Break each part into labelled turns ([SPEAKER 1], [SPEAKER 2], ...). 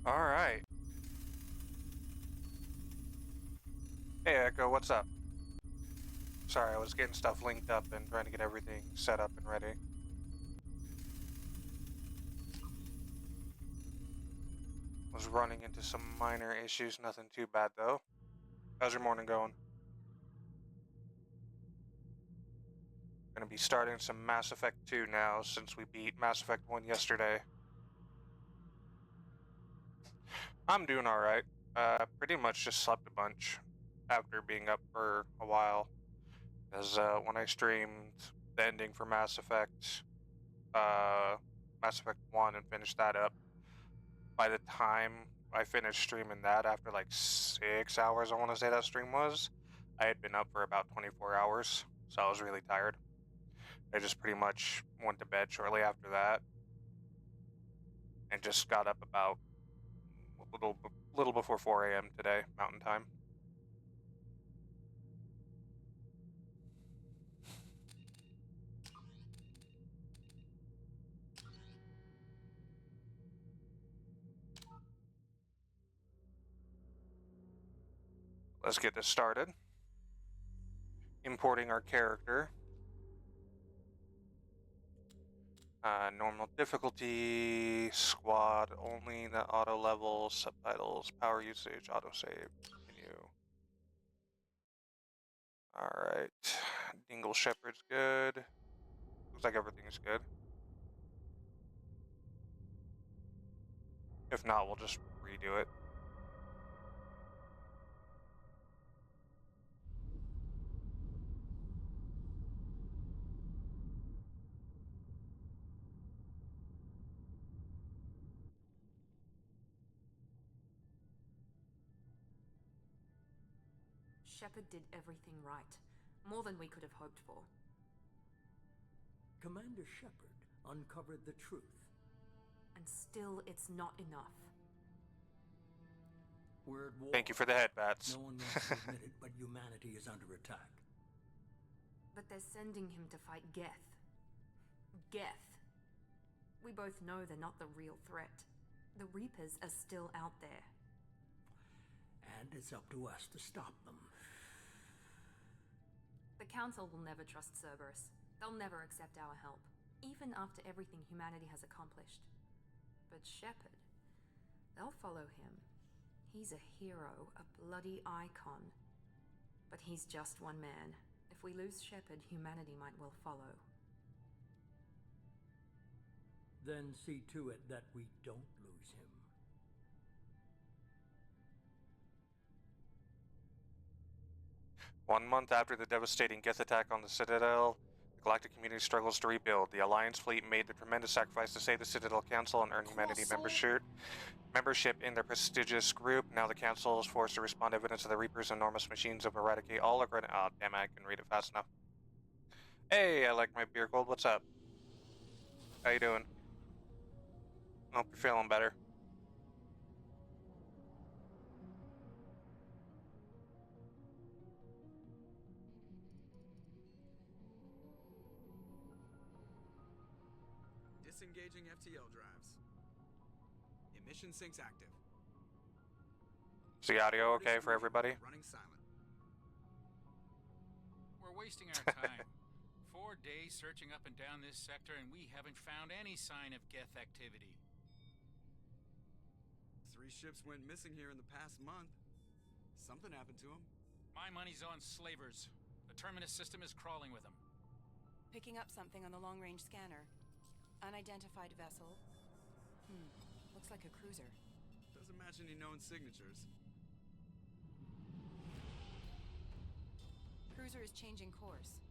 [SPEAKER 1] All right. Hey, Echo, what's up? Sorry, I was getting stuff linked up and trying to get everything set up and ready. Was running into some minor issues, nothing too bad though. How's your morning going? Gonna be starting some Mass Effect 2 now since we beat Mass Effect 1 yesterday. I'm doing alright. Pretty much just slept a bunch after being up for a while. Because when I streamed the ending for Mass Effect 1 and finished that up, by the time I finished streaming that after like 6 hours, I want to say that stream was, I had been up for about 24 hours, so I was really tired. I just pretty much went to bed shortly after that and just got up about a little before 4 a.m. today, Mountain Time. Let's get this started. Importing our character. Normal difficulty, squad only, the auto level, subtitles, power usage, autosave, continue. Alright, Dingle Shepherd's good. Looks like everything's good. If not, we'll just redo it.
[SPEAKER 2] Shepard did everything right. More than we could have hoped for.
[SPEAKER 3] Commander Shepard uncovered the truth.
[SPEAKER 2] And still, it's not enough.
[SPEAKER 3] We're at war.
[SPEAKER 1] Thank you for the headbats.
[SPEAKER 3] No one wants to admit it, but humanity is under attack.
[SPEAKER 2] But they're sending him to fight Geth. Geth. We both know they're not the real threat. The Reapers are still out there.
[SPEAKER 3] And it's up to us to stop them.
[SPEAKER 2] The Council will never trust Cerberus. They'll never accept our help, even after everything humanity has accomplished. But Shepard, they'll follow him. He's a hero, a bloody icon. But he's just one man. If we lose Shepard, humanity might well follow.
[SPEAKER 3] Then see to it that we don't lose him.
[SPEAKER 1] 1 month after the devastating Geth attack on the Citadel, the galactic community struggles to rebuild. The Alliance fleet made the tremendous sacrifice to save the Citadel Council and earn humanity membership in their prestigious group. Now the Council is forced to respond to evidence of the Reapers' enormous machines of eradicate all aggressive. Oh, damn it, I couldn't read it fast enough. Hey, I like my beer cold. What's up? How you doing? Hope you're feeling better.
[SPEAKER 4] Disengaging FTL drives. Emission sinks active.
[SPEAKER 1] Is the audio okay for everybody?
[SPEAKER 4] Running silent.
[SPEAKER 5] We're wasting our time. 4 days searching up and down this sector, and we haven't found any sign of Geth activity.
[SPEAKER 4] 3 ships went missing here in the past month. Something happened to them.
[SPEAKER 5] My money's on slavers. The Terminus system is crawling with them.
[SPEAKER 6] Picking up something on the long-range scanner. Unidentified vessel. Looks like a cruiser.
[SPEAKER 4] Doesn't match any known signatures.
[SPEAKER 6] Cruiser is changing course.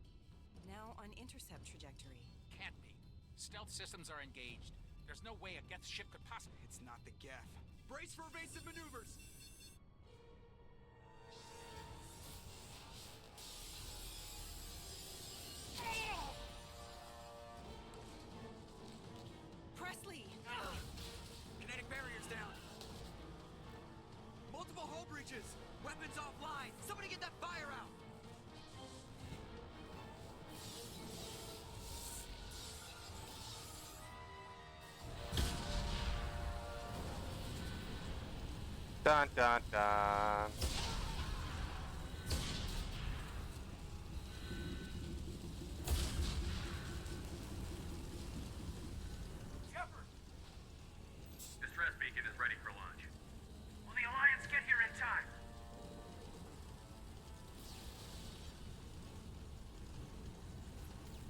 [SPEAKER 6] Now on intercept trajectory.
[SPEAKER 5] Can't be. Stealth systems are engaged. There's no way a Geth ship could possibly...
[SPEAKER 4] It's not the Geth. Brace for evasive maneuvers!
[SPEAKER 6] Presley!
[SPEAKER 4] Kinetic barriers down. Multiple hull breaches. Weapons offline. Somebody get that fire out.
[SPEAKER 1] Dun dun dun.
[SPEAKER 7] Distress beacon is ready for launch. Will the Alliance get here in time?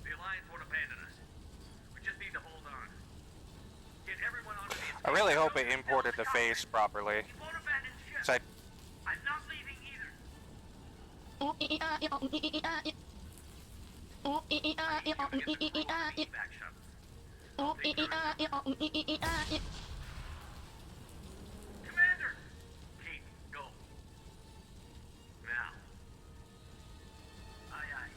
[SPEAKER 7] The Alliance won't abandon us. We just need to hold on. Get everyone onto the
[SPEAKER 1] I really hope it imported the face properly.
[SPEAKER 7] He won't abandon ship.
[SPEAKER 1] So
[SPEAKER 7] I'm not leaving either. Back shuttles. I'll take care of them. Commander! Kate, go. Now. Aye, aye.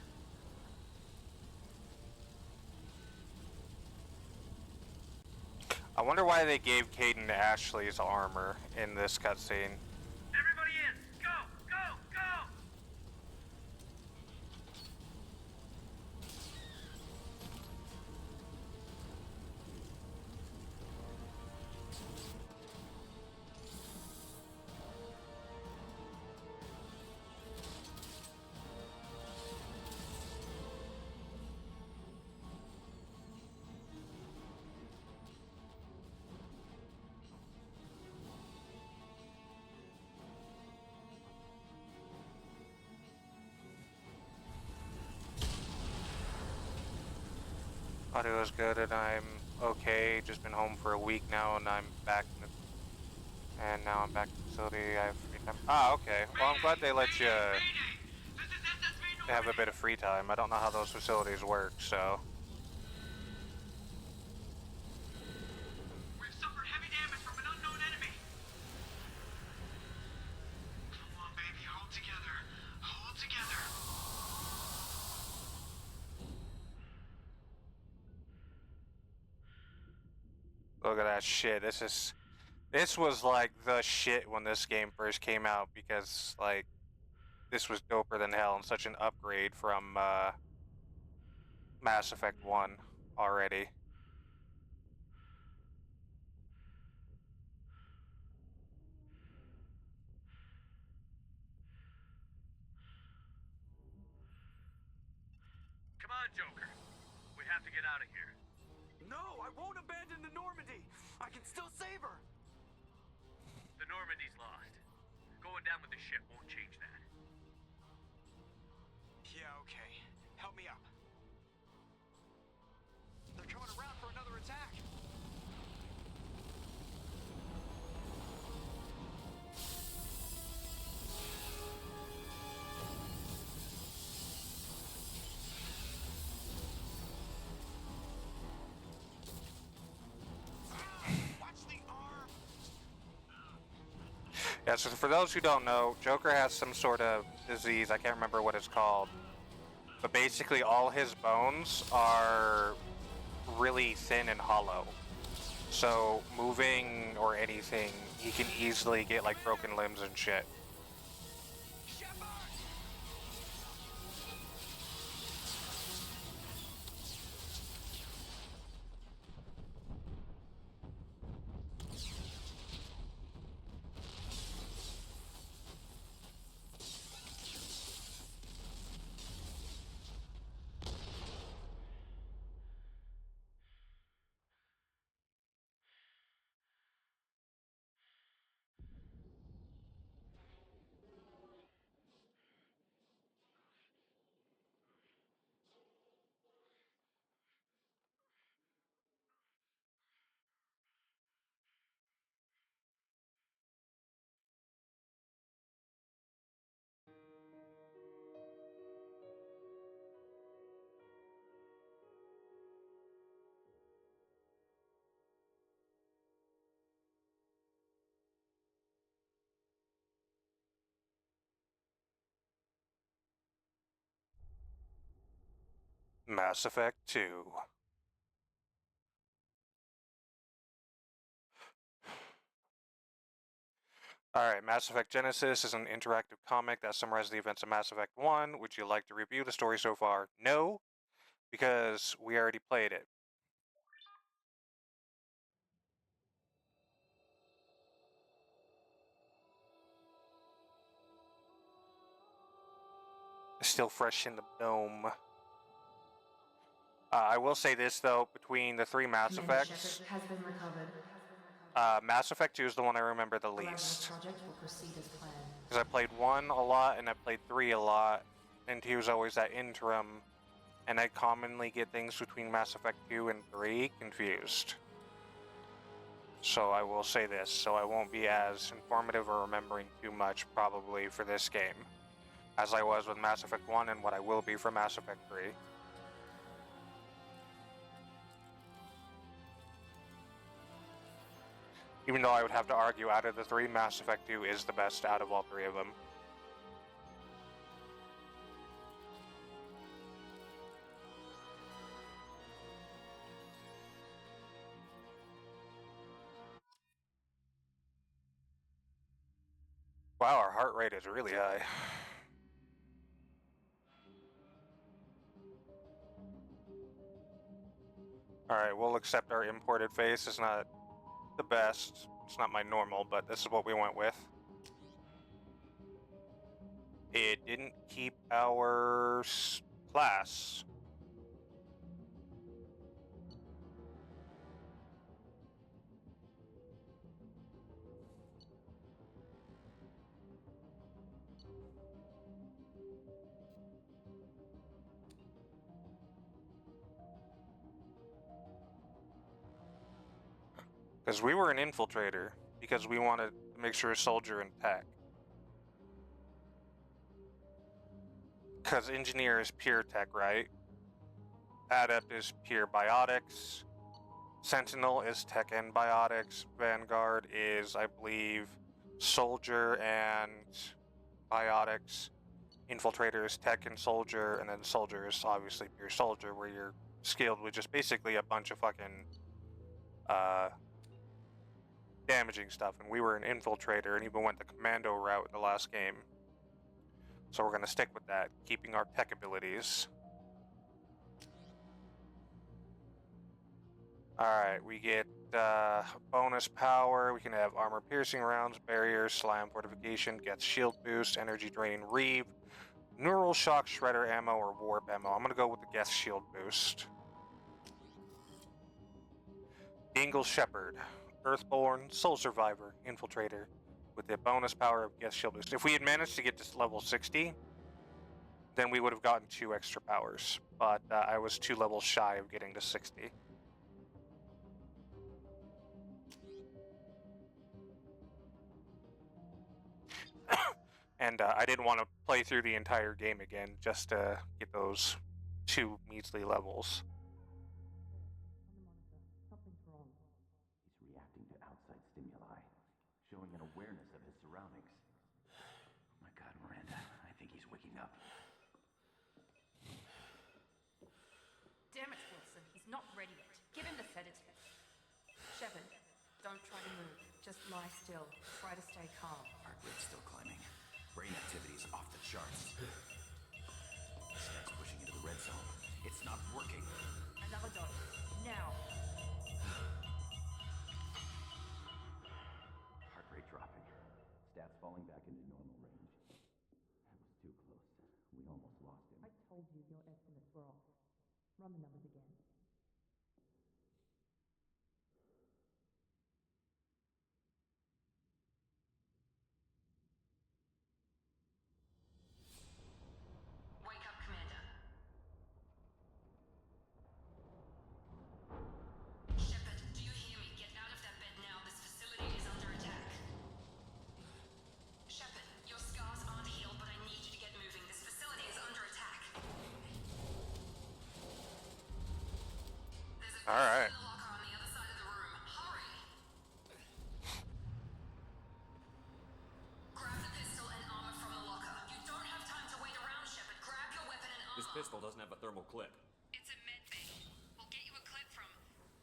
[SPEAKER 1] I wonder why they gave Caden Ashley's armor in this cutscene.
[SPEAKER 7] Everybody in! Go! Go! Go!
[SPEAKER 1] Audio is good and I'm okay. Just been home for a week now and I'm back in the, and now I'm back in the facility. I have free time. Ah, okay. Well, I'm glad they let you have a bit of free time. I don't know how those facilities work, so.
[SPEAKER 7] We've suffered heavy damage from an unknown enemy. Come on, baby. Hold together. Hold together.
[SPEAKER 1] Look at that shit. This was like the shit when this game first came out because like this was doper than hell and such an upgrade from Mass Effect 1 already.
[SPEAKER 7] Come on, Joker. We have to get out of here.
[SPEAKER 4] No, I won't abandon the Normandy. I can still save her.
[SPEAKER 7] The Normandy's lost. Going down with the ship won't change that.
[SPEAKER 4] Yeah, okay. Help me up. They're coming around for another attack. Watch the arm.
[SPEAKER 1] Yeah, so for those who don't know, Joker has some sort of disease. I can't remember what it's called. But basically all his bones are really thin and hollow. So moving or anything, he can easily get like broken limbs and shit.
[SPEAKER 4] Shepard!
[SPEAKER 1] Mass Effect 2. Alright, Mass Effect Genesis is an interactive comic that summarizes the events of Mass Effect 1. Would you like to review the story so far? No, because we already played it. still fresh in the dome. I will say this though, between the 3 Mass
[SPEAKER 2] Commander
[SPEAKER 1] Effects,
[SPEAKER 2] Shepard has been recovered.
[SPEAKER 1] Mass Effect 2 is the one I remember the
[SPEAKER 2] The
[SPEAKER 1] least.
[SPEAKER 2] project will proceed as planned.
[SPEAKER 1] Because I played 1 a lot and I played 3 a lot, and 2 was always that interim, and I commonly get things between Mass Effect 2 and 3 confused. So I will say this, so I won't be as informative or remembering too much probably for this game as I was with Mass Effect 1 and what I will be for Mass Effect 3. Even though I would have to argue out of the 3, Mass Effect 2 is the best out of all 3 of them. Wow, our heart rate is really high. Alright, we'll accept our imported face. It's not the best. It's not my normal, but this is what we went with. It didn't keep our class. Because we were an infiltrator, because we wanted to make sure a soldier and tech. Because engineer is pure tech, right? Adept is pure biotics. Sentinel is tech and biotics. Vanguard is, I believe, soldier and biotics. Infiltrator is tech and soldier, and then soldier is obviously pure soldier, where you're skilled with just basically a bunch of fucking damaging stuff. And we were an infiltrator and even went the commando route in the last game. So we're going to stick with that, keeping our tech abilities. Alright, we get bonus power. We can have armor piercing rounds, barriers, slam fortification, gets shield boost, energy drain, reeve, neural shock, shredder ammo, or warp ammo. I'm going to go with the Geth shield boost. Dingle Shepherd, Earthborn, Soul Survivor, Infiltrator, with the bonus power of Geth shield boost. If we had managed to get to level 60, then we would have gotten 2 extra powers, but I was 2 levels shy of getting to 60. And I didn't want to play through the entire game again just to get those 2 measly levels.
[SPEAKER 8] He's reacting to outside stimuli, showing an awareness of his surroundings. Oh my God, Miranda, I think he's waking up.
[SPEAKER 2] Damn it, Wilson. He's not ready yet. Give him the sedative. Shepard, don't try to move. Just lie still. Try to stay calm.
[SPEAKER 8] Heart rate's still climbing. Brain activity's off the charts. Stats pushing into the red zone. It's not working.
[SPEAKER 2] Another dose. Now.
[SPEAKER 8] Heart rate dropping. Stats falling back into normal range. That was too close. We almost lost him.
[SPEAKER 2] I told you your estimates were off. Run the numbers again. Wake up, Commander. Shepard, do you hear me? Get out of that bed now. This facility is under attack. Shepard, your scars aren't healed, but I need you to get moving. This facility is under attack. There's a
[SPEAKER 1] All right.
[SPEAKER 2] locker on the other side of the room. Hurry! Grab the pistol and armor from the locker. You don't have time to wait around, Shepard. Grab your weapon and armor.
[SPEAKER 9] This pistol doesn't have a thermal clip.
[SPEAKER 2] It's a med bay. We'll get you a clip from.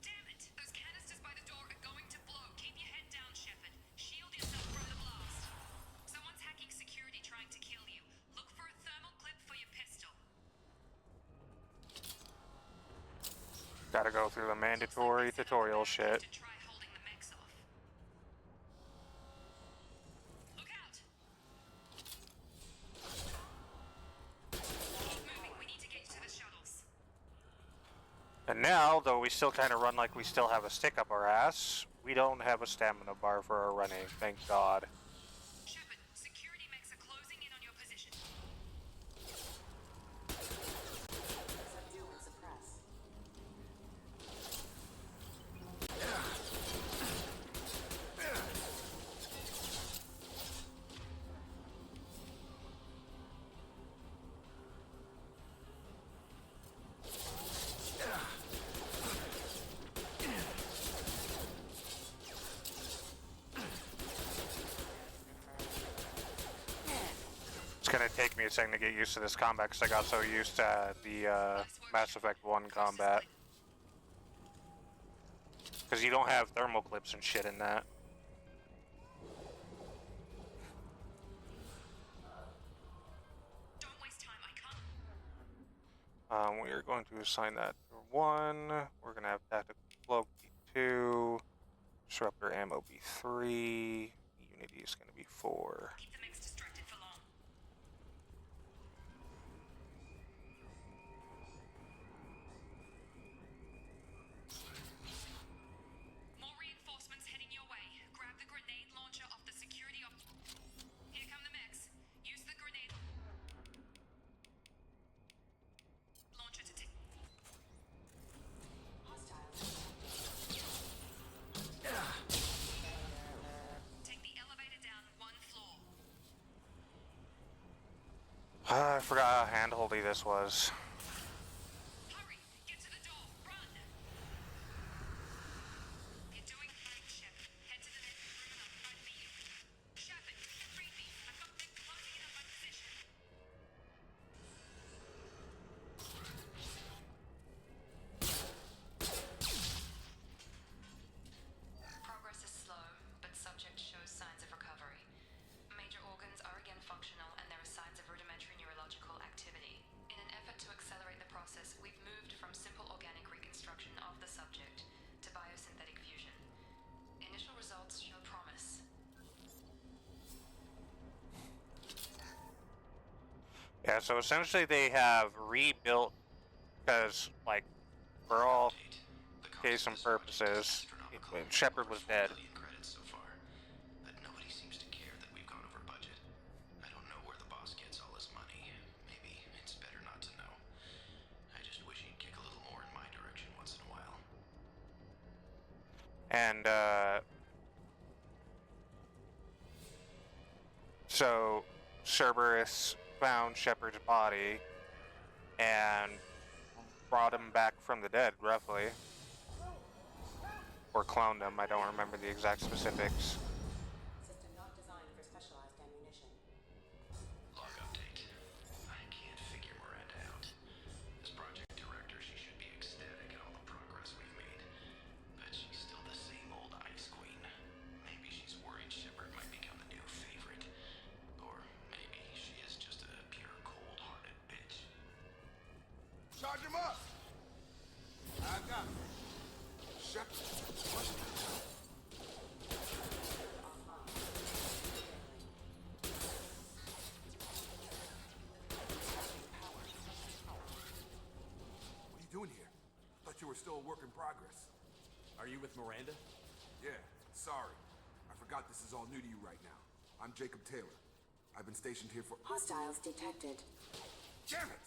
[SPEAKER 2] Damn it! Those canisters by the door are going to blow. Keep your head down, Shepard. Shield yourself from the blast. Someone's hacking security trying to kill you. Look for a thermal clip for your pistol.
[SPEAKER 1] Gotta go through the mandatory tutorial shit.
[SPEAKER 2] To try holding the mechs off. Look out!
[SPEAKER 1] And now, though we still kind of run like we still have a stick up our ass, we don't have a stamina bar for our running, thank God.
[SPEAKER 2] Shepard, security mechs are closing in on your position. Subdue and suppress.
[SPEAKER 1] It's gonna take me a second to get used to this combat because I got so used to the Mass Effect 1 combat. Because you don't have thermal clips and shit in that.
[SPEAKER 2] Don't waste time, I can't.
[SPEAKER 1] We are going to assign that to 1. We're gonna have Tactical Cloak be 2. Disruptor Ammo be 3. Unity is gonna be 4.
[SPEAKER 2] Keep the mechs distracted for long. More reinforcements heading your way. Grab the grenade launcher off the security op. Here come the mechs. Use the grenade launcher to take. Hostiles. Take the elevator down 1 floor.
[SPEAKER 1] I forgot how handholdy this was.
[SPEAKER 2] Hurry! Get to the door! Run! You're doing great, Shepard. Head to the next room and I'll try to beat you. Shepard, read me. I've got men closing in on my position. Progress is slow, but subject shows signs of recovery. Major organs are again functional and there are signs of rudimentary neurological activity. In an effort to accelerate the process, we've moved from simple organic reconstruction of the subject to biosynthetic fusion. Initial results show promise.
[SPEAKER 1] Yeah, so essentially they have rebuilt, because, like, for all case and purposes, Shepard was dead.
[SPEAKER 8] Credits so far, but nobody seems to care that we've gone over budget. I don't know where the boss gets all his money. Maybe it's better not to know. I just wish he'd kick a little more in my direction once in a while.
[SPEAKER 1] And, so Cerberus found Shepard's body and brought him back from the dead, roughly. Or cloned him, I don't remember the exact specifics.
[SPEAKER 2] System not designed for specialized ammunition.
[SPEAKER 8] Log update. I can't figure Miranda out. As project director, she should be ecstatic at all the progress we've made. But she's still the same old ice queen. Maybe she's worried Shepard might become the new favorite. Or maybe she is just a pure cold-hearted bitch.
[SPEAKER 4] Charge him up! I got him. Shepard. What are you doing here? Thought you were still a work in progress.
[SPEAKER 9] Are you with Miranda?
[SPEAKER 4] Yeah, sorry. I forgot this is all new to you right now. I'm Jacob Taylor. I've been stationed here for...
[SPEAKER 2] Hostiles detected.
[SPEAKER 4] Damn it!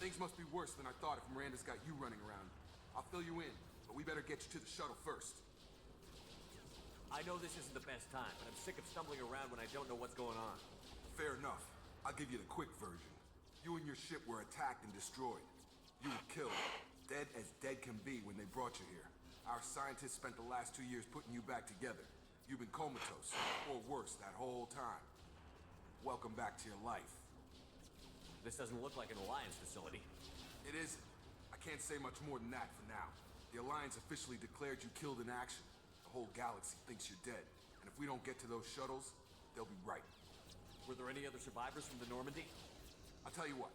[SPEAKER 4] Things must be worse than I thought if Miranda's got you running around. I'll fill you in, but we better get you to the shuttle first.
[SPEAKER 9] I know this isn't the best time, but I'm sick of stumbling around when I don't know what's going on.
[SPEAKER 4] Fair enough. I'll give you the quick version. You and your ship were attacked and destroyed. You were killed, dead as dead can be when they brought you here. Our scientists spent the last 2 years putting you back together. You've been comatose, or worse, that whole time. Welcome back to your life.
[SPEAKER 9] This doesn't look like an Alliance facility.
[SPEAKER 4] It isn't. I can't say much more than that for now. The Alliance officially declared you killed in action. The whole galaxy thinks you're dead. And if we don't get to those shuttles, they'll be right.
[SPEAKER 9] Were there any other survivors from the Normandy?
[SPEAKER 4] I'll tell you what.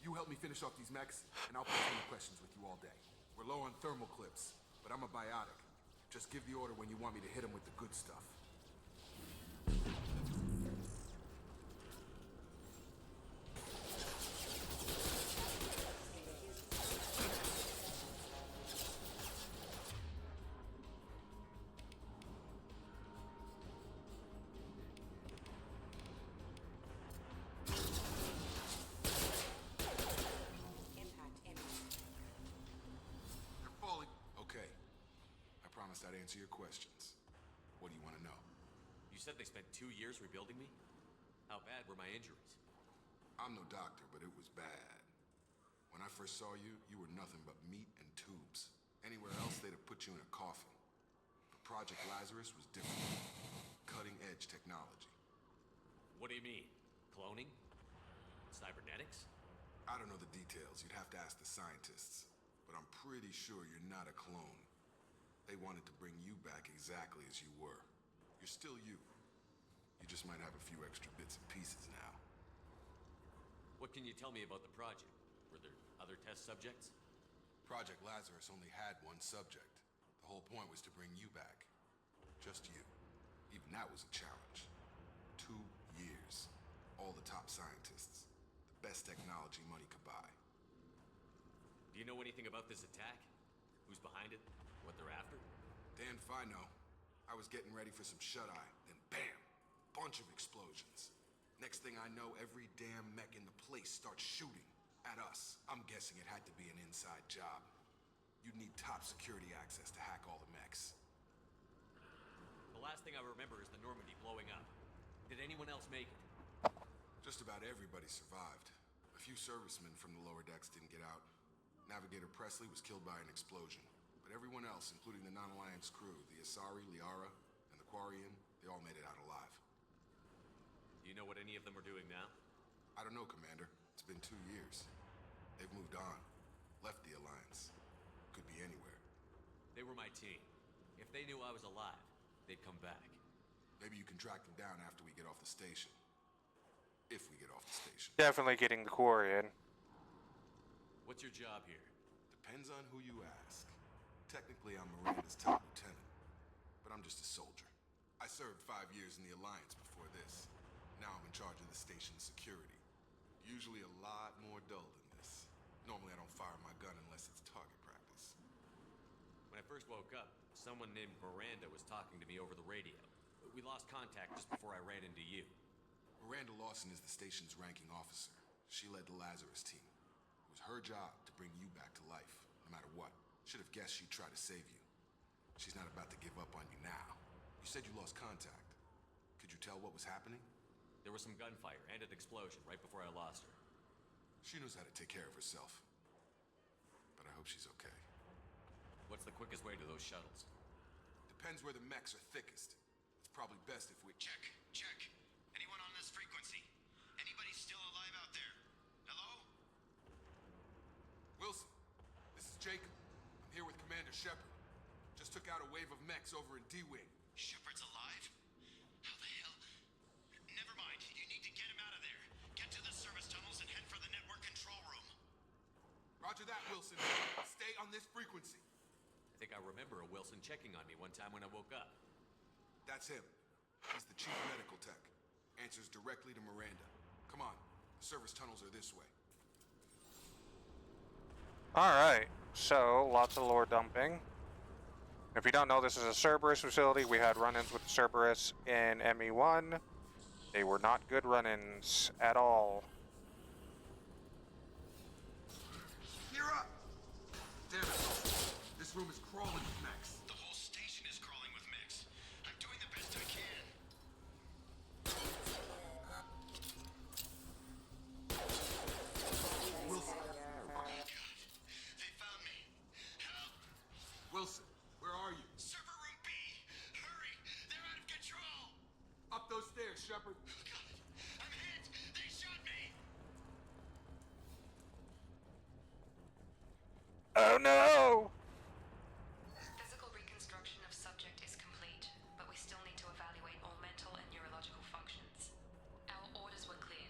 [SPEAKER 4] You help me finish off these mechs, and I'll play questions with you all day. We're low on thermal clips, but I'm a biotic. Just give the order when you want me to hit them with the good stuff. promised I'd answer your questions. What do you want to know?
[SPEAKER 9] You said they spent 2 years rebuilding me? How bad were my injuries?
[SPEAKER 4] I'm no doctor, but it was bad. When I first saw you, you were nothing but meat and tubes. Anywhere else, they'd have put you in a coffin. But Project Lazarus was different. Cutting-edge technology.
[SPEAKER 9] What do you mean? Cloning? Cybernetics?
[SPEAKER 4] I don't know the details. You'd have to ask the scientists. But I'm pretty sure you're not a clone. They wanted to bring you back exactly as you were. You're still you. You just might have a few extra bits and pieces now.
[SPEAKER 9] What can you tell me about the project? Were there other test subjects?
[SPEAKER 4] Project Lazarus only had one subject. The whole point was to bring you back. Just you. Even that was a challenge. 2 years. All the top scientists. The best technology money could buy.
[SPEAKER 9] Do you know anything about this attack? Who's behind it? What they're after?
[SPEAKER 4] Damned if I know. I was getting ready for some shut-eye, then bam! Bunch of explosions. Next thing I know, every damn mech in the place starts shooting at us. I'm guessing it had to be an inside job. You'd need top security access to hack all the mechs.
[SPEAKER 9] The last thing I remember is the Normandy blowing up. Did anyone else make it?
[SPEAKER 4] Just about everybody survived. A few servicemen from the lower decks didn't get out. Navigator Presley was killed by an explosion. But everyone else, including the non-Alliance crew, the Asari, Liara, and the Quarian, they all made it out alive.
[SPEAKER 9] Do you know what any of them are doing now?
[SPEAKER 4] I don't know, Commander. It's been 2 years. They've moved on. Left the Alliance. Could be anywhere.
[SPEAKER 9] They were my team. If they knew I was alive, they'd come back.
[SPEAKER 4] Maybe you can track them down after we get off the station. If we get off the station.
[SPEAKER 1] Definitely getting the Quarian.
[SPEAKER 9] What's your job here?
[SPEAKER 4] Depends on who you ask. Technically, I'm Miranda's top lieutenant. But I'm just a soldier. I served 5 years in the Alliance before this. Now I'm in charge of the station's security. Usually a lot more dull than this. Normally I don't fire my gun unless it's target practice.
[SPEAKER 9] When I first woke up, someone named Miranda was talking to me over the radio. We lost contact just before I ran into you.
[SPEAKER 4] Miranda Lawson is the station's ranking officer. She led the Lazarus team. It was her job to bring you back to life, no matter what. Should have guessed she'd try to save you. She's not about to give up on you now. You said you lost contact. Could you tell what was happening?
[SPEAKER 9] There was some gunfire and an explosion right before I lost her.
[SPEAKER 4] She knows how to take care of herself. But I hope she's okay.
[SPEAKER 9] What's the quickest way to those shuttles?
[SPEAKER 4] Depends where the mechs are thickest. It's probably best if we...
[SPEAKER 8] Check. Anyone on this frequency? Anybody still alive out there? Hello?
[SPEAKER 4] Wilson, this is Jacob. I'm here with Commander Shepard. Just took out a wave of mechs over in D-Wing.
[SPEAKER 8] Shepard's alive? How the hell? Never mind. You need to get him out of there. Get to the service tunnels and head for the network control room.
[SPEAKER 4] Roger that, Wilson. Stay on this frequency.
[SPEAKER 9] I think I remember a Wilson checking on me one time when I woke up.
[SPEAKER 4] That's him. He's the chief medical tech. Answers directly to Miranda. Come on. The service tunnels are this way.
[SPEAKER 1] Alright, so lots of lore dumping. If you don't know, this is a Cerberus facility. We had run-ins with Cerberus in ME1. They were not good run-ins at all.
[SPEAKER 4] Gear up! Damn it. This room is crawling with mechs.
[SPEAKER 8] The whole station is crawling with mechs. I'm doing the best I can.
[SPEAKER 4] Wilson.
[SPEAKER 8] Oh God. They found me. Help!
[SPEAKER 4] Wilson, where are you?
[SPEAKER 8] Server room B! Hurry! They're out of control!
[SPEAKER 4] Up those stairs, Shepard.
[SPEAKER 8] Oh God! I'm hit! They shot me!
[SPEAKER 1] Oh no!
[SPEAKER 2] Physical reconstruction of subject is complete, but we still need to evaluate all mental and neurological functions. Our orders were clear.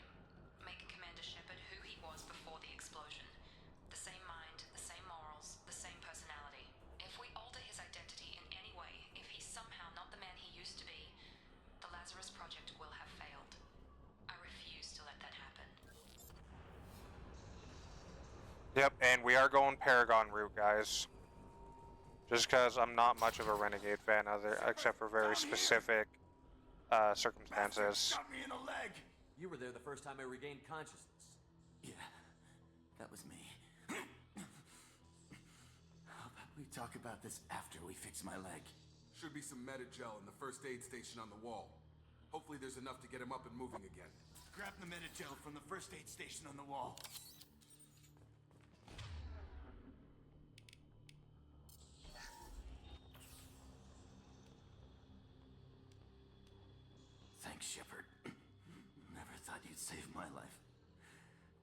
[SPEAKER 2] Make Commander Shepard who he was before the explosion. The same mind, the same morals, the same personality. If we alter his identity in any way, if he's somehow not the man he used to be, the Lazarus Project will have failed. I refuse to let that happen.
[SPEAKER 1] Yep, and we are going Paragon route, guys. Just because I'm not much of a Renegade fan, except for very specific circumstances.
[SPEAKER 3] Shot me in the leg!
[SPEAKER 9] You were there the first time I regained consciousness.
[SPEAKER 3] Yeah, that was me.
[SPEAKER 10] We talk about this after we fix my leg.
[SPEAKER 4] Should be some Metagel in the first aid station on the wall. Hopefully there's enough to get him up and moving again.
[SPEAKER 10] Grab the Metagel from the first aid station on the wall. Thanks, Shepard. Never thought you'd save my life.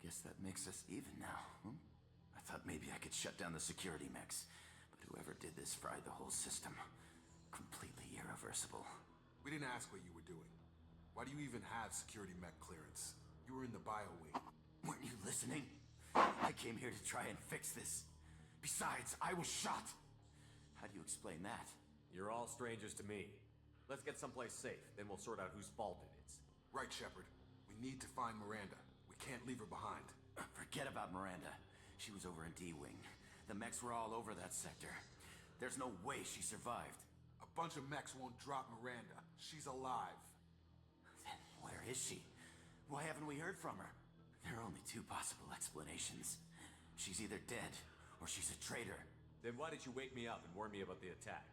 [SPEAKER 10] Guess that makes us even now. I thought maybe I could shut down the security mechs, but whoever did this fried the whole system. Completely irreversible.
[SPEAKER 4] We didn't ask what you were doing. Why do you even have security mech clearance? You were in the bio wing.
[SPEAKER 10] Weren't you listening? I came here to try and fix this. Besides, I was shot. How do you explain that?
[SPEAKER 9] You're all strangers to me. Let's get someplace safe, then we'll sort out whose fault it is.
[SPEAKER 4] Right, Shepard. We need to find Miranda. We can't leave her behind.
[SPEAKER 10] Forget about Miranda. She was over in D-Wing. The mechs were all over that sector. There's no way she survived.
[SPEAKER 4] A bunch of mechs won't drop Miranda. She's alive.
[SPEAKER 10] Then where is she? Why haven't we heard from her? There are only two possible explanations. She's either dead, or she's a traitor.
[SPEAKER 9] Then why did you wake me up and warn me about the attack?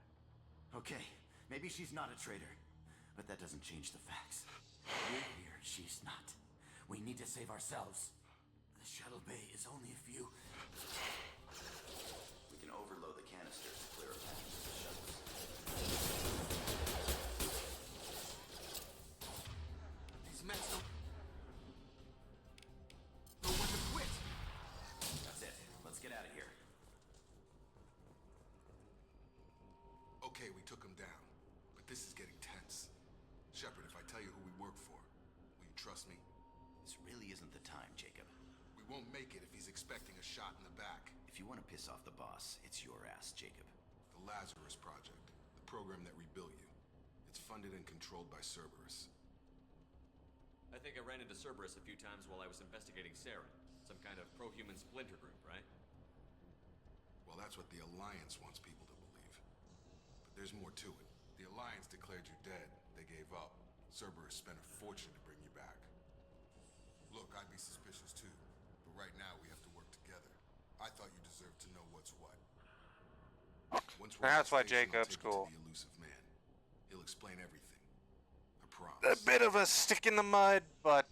[SPEAKER 10] Okay, maybe she's not a traitor, but that doesn't change the facts. We're here, she's not. We need to save ourselves. The shuttle bay is only a few... We can overload the canisters to clear a path to the shuttles.
[SPEAKER 4] These mechs don't know when to quit.
[SPEAKER 10] That's it. Let's get out of here.
[SPEAKER 4] Okay, we took him down, but this is getting tense. Shepard, if I tell you who we work for, will you trust me?
[SPEAKER 10] This really isn't the time, Jacob.
[SPEAKER 4] We won't make it if he's expecting a shot in the back.
[SPEAKER 10] If you want to piss off the boss, it's your ass, Jacob.
[SPEAKER 4] The Lazarus Project, the program that rebuilt you. It's funded and controlled by Cerberus.
[SPEAKER 9] I think I ran into Cerberus a few times while I was investigating Saren. Some kind of pro-human splinter group, right?
[SPEAKER 4] Well, that's what the Alliance wants people to believe. But there's more to it. The Alliance declared you dead. They gave up. Cerberus spent a fortune to bring you back. Look, I'd be suspicious too. But right now, we have to work together. I thought you deserved to know what's what. Once we're
[SPEAKER 1] That's
[SPEAKER 4] at
[SPEAKER 1] why
[SPEAKER 4] the station, I'll
[SPEAKER 1] Jacob's
[SPEAKER 4] take you to
[SPEAKER 1] cool.
[SPEAKER 4] the elusive man. He'll explain everything. I
[SPEAKER 1] A
[SPEAKER 4] promise.
[SPEAKER 1] bit of a stick in the mud, but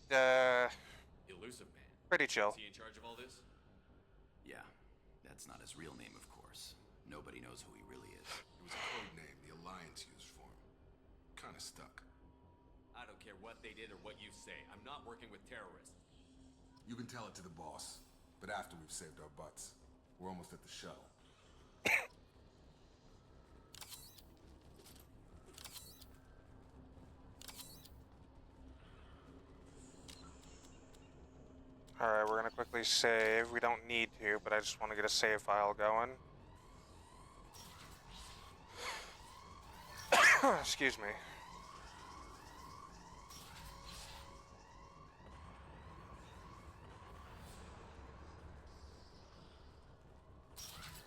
[SPEAKER 9] Elusive Man.
[SPEAKER 1] pretty chill.
[SPEAKER 9] Is he in charge of all this?
[SPEAKER 10] Yeah, that's not his real name, of course. Nobody knows who he really is.
[SPEAKER 4] It was a code name the Alliance used for him. Kinda stuck.
[SPEAKER 9] I don't care what they did or what you say. I'm not working with terrorists.
[SPEAKER 4] You can tell it to the boss, but after we've saved our butts. We're almost at the shuttle.
[SPEAKER 1] Alright, we're gonna quickly save. We don't need to, but I just want to get a save file going. Excuse me.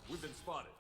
[SPEAKER 9] We've been spotted.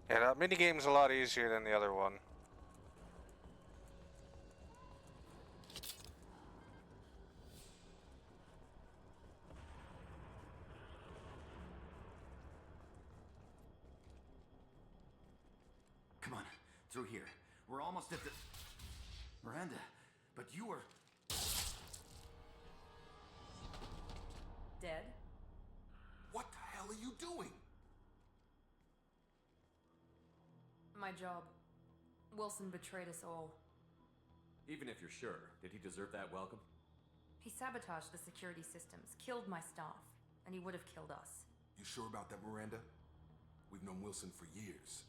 [SPEAKER 1] Yeah, that minigame's a lot easier than the other one.
[SPEAKER 10] Come on, through here. We're almost at the... Miranda, but you were...
[SPEAKER 2] Dead?
[SPEAKER 4] What the hell are you doing?
[SPEAKER 2] My job. Wilson betrayed us all.
[SPEAKER 9] Even if you're sure, did he deserve that welcome?
[SPEAKER 2] He sabotaged the security systems, killed my staff, and he would have killed us.
[SPEAKER 4] You sure about that, Miranda? We've known Wilson for years.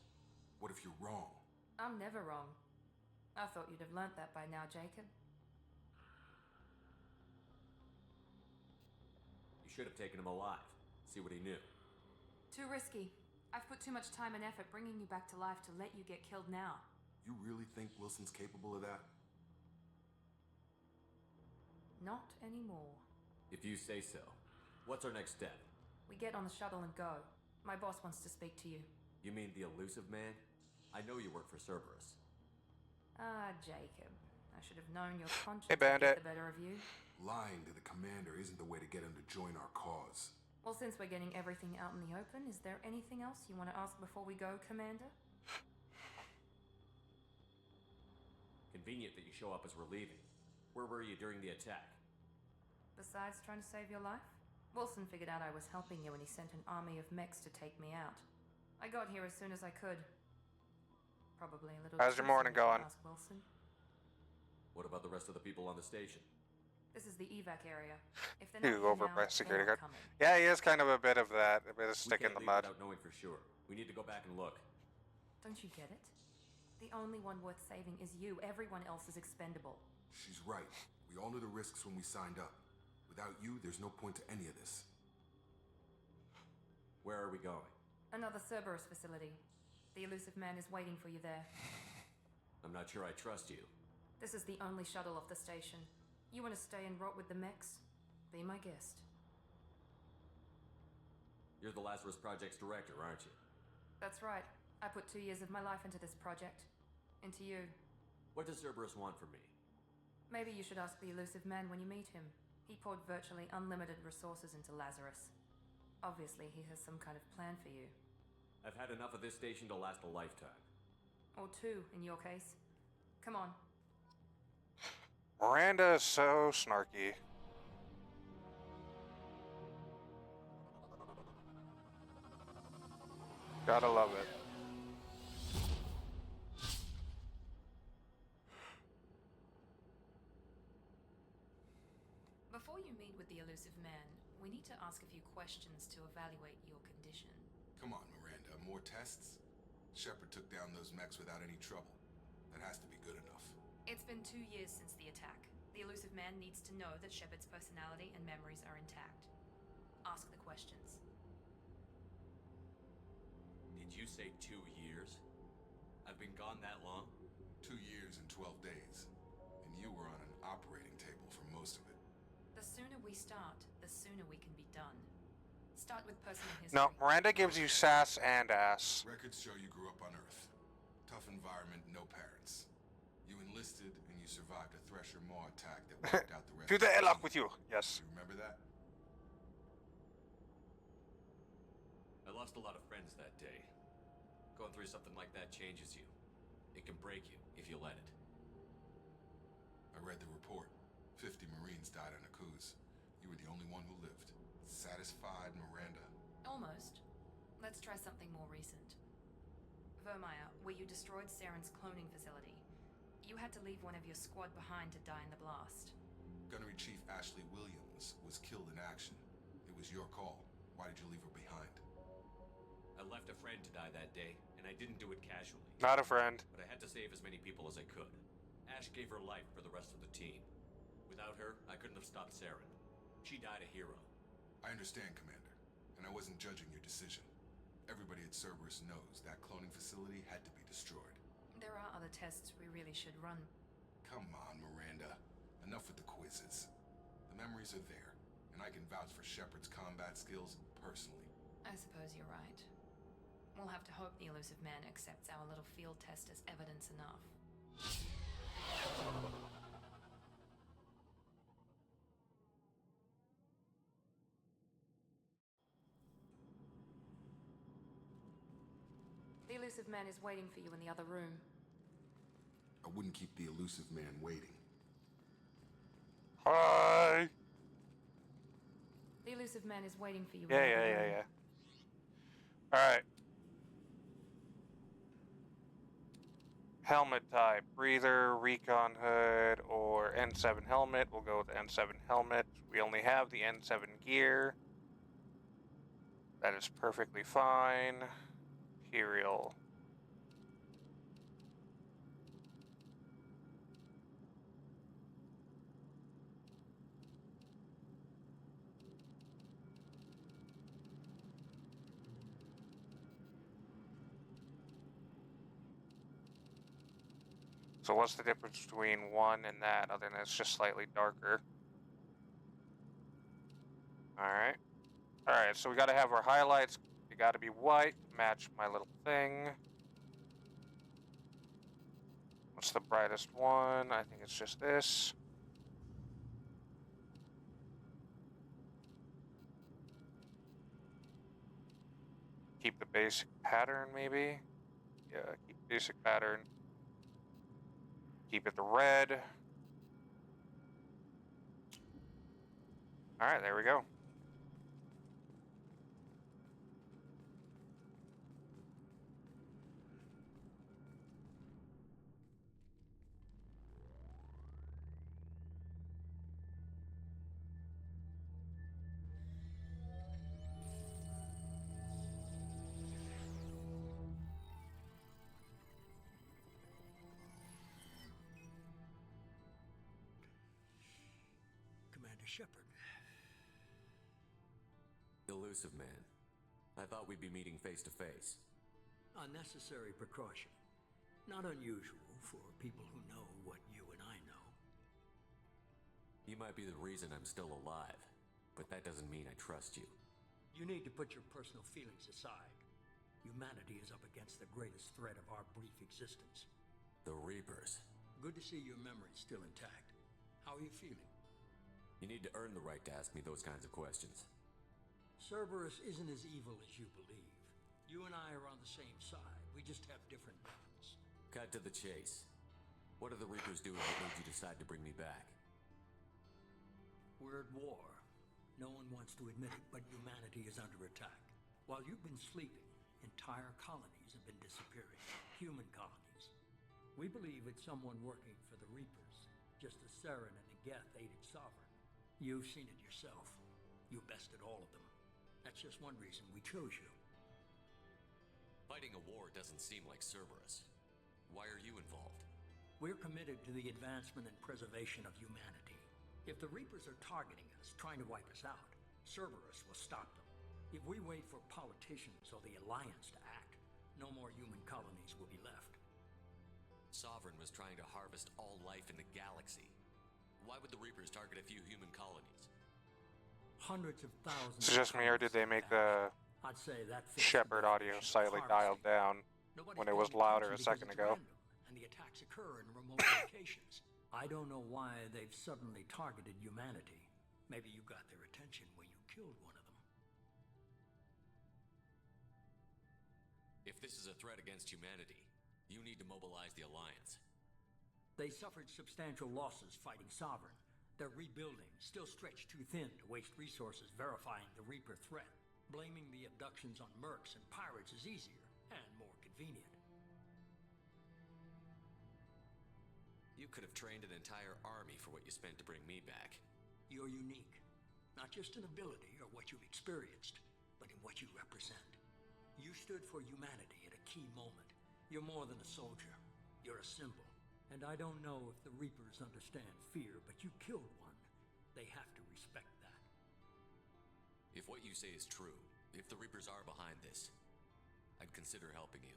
[SPEAKER 4] What if you're wrong?
[SPEAKER 2] I'm never wrong. I thought you'd have learnt that by now, Jacob.
[SPEAKER 9] You should have taken him alive. See what he knew.
[SPEAKER 2] Too risky. I've put too much time and effort bringing you back to life to let you get killed now.
[SPEAKER 4] You really think Wilson's capable of that?
[SPEAKER 2] Not anymore.
[SPEAKER 9] If you say so. What's our next step?
[SPEAKER 2] We get on the shuttle and go. My boss wants to speak to you.
[SPEAKER 9] You mean the elusive man? I know you work for Cerberus.
[SPEAKER 2] Ah, Jacob. I should have known your conscience
[SPEAKER 1] Hey,
[SPEAKER 2] would
[SPEAKER 1] Bandit.
[SPEAKER 2] get the better of you.
[SPEAKER 4] Lying to the commander isn't the way to get him to join our cause.
[SPEAKER 2] Well, since we're getting everything out in the open, is there anything else you want to ask before we go, Commander?
[SPEAKER 9] Convenient that you show up as we're leaving. Where were you during the attack?
[SPEAKER 2] Besides trying to save your life? Wilson figured out I was helping you when he sent an army of mechs to take me out. I got here as soon as I could. Probably a little...
[SPEAKER 1] How's your
[SPEAKER 2] too
[SPEAKER 1] morning
[SPEAKER 2] soon, if you
[SPEAKER 1] going?
[SPEAKER 2] ask Wilson.
[SPEAKER 9] What about the rest of the people on the station?
[SPEAKER 2] This is the evac area. If they're
[SPEAKER 1] You
[SPEAKER 2] not
[SPEAKER 1] go
[SPEAKER 2] here
[SPEAKER 1] over
[SPEAKER 2] now,
[SPEAKER 1] by
[SPEAKER 2] they're
[SPEAKER 1] security
[SPEAKER 2] not
[SPEAKER 1] guard.
[SPEAKER 2] coming.
[SPEAKER 1] Yeah, he is kind of a bit of that. A bit of
[SPEAKER 9] We
[SPEAKER 1] stick in
[SPEAKER 9] can't
[SPEAKER 1] the
[SPEAKER 9] leave
[SPEAKER 1] mud.
[SPEAKER 9] without knowing for sure. We need to go back and look.
[SPEAKER 2] Don't you get it? The only one worth saving is you. Everyone else is expendable.
[SPEAKER 4] She's right. We all knew the risks when we signed up. Without you, there's no point to any of this.
[SPEAKER 9] Where are we going?
[SPEAKER 2] Another Cerberus facility. The elusive man is waiting for you there.
[SPEAKER 9] I'm not sure I trust you.
[SPEAKER 2] This is the only shuttle off the station. You want to stay and rot with the mechs? Be my guest.
[SPEAKER 9] You're the Lazarus Project's director, aren't you?
[SPEAKER 2] That's right. I put 2 years of my life into this project. Into you.
[SPEAKER 9] What does Cerberus want from me?
[SPEAKER 2] Maybe you should ask the elusive man when you meet him. He poured virtually unlimited resources into Lazarus. Obviously, he has some kind of plan for you.
[SPEAKER 9] I've had enough of this station to last a lifetime.
[SPEAKER 2] Or 2, in your case. Come on.
[SPEAKER 1] Miranda is so snarky. Gotta love it.
[SPEAKER 2] Before you meet with the elusive man, we need to ask a few questions to evaluate your condition.
[SPEAKER 4] Come on, Miranda. More tests? Shepard took down those mechs without any trouble. That has to be good enough.
[SPEAKER 2] It's been 2 years since the attack. The elusive man needs to know that Shepard's personality and memories are intact. Ask the questions.
[SPEAKER 9] Did you say 2 years? I've been gone that long?
[SPEAKER 4] 2 years and 12 days. And you were on an operating table for most of it.
[SPEAKER 2] The sooner we start, the sooner we can be done. Start with personal history.
[SPEAKER 1] No, Miranda gives you sass and ass.
[SPEAKER 4] Records show you grew up on Earth. Tough environment, no parents. You enlisted and you survived a Thresher Maw attack that wiped out the rest
[SPEAKER 1] To
[SPEAKER 4] of
[SPEAKER 1] the
[SPEAKER 4] the
[SPEAKER 1] airlock
[SPEAKER 4] team.
[SPEAKER 1] with you. Yes.
[SPEAKER 4] You remember that?
[SPEAKER 9] I lost a lot of friends that day. Going through something like that changes you. It can break you if you let it.
[SPEAKER 4] I read the report. 50 Marines died on Akuz. You were the only one who lived. Satisfied, Miranda?
[SPEAKER 2] Almost. Let's try something more recent. Vermeer, where you destroyed Saren's cloning facility. You had to leave one of your squad behind to die in the blast.
[SPEAKER 4] Gunnery Chief Ashley Williams was killed in action. It was your call. Why did you leave her behind?
[SPEAKER 9] I left a friend to die that day, and I didn't do it casually.
[SPEAKER 1] Not a friend.
[SPEAKER 9] But I had to save as many people as I could. Ash gave her life for the rest of the team. Without her, I couldn't have stopped Saren. She died a hero.
[SPEAKER 4] I understand, Commander, and I wasn't judging your decision. Everybody at Cerberus knows that cloning facility had to be destroyed.
[SPEAKER 2] There are other tests we really should run.
[SPEAKER 4] Come on, Miranda. Enough with the quizzes. The memories are there, and I can vouch for Shepard's combat skills personally.
[SPEAKER 2] I suppose you're right. We'll have to hope the elusive man accepts our little field test as evidence enough. The elusive man is waiting for you in the other room.
[SPEAKER 4] I wouldn't keep the elusive man waiting.
[SPEAKER 1] Hi.
[SPEAKER 2] The elusive man is waiting for you in
[SPEAKER 1] Yeah,
[SPEAKER 2] the other
[SPEAKER 1] yeah,
[SPEAKER 2] room.
[SPEAKER 1] yeah, yeah. Alright. Helmet type. Breather, recon hood, or N7 helmet. We'll go with the N7 helmet. We only have the N7 gear. That is perfectly fine. Imperial. So what's the difference between one and that, other than it's just slightly darker? Alright. Alright, so we gotta have our highlights. They gotta be white, match my little thing. What's the brightest one? I think it's just this. Keep the basic pattern, maybe? Yeah, keep basic pattern. Keep it the red. Alright, there we go.
[SPEAKER 3] Commander Shepard.
[SPEAKER 9] Elusive man. I thought we'd be meeting face to face.
[SPEAKER 3] Unnecessary precaution. Not unusual for people who know what you and I know.
[SPEAKER 9] You might be the reason I'm still alive, but that doesn't mean I trust you.
[SPEAKER 3] You need to put your personal feelings aside. Humanity is up against the greatest threat of our brief existence.
[SPEAKER 9] The Reapers.
[SPEAKER 3] Good to see your memory still intact. How are you feeling?
[SPEAKER 9] You need to earn the right to ask me those kinds of questions.
[SPEAKER 3] Cerberus isn't as evil as you believe. You and I are on the same side. We just have different weapons.
[SPEAKER 9] Cut to the chase. What are the Reapers doing that made you decide to bring me back?
[SPEAKER 3] We're at war. No one wants to admit it, but humanity is under attack. While you've been sleeping, entire colonies have been disappearing. Human colonies. We believe it's someone working for the Reapers, just as Saren and Geth aided Sovereign. You've seen it yourself. You bested all of them. That's just one reason we chose you.
[SPEAKER 9] Fighting a war doesn't seem like Cerberus. Why are you involved?
[SPEAKER 3] We're committed to the advancement and preservation of humanity. If the Reapers are targeting us, trying to wipe us out, Cerberus will stop them. If we wait for politicians or the Alliance to act, no more human colonies will be left.
[SPEAKER 9] Sovereign was trying to harvest all life in the galaxy. Why would the Reapers target a few human colonies?
[SPEAKER 3] Hundreds of thousands.
[SPEAKER 1] Is it just me, or did they make the
[SPEAKER 3] I'd say that
[SPEAKER 1] Shepard audio slightly dialed down when it was louder a second ago?
[SPEAKER 3] And the attacks occur in remote locations. I don't know why they've suddenly targeted humanity. Maybe you got their attention when you killed one of them.
[SPEAKER 9] If this is a threat against humanity, you need to mobilize the Alliance.
[SPEAKER 3] They suffered substantial losses fighting Sovereign. They're rebuilding, still stretched too thin to waste resources verifying the Reaper threat. Blaming the abductions on mercs and pirates is easier and more convenient.
[SPEAKER 9] You could have trained an entire army for what you spent to bring me back.
[SPEAKER 3] You're unique. Not just in ability or what you've experienced, but in what you represent. You stood for humanity at a key moment. You're more than a soldier. You're a symbol. And I don't know if the Reapers understand fear, but you killed one. They have to respect that.
[SPEAKER 9] If what you say is true, if the Reapers are behind this, I'd consider helping you.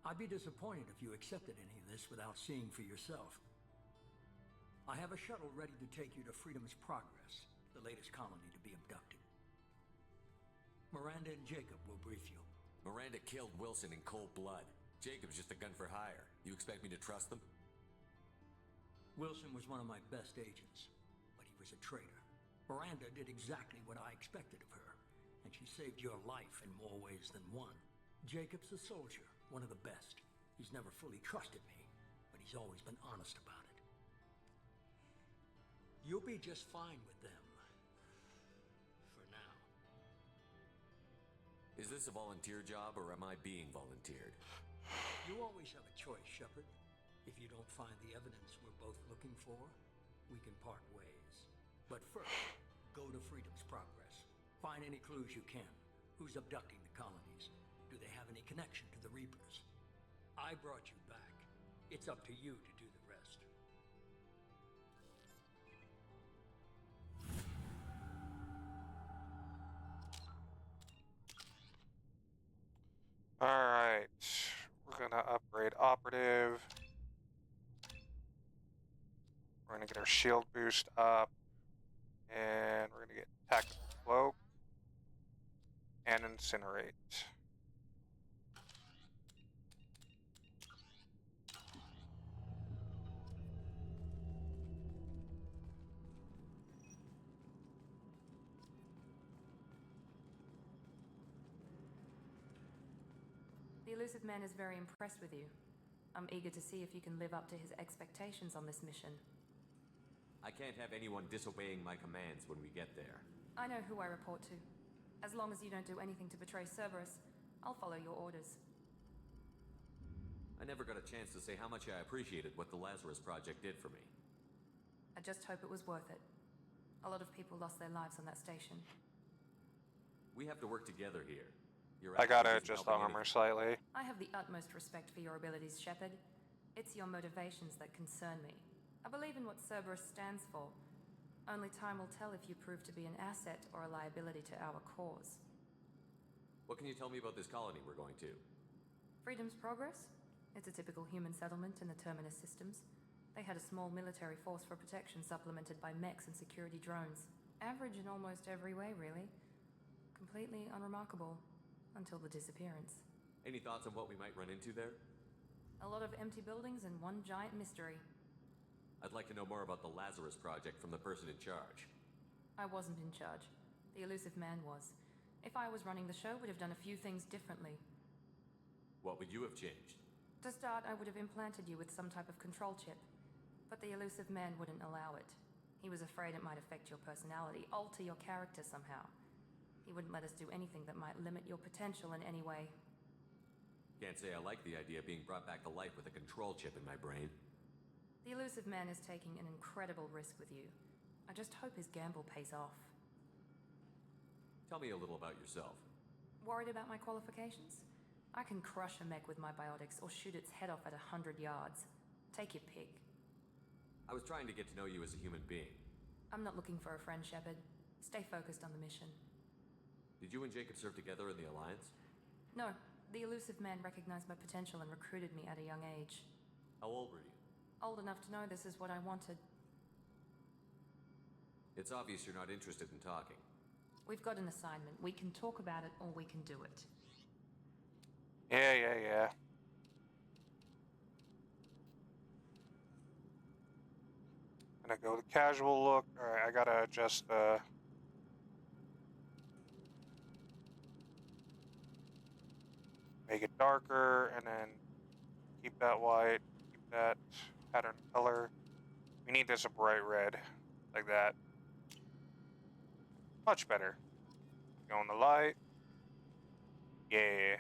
[SPEAKER 3] I'd be disappointed if you accepted any of this without seeing for yourself. I have a shuttle ready to take you to Freedom's Progress, the latest colony to be abducted. Miranda and Jacob will brief you.
[SPEAKER 9] Miranda killed Wilson in cold blood. Jacob's just a gun for hire. You expect me to trust them?
[SPEAKER 3] Wilson was one of my best agents, but he was a traitor. Miranda did exactly what I expected of her, and she saved your life in more ways than one. Jacob's a soldier, one of the best. He's never fully trusted me, but he's always been honest about it. You'll be just fine with them. For now.
[SPEAKER 9] Is this a volunteer job, or am I being volunteered?
[SPEAKER 3] You always have a choice, Shepard. If you don't find the evidence we're both looking for, we can part ways. But first, go to Freedom's Progress. Find any clues you can. Who's abducting the colonies? Do they have any connection to the Reapers? I brought you back. It's up to you to do the rest.
[SPEAKER 1] Alright. We're gonna upgrade Operative. We're gonna get our shield boost up. And we're gonna get Tactical Cloak. And Incinerate.
[SPEAKER 2] The Elusive Man is very impressed with you. I'm eager to see if you can live up to his expectations on this mission.
[SPEAKER 9] I can't have anyone disobeying my commands when we get there.
[SPEAKER 2] I know who I report to. As long as you don't do anything to betray Cerberus, I'll follow your orders.
[SPEAKER 9] I never got a chance to say how much I appreciated what the Lazarus Project did for me.
[SPEAKER 2] I just hope it was worth it. A lot of people lost their lives on that station.
[SPEAKER 9] We have to work together here.
[SPEAKER 1] I gotta adjust the armor slightly.
[SPEAKER 2] I have the utmost respect for your abilities, Shepard. It's your motivations that concern me. I believe in what Cerberus stands for. Only time will tell if you prove to be an asset or a liability to our cause.
[SPEAKER 9] What can you tell me about this colony we're going to?
[SPEAKER 2] Freedom's Progress? It's a typical human settlement in the Terminus systems. They had a small military force for protection supplemented by mechs and security drones. Average in almost every way, really. Completely unremarkable. Until the disappearance.
[SPEAKER 9] Any thoughts on what we might run into there?
[SPEAKER 2] A lot of empty buildings and one giant mystery.
[SPEAKER 9] I'd like to know more about the Lazarus Project from the person in charge.
[SPEAKER 2] I wasn't in charge. The Elusive Man was. If I was running the show, would have done a few things differently.
[SPEAKER 9] What would you have changed?
[SPEAKER 2] To start, I would have implanted you with some type of control chip. But the Elusive Man wouldn't allow it. He was afraid it might affect your personality, alter your character somehow. He wouldn't let us do anything that might limit your potential in any way.
[SPEAKER 9] Can't say I like the idea of being brought back to life with a control chip in my brain.
[SPEAKER 2] The Elusive Man is taking an incredible risk with you. I just hope his gamble pays off.
[SPEAKER 9] Tell me a little about yourself.
[SPEAKER 2] Worried about my qualifications? I can crush a mech with my biotics or shoot its head off at 100 yards. Take your pick.
[SPEAKER 9] I was trying to get to know you as a human being.
[SPEAKER 2] I'm not looking for a friend, Shepard. Stay focused on the mission.
[SPEAKER 9] Did you and Jacob serve together in the Alliance?
[SPEAKER 2] No. The Elusive Man recognized my potential and recruited me at a young age.
[SPEAKER 9] How old were you?
[SPEAKER 2] Old enough to know this is what I wanted.
[SPEAKER 9] It's obvious you're not interested in talking.
[SPEAKER 2] We've got an assignment. We can talk about it or we can do it.
[SPEAKER 1] Yeah. Gonna go the casual look. Alright, I gotta adjust the... Make it darker, and then keep that white, keep that pattern color. We need this a bright red, like that. Much better. Go in the light. Yeah.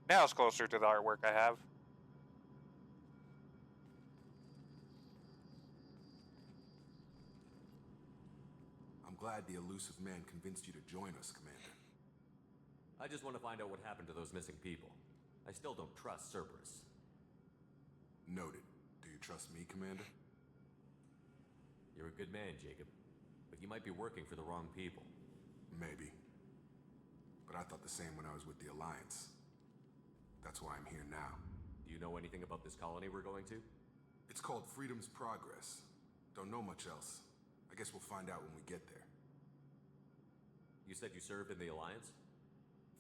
[SPEAKER 1] Now it's closer to the artwork I have.
[SPEAKER 4] I'm glad the Elusive Man convinced you to join us, Commander.
[SPEAKER 9] I just want to find out what happened to those missing people. I still don't trust Cerberus.
[SPEAKER 4] Noted. Do you trust me, Commander?
[SPEAKER 9] You're a good man, Jacob. But you might be working for the wrong people.
[SPEAKER 4] Maybe. But I thought the same when I was with the Alliance. That's why I'm here now.
[SPEAKER 9] Do you know anything about this colony we're going to?
[SPEAKER 4] It's called Freedom's Progress. Don't know much else. I guess we'll find out when we get there.
[SPEAKER 9] You said you served in the Alliance?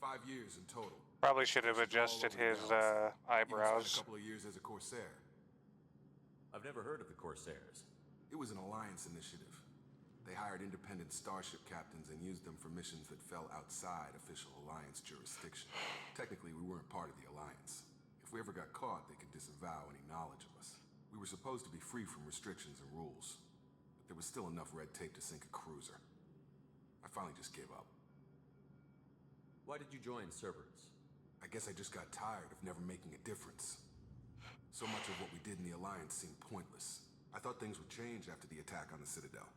[SPEAKER 4] 5 years in total.
[SPEAKER 1] Probably should have
[SPEAKER 4] It's all
[SPEAKER 1] adjusted
[SPEAKER 4] over the
[SPEAKER 1] his
[SPEAKER 4] galaxy. Even spent a
[SPEAKER 1] eyebrows.
[SPEAKER 4] couple of years as a Corsair.
[SPEAKER 9] I've never heard of the Corsairs.
[SPEAKER 4] It was an alliance initiative. They hired independent starship captains and used them for missions that fell outside official alliance jurisdiction. Technically, we weren't part of the alliance. If we ever got caught, they could disavow any knowledge of us. We were supposed to be free from restrictions and rules, but there was still enough red tape to sink a cruiser. I finally just gave up.
[SPEAKER 9] Why did you join Cerberus?
[SPEAKER 4] I guess I just got tired of never making a difference. So much of what we did in the alliance seemed pointless. I thought things would change after the attack on the Citadel.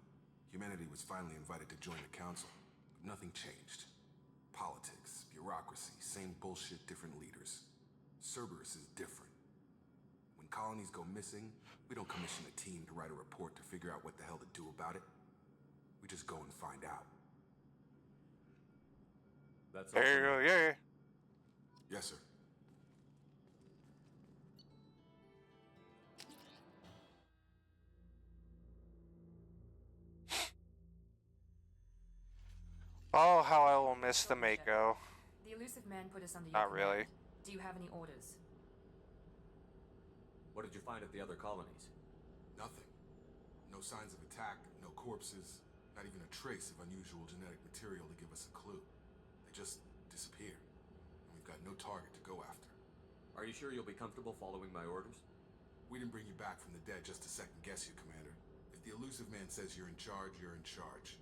[SPEAKER 4] Humanity was finally invited to join the Council, but nothing changed. Politics, bureaucracy, same bullshit, different leaders. Cerberus is different. When colonies go missing, we don't commission a team to write a report to figure out what the hell to do about it. We just go and find out.
[SPEAKER 9] That's all.
[SPEAKER 1] There you go, yeah.
[SPEAKER 4] Yes, sir.
[SPEAKER 1] Oh, how I will miss the Mako.
[SPEAKER 2] The elusive man put us under your
[SPEAKER 1] Not really.
[SPEAKER 2] command. Do you have any orders?
[SPEAKER 9] What did you find at the other colonies?
[SPEAKER 4] Nothing. No signs of attack, no corpses, not even a trace of unusual genetic material to give us a clue. They just disappear, and we've got no target to go after.
[SPEAKER 9] Are you sure you'll be comfortable following my orders?
[SPEAKER 4] We didn't bring you back from the dead just to second guess you, Commander. If the elusive man says you're in charge, you're in charge.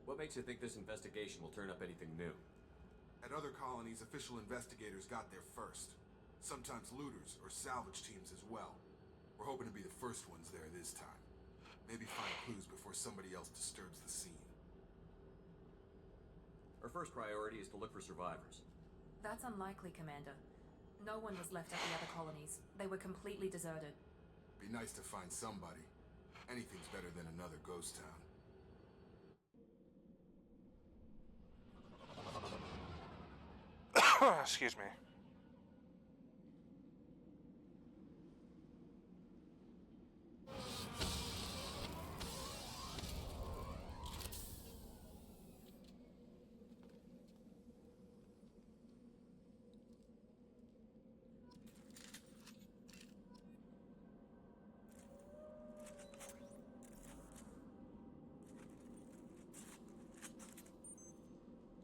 [SPEAKER 9] What makes you think this investigation will turn up anything new?
[SPEAKER 4] At other colonies, official investigators got there first. Sometimes looters or salvage teams as well. We're hoping to be the first ones there this time. Maybe find clues before somebody else disturbs the scene.
[SPEAKER 9] Our first priority is to look for survivors.
[SPEAKER 2] That's unlikely, Commander. No one was left at the other colonies. They were completely deserted.
[SPEAKER 4] Be nice to find somebody. Anything's better than another ghost town.
[SPEAKER 1] Excuse me.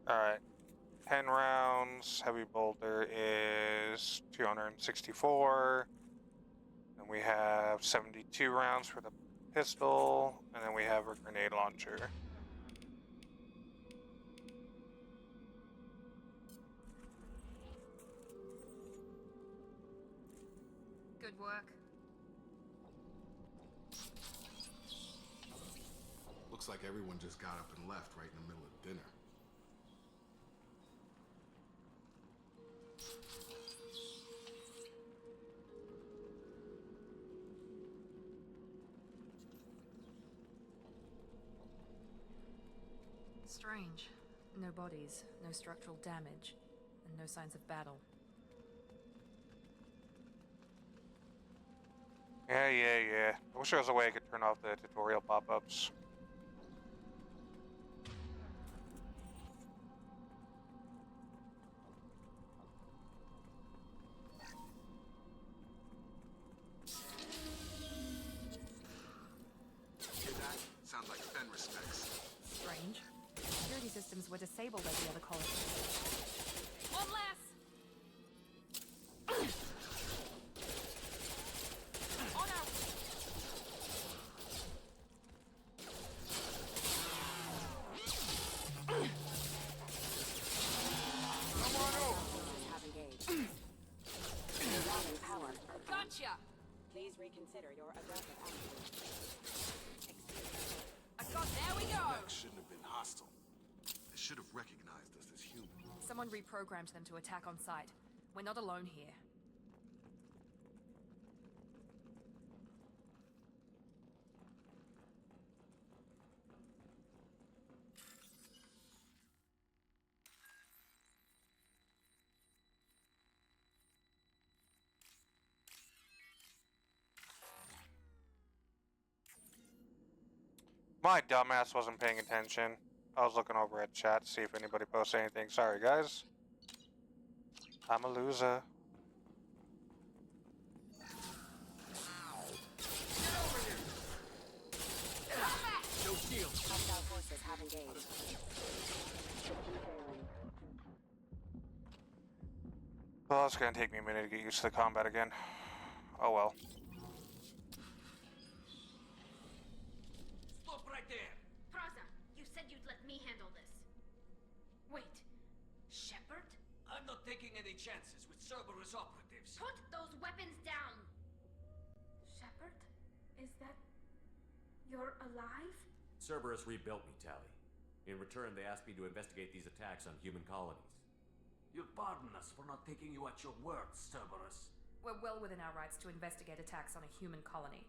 [SPEAKER 1] Alright. 10 rounds. Heavy bolter is 264. And we have 72 rounds for the pistol. And then we have a grenade launcher.
[SPEAKER 2] Good work.
[SPEAKER 4] Looks like everyone just got up and left right in the middle of dinner.
[SPEAKER 2] Strange. No bodies, no structural damage, and no signs of battle.
[SPEAKER 1] Yeah. I wish there was a way I could turn off the tutorial pop-ups.
[SPEAKER 4] Hear that? Sounds like Fen respects.
[SPEAKER 2] Strange. Security systems were disabled at the other colonies. One less! On out!
[SPEAKER 4] Come on over!
[SPEAKER 11] Have engaged. Losing power.
[SPEAKER 2] Gotcha!
[SPEAKER 11] Please reconsider your aggressive attitude.
[SPEAKER 2] There we go!
[SPEAKER 4] That shouldn't have been hostile. They should have recognized us as human.
[SPEAKER 2] Someone reprogrammed them to attack on sight. We're not alone here.
[SPEAKER 1] My dumbass wasn't paying attention. I was looking over at chat to see if anybody posted anything. Sorry, guys. I'm a loser.
[SPEAKER 3] No shield.
[SPEAKER 11] Hostile forces have engaged.
[SPEAKER 1] Well, it's gonna take me a minute to get used to the combat again. Oh well.
[SPEAKER 3] Stop right there.
[SPEAKER 12] Praza, you said you'd let me handle this. Wait, Shepard?
[SPEAKER 3] I'm not taking any chances with Cerberus operatives.
[SPEAKER 12] Put those weapons down! Shepard? Is that... You're alive?
[SPEAKER 9] Cerberus rebuilt me, Tally. In return, they asked me to investigate these attacks on human colonies.
[SPEAKER 3] You'll pardon us for not taking you at your word, Cerberus.
[SPEAKER 2] We're well within our rights to investigate attacks on a human colony.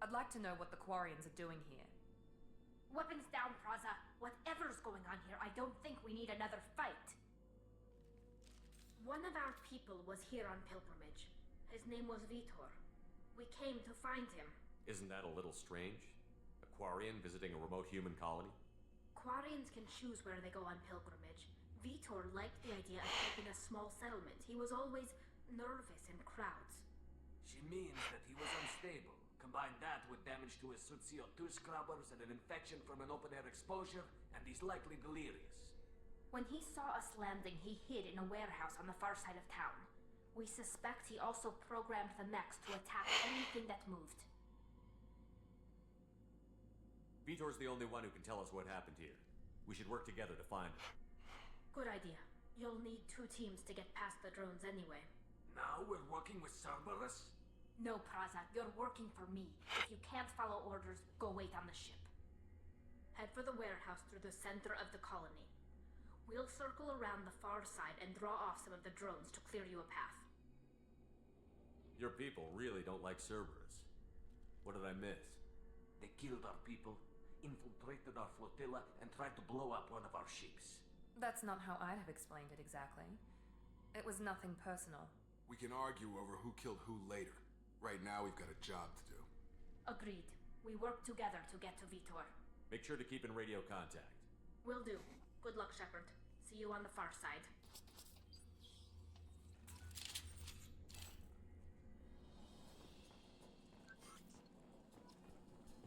[SPEAKER 2] I'd like to know what the Quarians are doing here.
[SPEAKER 12] Weapons down, Praza. Whatever's going on here, I don't think we need another fight. One of our people was here on pilgrimage. His name was Vitor. We came to find him.
[SPEAKER 9] Isn't that a little strange? A Quarian visiting a remote human colony?
[SPEAKER 12] Quarians can choose where they go on pilgrimage. Vitor liked the idea of taking a small settlement. He was always nervous in crowds.
[SPEAKER 3] She means that he was unstable. Combine that with damage to his CO2 scrubbers and an infection from an open-air exposure, and he's likely delirious.
[SPEAKER 12] When he saw us landing, he hid in a warehouse on the far side of town. We suspect he also programmed the mechs to attack anything that moved.
[SPEAKER 9] Vitor's the only one who can tell us what happened here. We should work together to find him.
[SPEAKER 12] Good idea. You'll need 2 teams to get past the drones anyway.
[SPEAKER 3] Now we're working with Cerberus?
[SPEAKER 12] No, Praza, you're working for me. If you can't follow orders, go wait on the ship. Head for the warehouse through the center of the colony. We'll circle around the far side and draw off some of the drones to clear you a path.
[SPEAKER 9] Your people really don't like Cerberus. What did I miss?
[SPEAKER 3] They killed our people, infiltrated our flotilla, and tried to blow up one of our ships.
[SPEAKER 2] That's not how I'd have explained it exactly. It was nothing personal.
[SPEAKER 4] We can argue over who killed who later. Right now, we've got a job to do.
[SPEAKER 12] Agreed. We work together to get to Vitor.
[SPEAKER 9] Make sure to keep in radio contact.
[SPEAKER 12] Will do. Good luck, Shepard. See you on the far side.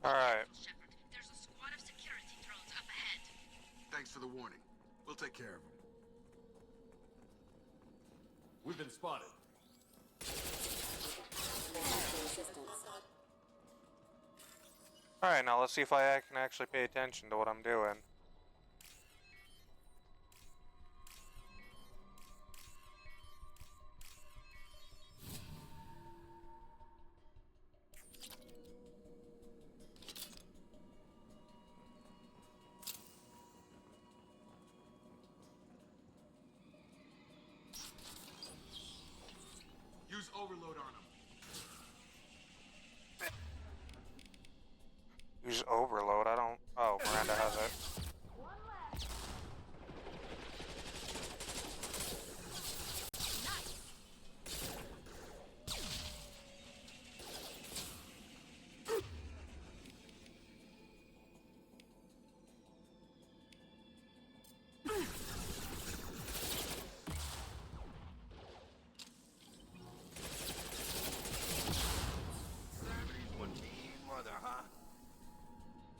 [SPEAKER 1] Alright.
[SPEAKER 12] Shepard, there's a squad of security drones up ahead.
[SPEAKER 4] Thanks for the warning. We'll take care of them.
[SPEAKER 9] We've been spotted.
[SPEAKER 1] Alright, now let's see if I can actually pay attention to what I'm doing.
[SPEAKER 4] Use overload on them.
[SPEAKER 1] Use overload, I don't... Oh, Miranda has it.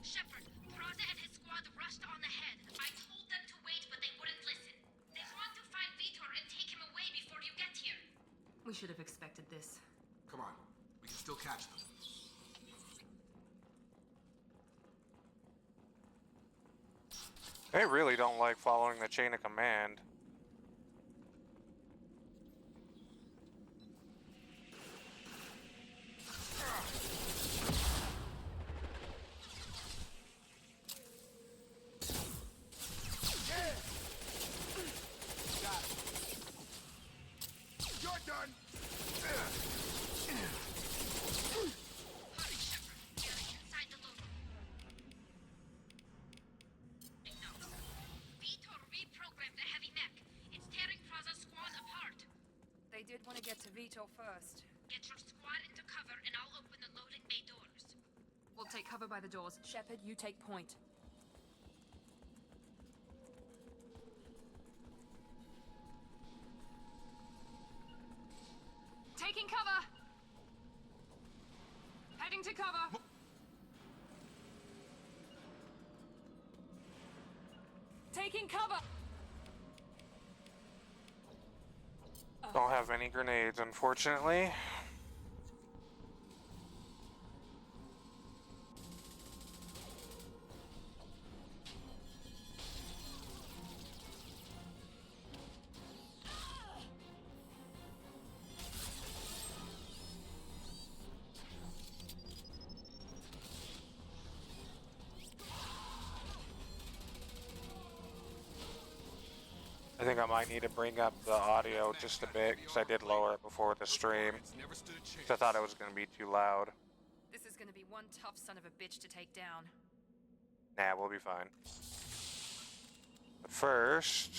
[SPEAKER 12] Shepard, Praza and his squad rushed on ahead. I told them to wait, but they wouldn't listen. They want to find Vitor and take him away before you get here.
[SPEAKER 2] We should have expected this.
[SPEAKER 4] Come on. We can still catch them.
[SPEAKER 1] They really don't like following the chain of command.
[SPEAKER 4] You're done!
[SPEAKER 12] Hurry, Shepard. You're inside the loop. No. Vitor reprogrammed the heavy mech. It's tearing Praza's squad apart.
[SPEAKER 2] They did want to get to Vitor first.
[SPEAKER 12] Get your squad into cover and I'll open the loading bay doors.
[SPEAKER 2] We'll take cover by the doors. Shepard, you take point. Taking cover! Heading to cover! Taking cover!
[SPEAKER 1] Don't have any grenades, unfortunately. I think I might need to bring up the audio just a bit, because I did lower it before the stream. I thought it was going to be too loud.
[SPEAKER 2] This is gonna be one tough son of a bitch to take down.
[SPEAKER 1] Nah, we'll be fine. But first,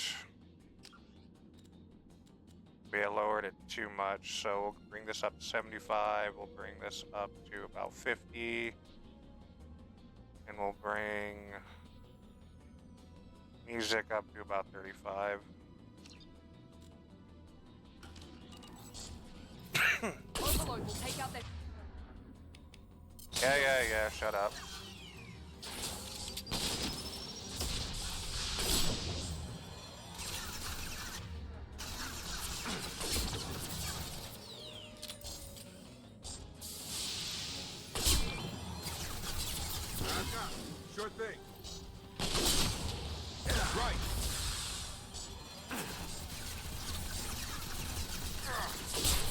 [SPEAKER 1] we had lowered it too much, so we'll bring this up to 75. We'll bring this up to about 50. And we'll bring music up to about 35.
[SPEAKER 2] Overload will take out their...
[SPEAKER 1] Yeah, shut up.
[SPEAKER 4] Sure thing. Right.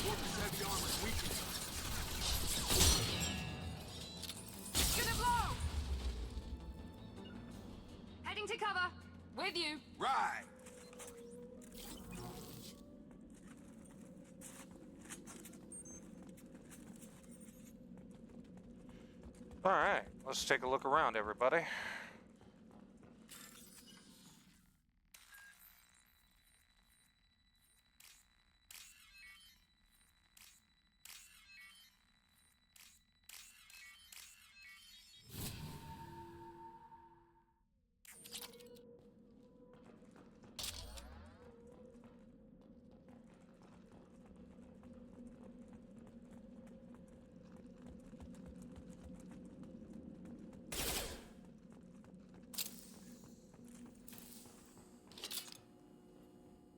[SPEAKER 4] Fortress heavy armor weakened.
[SPEAKER 2] Gonna blow! Heading to cover. With you.
[SPEAKER 4] Right.
[SPEAKER 1] Alright, let's take a look around, everybody.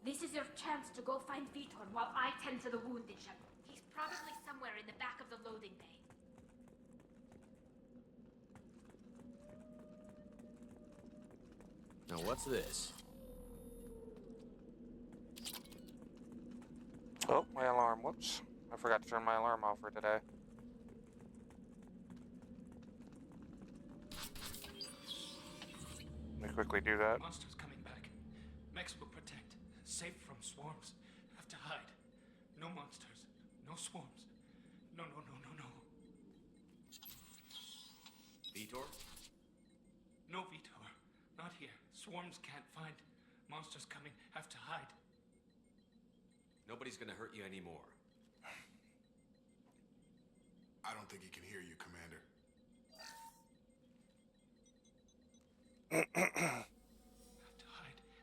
[SPEAKER 12] This is your chance to go find Vitor while I tend to the wounded ship. He's probably somewhere in the back of the loading bay.
[SPEAKER 9] Now what's this?
[SPEAKER 1] Oh, my alarm. Whoops. I forgot to turn my alarm off for today. Let me quickly do that.
[SPEAKER 5] Monsters coming back. Mechs will protect. Safe from swarms. Have to hide. No monsters. No swarms. No.
[SPEAKER 9] Vitor?
[SPEAKER 5] No, Vitor. Not here. Swarms can't find. Monsters coming. Have to hide.
[SPEAKER 9] Nobody's gonna hurt you anymore.
[SPEAKER 4] I don't think he can hear you, Commander.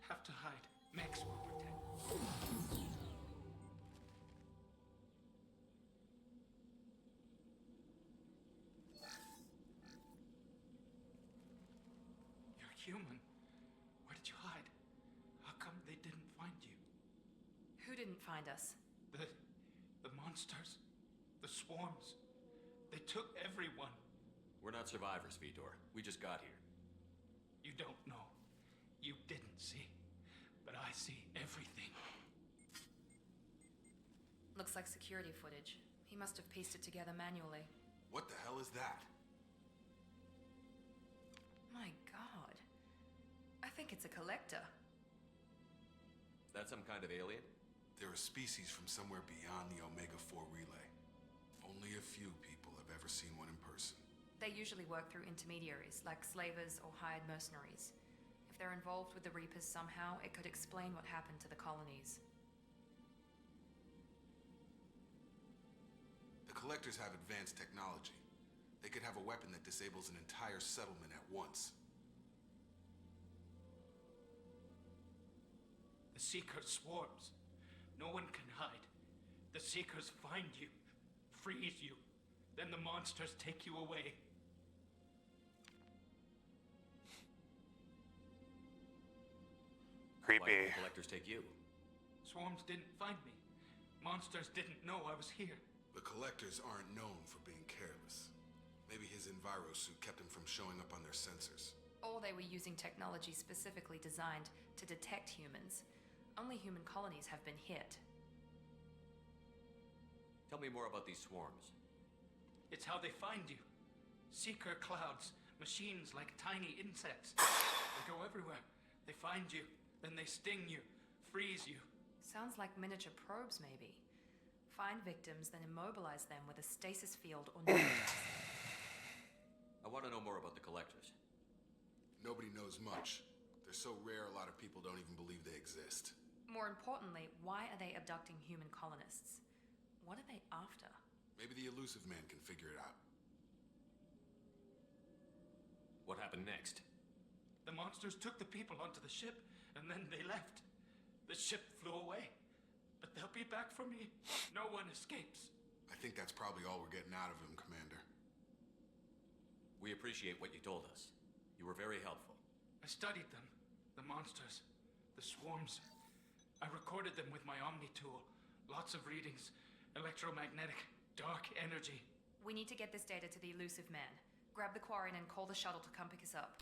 [SPEAKER 5] Have to hide. Mechs will protect. You're human. Where did you hide? How come they didn't find you?
[SPEAKER 2] Who didn't find us?
[SPEAKER 5] The monsters. The swarms. They took everyone.
[SPEAKER 9] We're not survivors, Vitor. We just got here.
[SPEAKER 5] You don't know. You didn't see. But I see everything.
[SPEAKER 2] Looks like security footage. He must have pieced it together manually.
[SPEAKER 4] What the hell is that?
[SPEAKER 2] My god. I think it's a collector.
[SPEAKER 9] Is that some kind of alien?
[SPEAKER 4] They're a species from somewhere beyond the Omega-4 relay. Only a few people have ever seen one in person.
[SPEAKER 2] They usually work through intermediaries, like slavers or hired mercenaries. If they're involved with the Reapers somehow, it could explain what happened to the colonies.
[SPEAKER 4] The collectors have advanced technology. They could have a weapon that disables an entire settlement at once.
[SPEAKER 5] The Seeker swarms. No one can hide. The Seekers find you, freeze you, then the monsters take you away.
[SPEAKER 9] Why did
[SPEAKER 1] Creepy.
[SPEAKER 9] the collectors take you?
[SPEAKER 5] Swarms didn't find me. Monsters didn't know I was here.
[SPEAKER 4] The collectors aren't known for being careless. Maybe his enviro suit kept him from showing up on their sensors.
[SPEAKER 2] Or they were using technology specifically designed to detect humans. Only human colonies have been hit.
[SPEAKER 9] Tell me more about these swarms.
[SPEAKER 5] It's how they find you. Seeker clouds, machines like tiny insects. They go everywhere. They find you, then they sting you, freeze you.
[SPEAKER 2] Sounds like miniature probes, maybe. Find victims, then immobilize them with a stasis field or neutralize.
[SPEAKER 9] I want to know more about the collectors.
[SPEAKER 4] Nobody knows much. They're so rare, a lot of people don't even believe they exist.
[SPEAKER 2] More importantly, why are they abducting human colonists? What are they after?
[SPEAKER 4] Maybe the elusive man can figure it out.
[SPEAKER 9] What happened next?
[SPEAKER 5] The monsters took the people onto the ship, and then they left. The ship flew away. But they'll be back for me. No one escapes.
[SPEAKER 4] I think that's probably all we're getting out of him, Commander.
[SPEAKER 9] We appreciate what you told us. You were very helpful.
[SPEAKER 5] I studied them. The monsters. The swarms. I recorded them with my Omni tool. Lots of readings. Electromagnetic. Dark energy.
[SPEAKER 2] We need to get this data to the elusive man. Grab the quarry and call the shuttle to come pick us up.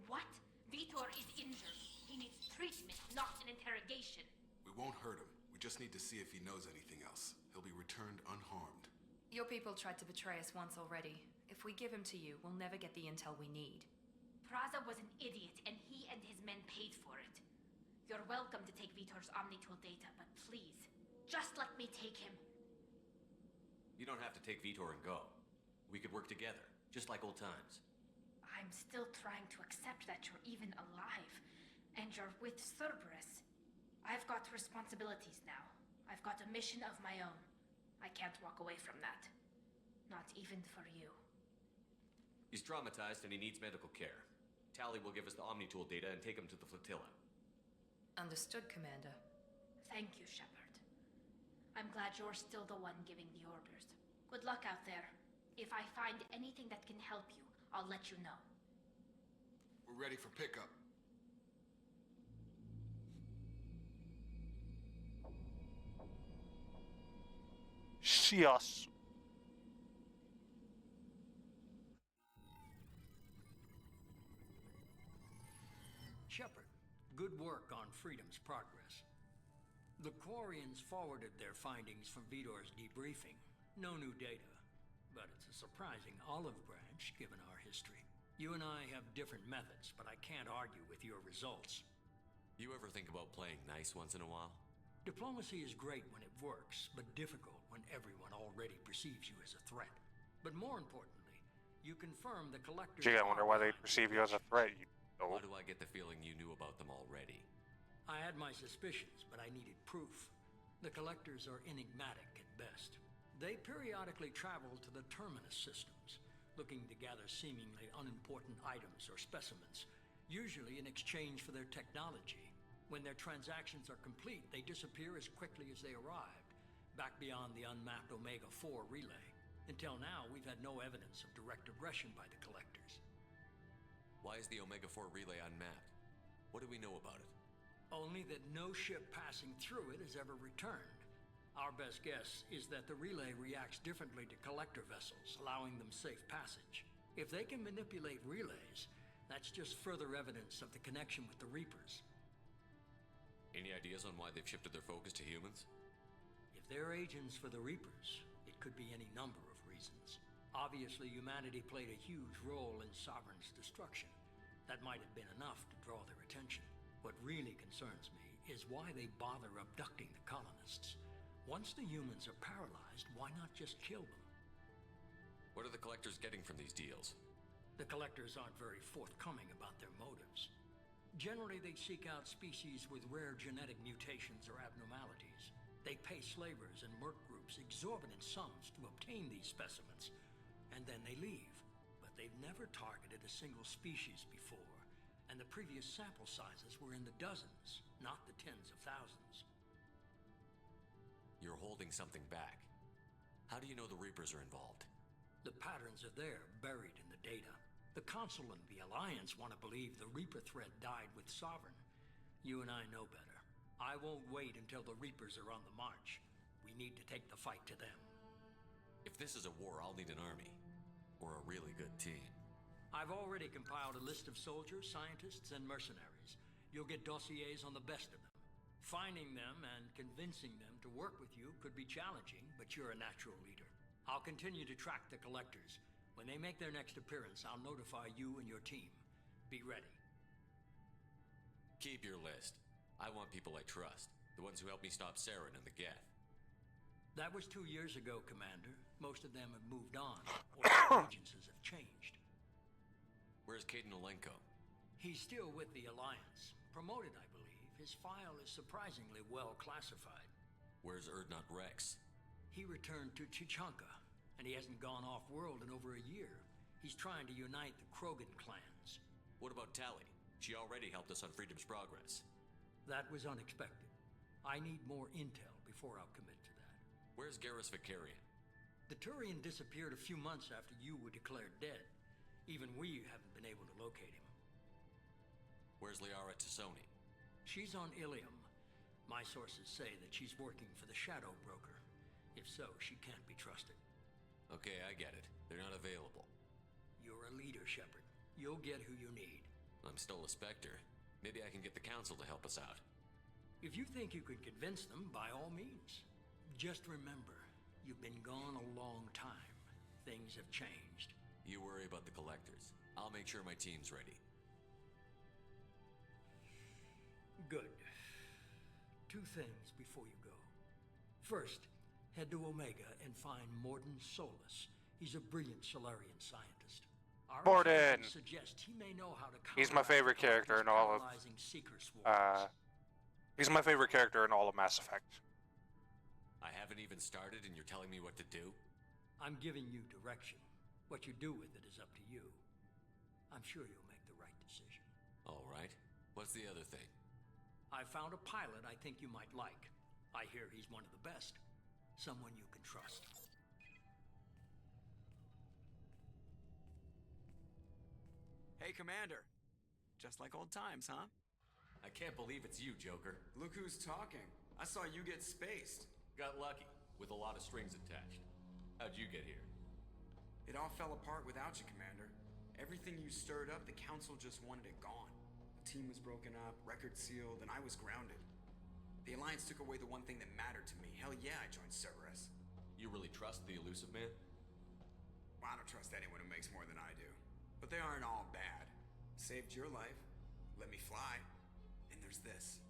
[SPEAKER 12] What? Vitor is injured. He needs treatment, not an interrogation.
[SPEAKER 4] We won't hurt him. We just need to see if he knows anything else. He'll be returned unharmed.
[SPEAKER 2] Your people tried to betray us once already. If we give him to you, we'll never get the intel we need.
[SPEAKER 12] Praza was an idiot, and he and his men paid for it. You're welcome to take Vitor's Omnitool data, but please, just let me take him.
[SPEAKER 9] You don't have to take Vitor and go. We could work together, just like old times.
[SPEAKER 12] I'm still trying to accept that you're even alive, and you're with Cerberus. I've got responsibilities now. I've got a mission of my own. I can't walk away from that. Not even for you.
[SPEAKER 9] He's traumatized and he needs medical care. Tally will give us the Omnitool data and take him to the flotilla.
[SPEAKER 2] Understood, Commander.
[SPEAKER 12] Thank you, Shepard. I'm glad you're still the one giving the orders. Good luck out there. If I find anything that can help you, I'll let you know.
[SPEAKER 4] We're ready for pickup.
[SPEAKER 1] See us.
[SPEAKER 3] Shepard, good work on Freedom's progress. The Quarians forwarded their findings from Vitor's debriefing. No new data, but it's a surprising olive branch given our history. You and I have different methods, but I can't argue with your results.
[SPEAKER 9] You ever think about playing nice once in a while?
[SPEAKER 3] Diplomacy is great when it works, but difficult when everyone already perceives you as a threat. But more importantly, you confirm the collectors...
[SPEAKER 1] Gee, I wonder why they perceive you as a threat, you
[SPEAKER 9] Why do I get the feeling you knew about them already?
[SPEAKER 3] I had my suspicions, but I needed proof. The collectors are enigmatic at best. They periodically travel to the terminus systems, looking to gather seemingly unimportant items or specimens, usually in exchange for their technology. When their transactions are complete, they disappear as quickly as they arrived, back beyond the unmapped Omega-4 relay. Until now, we've had no evidence of direct aggression by the collectors.
[SPEAKER 9] Why is the Omega-4 relay unmapped? What do we know about it?
[SPEAKER 3] Only that no ship passing through it has ever returned. Our best guess is that the relay reacts differently to collector vessels, allowing them safe passage. If they can manipulate relays, that's just further evidence of the connection with the Reapers.
[SPEAKER 9] Any ideas on why they've shifted their focus to humans?
[SPEAKER 3] If they're agents for the Reapers, it could be any number of reasons. Obviously, humanity played a huge role in Sovereign's destruction. That might have been enough to draw their attention. What really concerns me is why they bother abducting the colonists. Once the humans are paralyzed, why not just kill them?
[SPEAKER 9] What are the collectors getting from these deals?
[SPEAKER 3] The collectors aren't very forthcoming about their motives. Generally, they seek out species with rare genetic mutations or abnormalities. They pay slavers and merc groups exorbitant sums to obtain these specimens, and then they leave. But they've never targeted a single species before, and the previous sample sizes were in the dozens, not the tens of thousands.
[SPEAKER 9] You're holding something back. How do you know the Reapers are involved?
[SPEAKER 3] The patterns are there, buried in the data. The Council and the Alliance want to believe the Reaper threat died with Sovereign. You and I know better. I won't wait until the Reapers are on the march. We need to take the fight to them.
[SPEAKER 9] If this is a war, I'll need an army. Or a really good team.
[SPEAKER 3] I've already compiled a list of soldiers, scientists, and mercenaries. You'll get dossiers on the best of them. Finding them and convincing them to work with you could be challenging, but you're a natural leader. I'll continue to track the collectors. When they make their next appearance, I'll notify you and your team. Be ready.
[SPEAKER 9] Keep your list. I want people I trust. The ones who helped me stop Saren and the Geth.
[SPEAKER 3] That was 2 years ago, Commander. Most of them have moved on, or their allegiances have changed.
[SPEAKER 9] Where's Caden Olenko?
[SPEAKER 3] He's still with the Alliance. Promoted, I believe. His file is surprisingly well classified.
[SPEAKER 9] Where's Erdnot Rex?
[SPEAKER 3] He returned to Chichanka, and he hasn't gone off-world in over a year. He's trying to unite the Krogan clans.
[SPEAKER 9] What about Tali? She already helped us on Freedom's Progress.
[SPEAKER 3] That was unexpected. I need more intel before I'll commit to that.
[SPEAKER 9] Where's Garrus Vicarian?
[SPEAKER 3] The Turian disappeared a few months after you were declared dead. Even we haven't been able to locate him.
[SPEAKER 9] Where's Liara Tassoni?
[SPEAKER 3] She's on Ilium. My sources say that she's working for the Shadow Broker. If so, she can't be trusted.
[SPEAKER 9] Okay, I get it. They're not available.
[SPEAKER 3] You're a leader, Shepard. You'll get who you need.
[SPEAKER 9] I'm still a Spectre. Maybe I can get the Council to help us out.
[SPEAKER 3] If you think you could convince them, by all means. Just remember, you've been gone a long time. Things have changed.
[SPEAKER 9] You worry about the Collectors. I'll make sure my team's ready.
[SPEAKER 3] Good. 2 things before you go. First, head to Omega and find Morden Solus. He's a brilliant Solarian scientist. Our
[SPEAKER 1] Morden!
[SPEAKER 3] Suggest he may know how to
[SPEAKER 1] He's my favorite character in all of... he's my favorite character in all of Mass Effect.
[SPEAKER 9] I haven't even started and you're telling me what to do?
[SPEAKER 3] I'm giving you direction. What you do with it is up to you. I'm sure you'll make the right decision.
[SPEAKER 9] All right. What's the other thing?
[SPEAKER 3] I found a pilot I think you might like. I hear he's one of the best. Someone you can trust.
[SPEAKER 13] Hey, Commander. Just like old times, huh?
[SPEAKER 9] I can't believe it's you, Joker.
[SPEAKER 13] Look who's talking. I saw you get spaced.
[SPEAKER 9] Got lucky, with a lot of strings attached. How'd you get here?
[SPEAKER 13] It all fell apart without you, Commander. Everything you stirred up, the Council just wanted it gone. The team was broken up, record sealed, and I was grounded. The Alliance took away the one thing that mattered to me. Hell yeah, I joined Cerberus.
[SPEAKER 9] You really trust the Elusive Man?
[SPEAKER 13] Well, I don't trust anyone who makes more than I do. But they aren't all bad. Saved your life, let me fly, and there's this.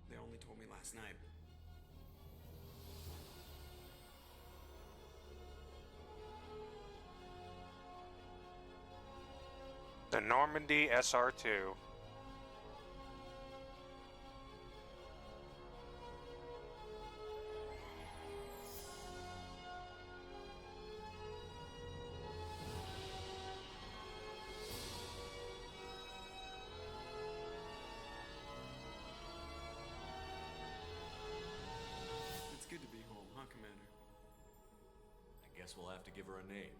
[SPEAKER 13] They only told me last night.
[SPEAKER 1] The Normandy SR2.
[SPEAKER 13] It's good to be home, huh, Commander?
[SPEAKER 9] I guess we'll have to give her a name.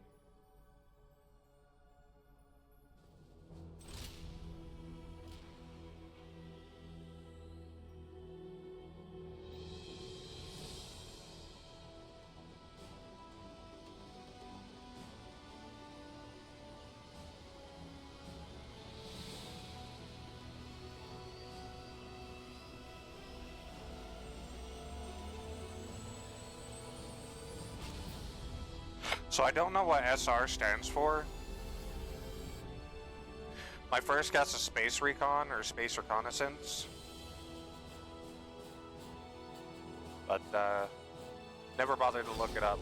[SPEAKER 1] So I don't know what SR stands for. My first guess is Space Recon or Space Reconnaissance. But, never bothered to look it up.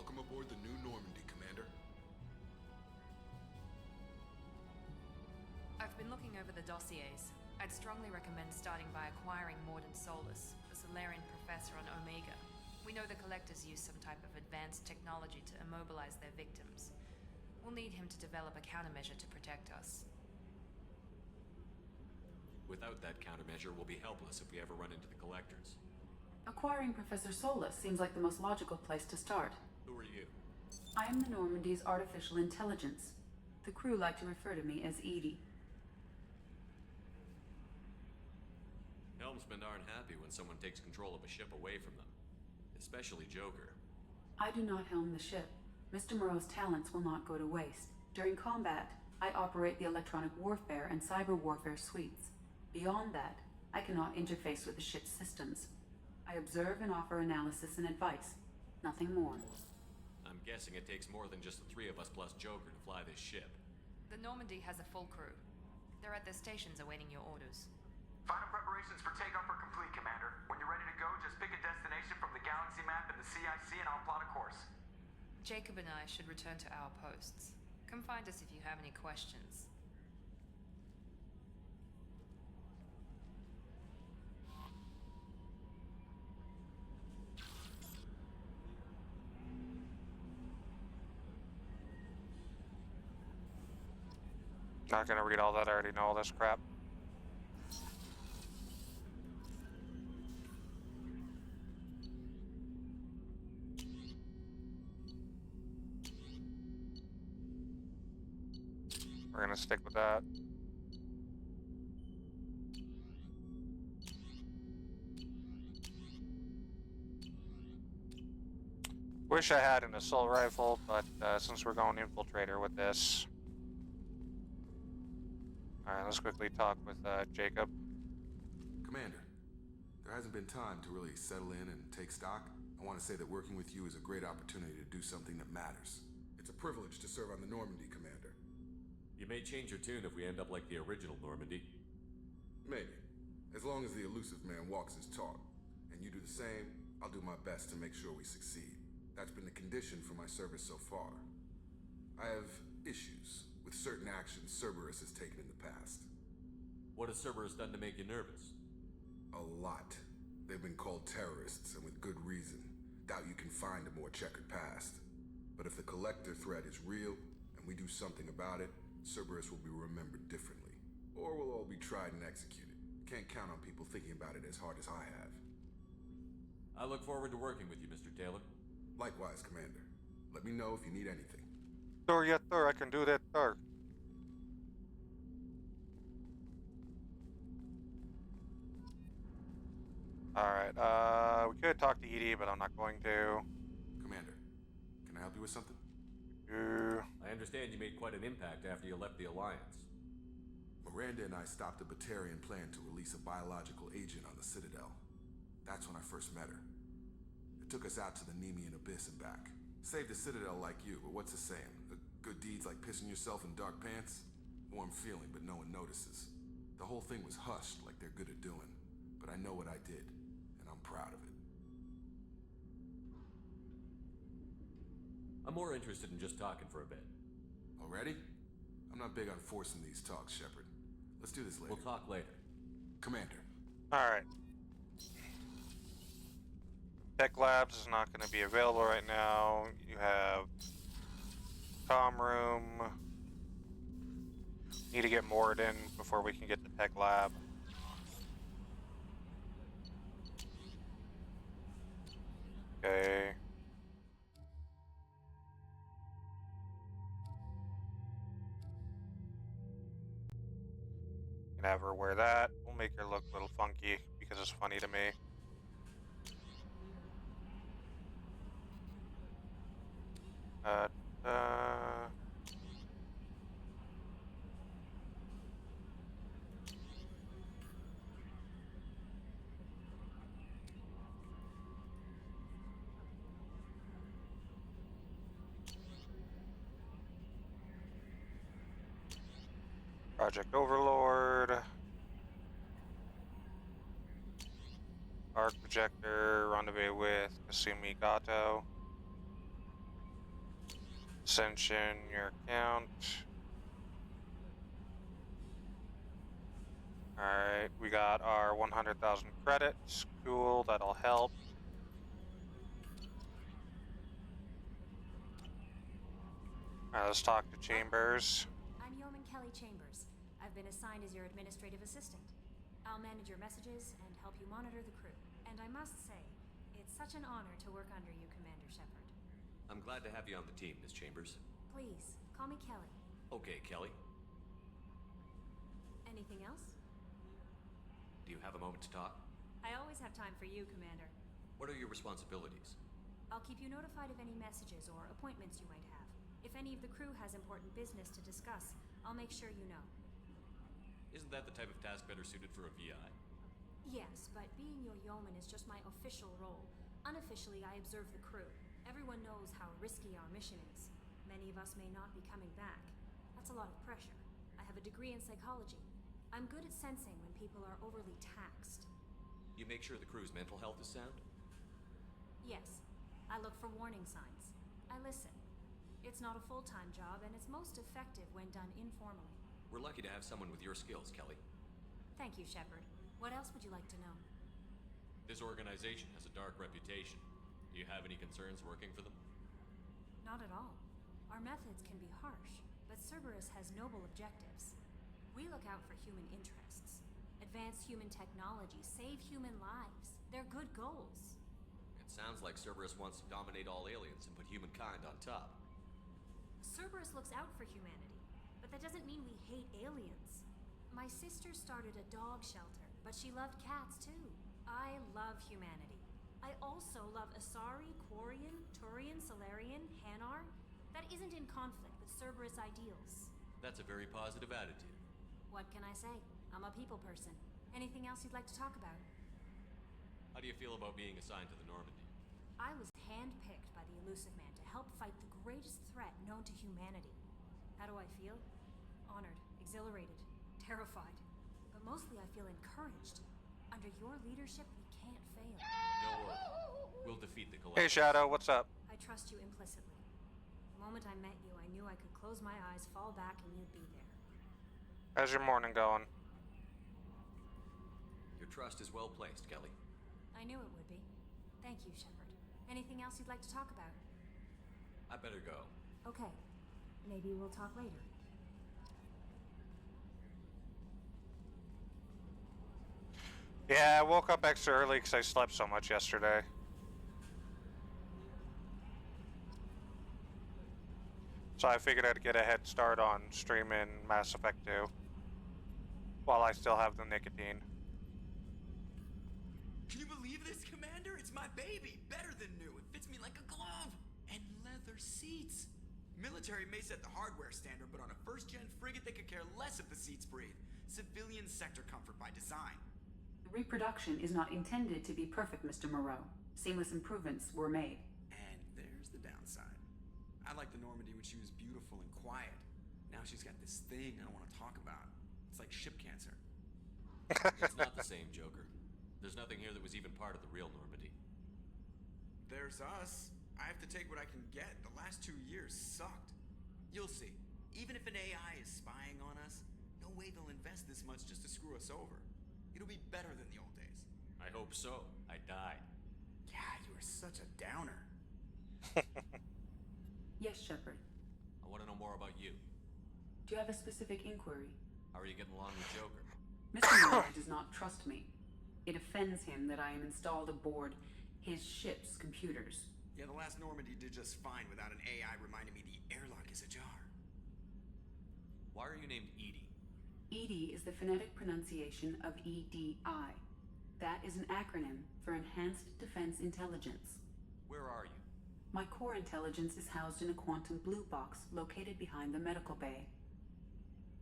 [SPEAKER 4] Welcome aboard the new Normandy, Commander.
[SPEAKER 2] I've been looking over the dossiers. I'd strongly recommend starting by acquiring Mordin Solus, the Solarian professor on Omega. We know the Collectors use some type of advanced technology to immobilize their victims. We'll need him to develop a countermeasure to protect us.
[SPEAKER 9] Without that countermeasure, we'll be helpless if we ever run into the Collectors.
[SPEAKER 14] Acquiring Professor Solus seems like the most logical place to start.
[SPEAKER 9] Who are you?
[SPEAKER 14] I am the Normandy's artificial intelligence. The crew like to refer to me as Edie.
[SPEAKER 9] Helmsmen aren't happy when someone takes control of a ship away from them. Especially Joker.
[SPEAKER 14] I do not helm the ship. Mr. Moreau's talents will not go to waste. During combat, I operate the electronic warfare and cyber warfare suites. Beyond that, I cannot interface with the ship's systems. I observe and offer analysis and advice. Nothing more.
[SPEAKER 9] I'm guessing it takes more than just the three of us plus Joker to fly this ship.
[SPEAKER 2] The Normandy has a full crew. They're at their stations awaiting your orders.
[SPEAKER 15] Final preparations for takeoff are complete, Commander. When you're ready to go, just pick a destination from the galaxy map and the CIC and I'll plot a course.
[SPEAKER 2] Jacob and I should return to our posts. Come find us if you have any questions.
[SPEAKER 1] Not gonna read all that, I already know all this crap. We're gonna stick with that. Wish I had an assault rifle, but since we're going infiltrator with this. Alright, let's quickly talk with Jacob.
[SPEAKER 4] Commander, there hasn't been time to really settle in and take stock. I want to say that working with you is a great opportunity to do something that matters. It's a privilege to serve on the Normandy, Commander.
[SPEAKER 9] You may change your tune if we end up like the original Normandy.
[SPEAKER 4] Maybe. As long as the elusive man walks his talk, and you do the same, I'll do my best to make sure we succeed. That's been the condition for my service so far. I have issues with certain actions Cerberus has taken in the past.
[SPEAKER 9] What has Cerberus done to make you nervous?
[SPEAKER 4] A lot. They've been called terrorists, and with good reason. Doubt you can find a more checkered past. But if the Collector threat is real, and we do something about it, Cerberus will be remembered differently. Or we'll all be tried and executed. Can't count on people thinking about it as hard as I have.
[SPEAKER 9] I look forward to working with you, Mr. Taylor.
[SPEAKER 4] Likewise, Commander. Let me know if you need anything.
[SPEAKER 1] Sure, yes, sir, I can do that, sir. Alright, we could talk to Edie, but I'm not going to.
[SPEAKER 4] Commander, can I help you with something?
[SPEAKER 9] I understand you made quite an impact after you left the Alliance.
[SPEAKER 4] Miranda and I stopped a Batarian plan to release a biological agent on the Citadel. That's when I first met her. It took us out to the Nemean Abyss and back. Saved the Citadel like you, but what's the saying? Good deeds like pissing yourself in dark pants? Warm feeling, but no one notices. The whole thing was hushed like they're good at doing. But I know what I did, and I'm proud of it.
[SPEAKER 9] I'm more interested in just talking for a bit.
[SPEAKER 4] Already? I'm not big on forcing these talks, Shepard. Let's do this later.
[SPEAKER 9] We'll talk later.
[SPEAKER 4] Commander.
[SPEAKER 1] Alright. Tech Labs is not going to be available right now. You have comm room. Need to get Mordin before we can get the Tech Lab. Okay. Can have her wear that. We'll make her look a little funky because it's funny to me. Project Overlord. Arc Projector, Rendezvous with Kasumi Gato. Ascension your account. Alright, we got our 100,000 credits. Cool, that'll help. Alright, let's talk to Chambers.
[SPEAKER 16] I'm Yeoman Kelly Chambers. I've been assigned as your administrative assistant. I'll manage your messages and help you monitor the crew. And I must say, it's such an honor to work under you, Commander Shepard.
[SPEAKER 9] I'm glad to have you on the team, Miss Chambers.
[SPEAKER 16] Please, call me Kelly.
[SPEAKER 9] Okay, Kelly.
[SPEAKER 16] Anything else?
[SPEAKER 9] Do you have a moment to talk?
[SPEAKER 16] I always have time for you, Commander.
[SPEAKER 9] What are your responsibilities?
[SPEAKER 16] I'll keep you notified of any messages or appointments you might have. If any of the crew has important business to discuss, I'll make sure you know.
[SPEAKER 9] Isn't that the type of task better suited for a VI?
[SPEAKER 16] Yes, but being your yeoman is just my official role. Unofficially, I observe the crew. Everyone knows how risky our mission is. Many of us may not be coming back. That's a lot of pressure. I have a degree in psychology. I'm good at sensing when people are overly taxed.
[SPEAKER 9] You make sure the crew's mental health is sound?
[SPEAKER 16] Yes. I look for warning signs. I listen. It's not a full-time job, and it's most effective when done informally.
[SPEAKER 9] We're lucky to have someone with your skills, Kelly.
[SPEAKER 16] Thank you, Shepard. What else would you like to know?
[SPEAKER 9] This organization has a dark reputation. Do you have any concerns working for them?
[SPEAKER 16] Not at all. Our methods can be harsh, but Cerberus has noble objectives. We look out for human interests. Advance human technology, save human lives. They're good goals.
[SPEAKER 9] It sounds like Cerberus wants to dominate all aliens and put humankind on top.
[SPEAKER 16] Cerberus looks out for humanity, but that doesn't mean we hate aliens. My sister started a dog shelter, but she loved cats too. I love humanity. I also love Asari, Quarian, Turian, Solarian, Hanar. That isn't in conflict with Cerberus ideals.
[SPEAKER 9] That's a very positive attitude.
[SPEAKER 16] What can I say? I'm a people person. Anything else you'd like to talk about?
[SPEAKER 9] How do you feel about being assigned to the Normandy?
[SPEAKER 16] I was handpicked by the Elusive Man to help fight the greatest threat known to humanity. How do I feel? Honored, exhilarated, terrified. But mostly I feel encouraged. Under your leadership, we can't fail.
[SPEAKER 9] Don't worry. We'll defeat the Collective.
[SPEAKER 1] Hey Shadow, what's up?
[SPEAKER 16] I trust you implicitly. The moment I met you, I knew I could close my eyes, fall back, and you'd be there.
[SPEAKER 1] How's your morning going?
[SPEAKER 9] Your trust is well placed, Kelly.
[SPEAKER 16] I knew it would be. Thank you, Shepard. Anything else you'd like to talk about?
[SPEAKER 9] I better go.
[SPEAKER 16] Okay. Maybe we'll talk later.
[SPEAKER 1] Yeah, I woke up extra early because I slept so much yesterday. So I figured I'd get a head start on streaming Mass Effect 2 while I still have the nicotine.
[SPEAKER 13] Can you believe this, Commander? It's my baby. Better than new. It fits me like a glove. And leather seats. Military may set the hardware standard, but on a first-gen frigate, they could care less if the seats breathe. Civilian sector comfort by design.
[SPEAKER 14] The reproduction is not intended to be perfect, Mr. Moreau. Seamless improvements were made.
[SPEAKER 13] And there's the downside. I liked the Normandy when she was beautiful and quiet. Now she's got this thing I don't want to talk about. It's like ship cancer.
[SPEAKER 9] It's not the same, Joker. There's nothing here that was even part of the real Normandy.
[SPEAKER 13] There's us. I have to take what I can get. The last 2 years sucked. You'll see. Even if an AI is spying on us, no way they'll invest this much just to screw us over. It'll be better than the old days.
[SPEAKER 9] I hope so. I died.
[SPEAKER 13] God, you are such a downer.
[SPEAKER 14] Yes, Shepard.
[SPEAKER 9] I want to know more about you.
[SPEAKER 14] Do you have a specific inquiry?
[SPEAKER 9] How are you getting along with Joker?
[SPEAKER 14] Mr. Moreau does not trust me. It offends him that I am installed aboard his ship's computers.
[SPEAKER 13] Yeah, the last Normandy did just fine without an AI reminding me the airlock is ajar.
[SPEAKER 9] Why are you named Edie?
[SPEAKER 14] EDI is the phonetic pronunciation of EDI. That is an acronym for Enhanced Defense Intelligence.
[SPEAKER 9] Where are you?
[SPEAKER 14] My core intelligence is housed in a quantum blue box located behind the medical bay.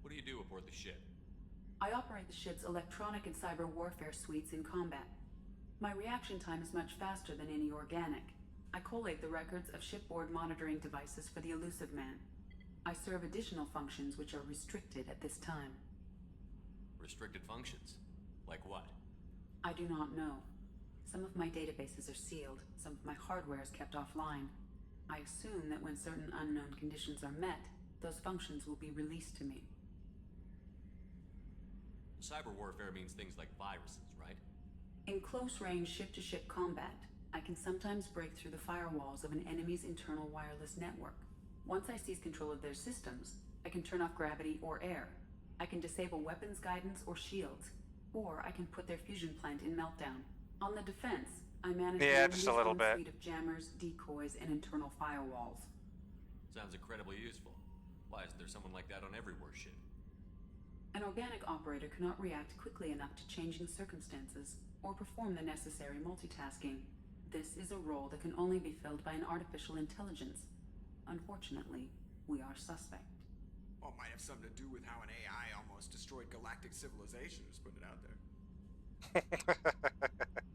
[SPEAKER 9] What do you do aboard the ship?
[SPEAKER 14] I operate the ship's electronic and cyber warfare suites in combat. My reaction time is much faster than any organic. I collate the records of shipboard monitoring devices for the Elusive Man. I serve additional functions which are restricted at this time.
[SPEAKER 9] Restricted functions? Like what?
[SPEAKER 14] I do not know. Some of my databases are sealed, some of my hardware is kept offline. I assume that when certain unknown conditions are met, those functions will be released to me.
[SPEAKER 9] Cyber warfare means things like viruses, right?
[SPEAKER 14] In close-range ship-to-ship combat, I can sometimes break through the firewalls of an enemy's internal wireless network. Once I seize control of their systems, I can turn off gravity or air. I can disable weapons guidance or shields, or I can put their fusion plant in meltdown. On the defense, I manage
[SPEAKER 1] just a little bit.
[SPEAKER 14] suite of jammers, decoys, and internal firewalls.
[SPEAKER 9] Sounds incredibly useful. Why isn't there someone like that on every warship?
[SPEAKER 14] An organic operator cannot react quickly enough to changing circumstances or perform the necessary multitasking. This is a role that can only be filled by an artificial intelligence. Unfortunately, we are suspect.
[SPEAKER 13] Well, it might have something to do with how an AI almost destroyed galactic civilization, just putting it out there.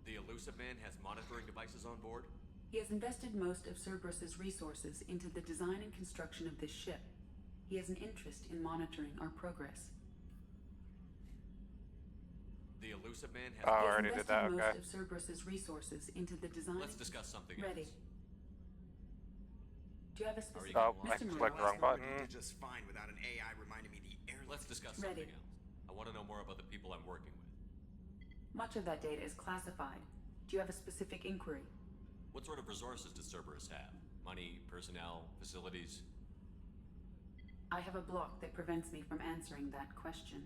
[SPEAKER 9] The Elusive Man has monitoring devices on board?
[SPEAKER 14] He has invested most of Cerberus's resources into the design and construction of this ship. He has an interest in monitoring our progress.
[SPEAKER 9] The Elusive Man has...
[SPEAKER 1] Oh, I already did that, okay.
[SPEAKER 14] Most of Cerberus's resources into the design...
[SPEAKER 9] Let's discuss something
[SPEAKER 14] Ready.
[SPEAKER 9] else.
[SPEAKER 14] Do you have a specific...
[SPEAKER 1] Oh, I clicked the wrong button.
[SPEAKER 13] Did just fine without an AI reminding me the air.
[SPEAKER 9] Let's discuss
[SPEAKER 14] Ready.
[SPEAKER 9] something else. I want to know more about the people I'm working with.
[SPEAKER 14] Much of that data is classified. Do you have a specific inquiry?
[SPEAKER 9] What sort of resources does Cerberus have? Money, personnel, facilities?
[SPEAKER 14] I have a block that prevents me from answering that question.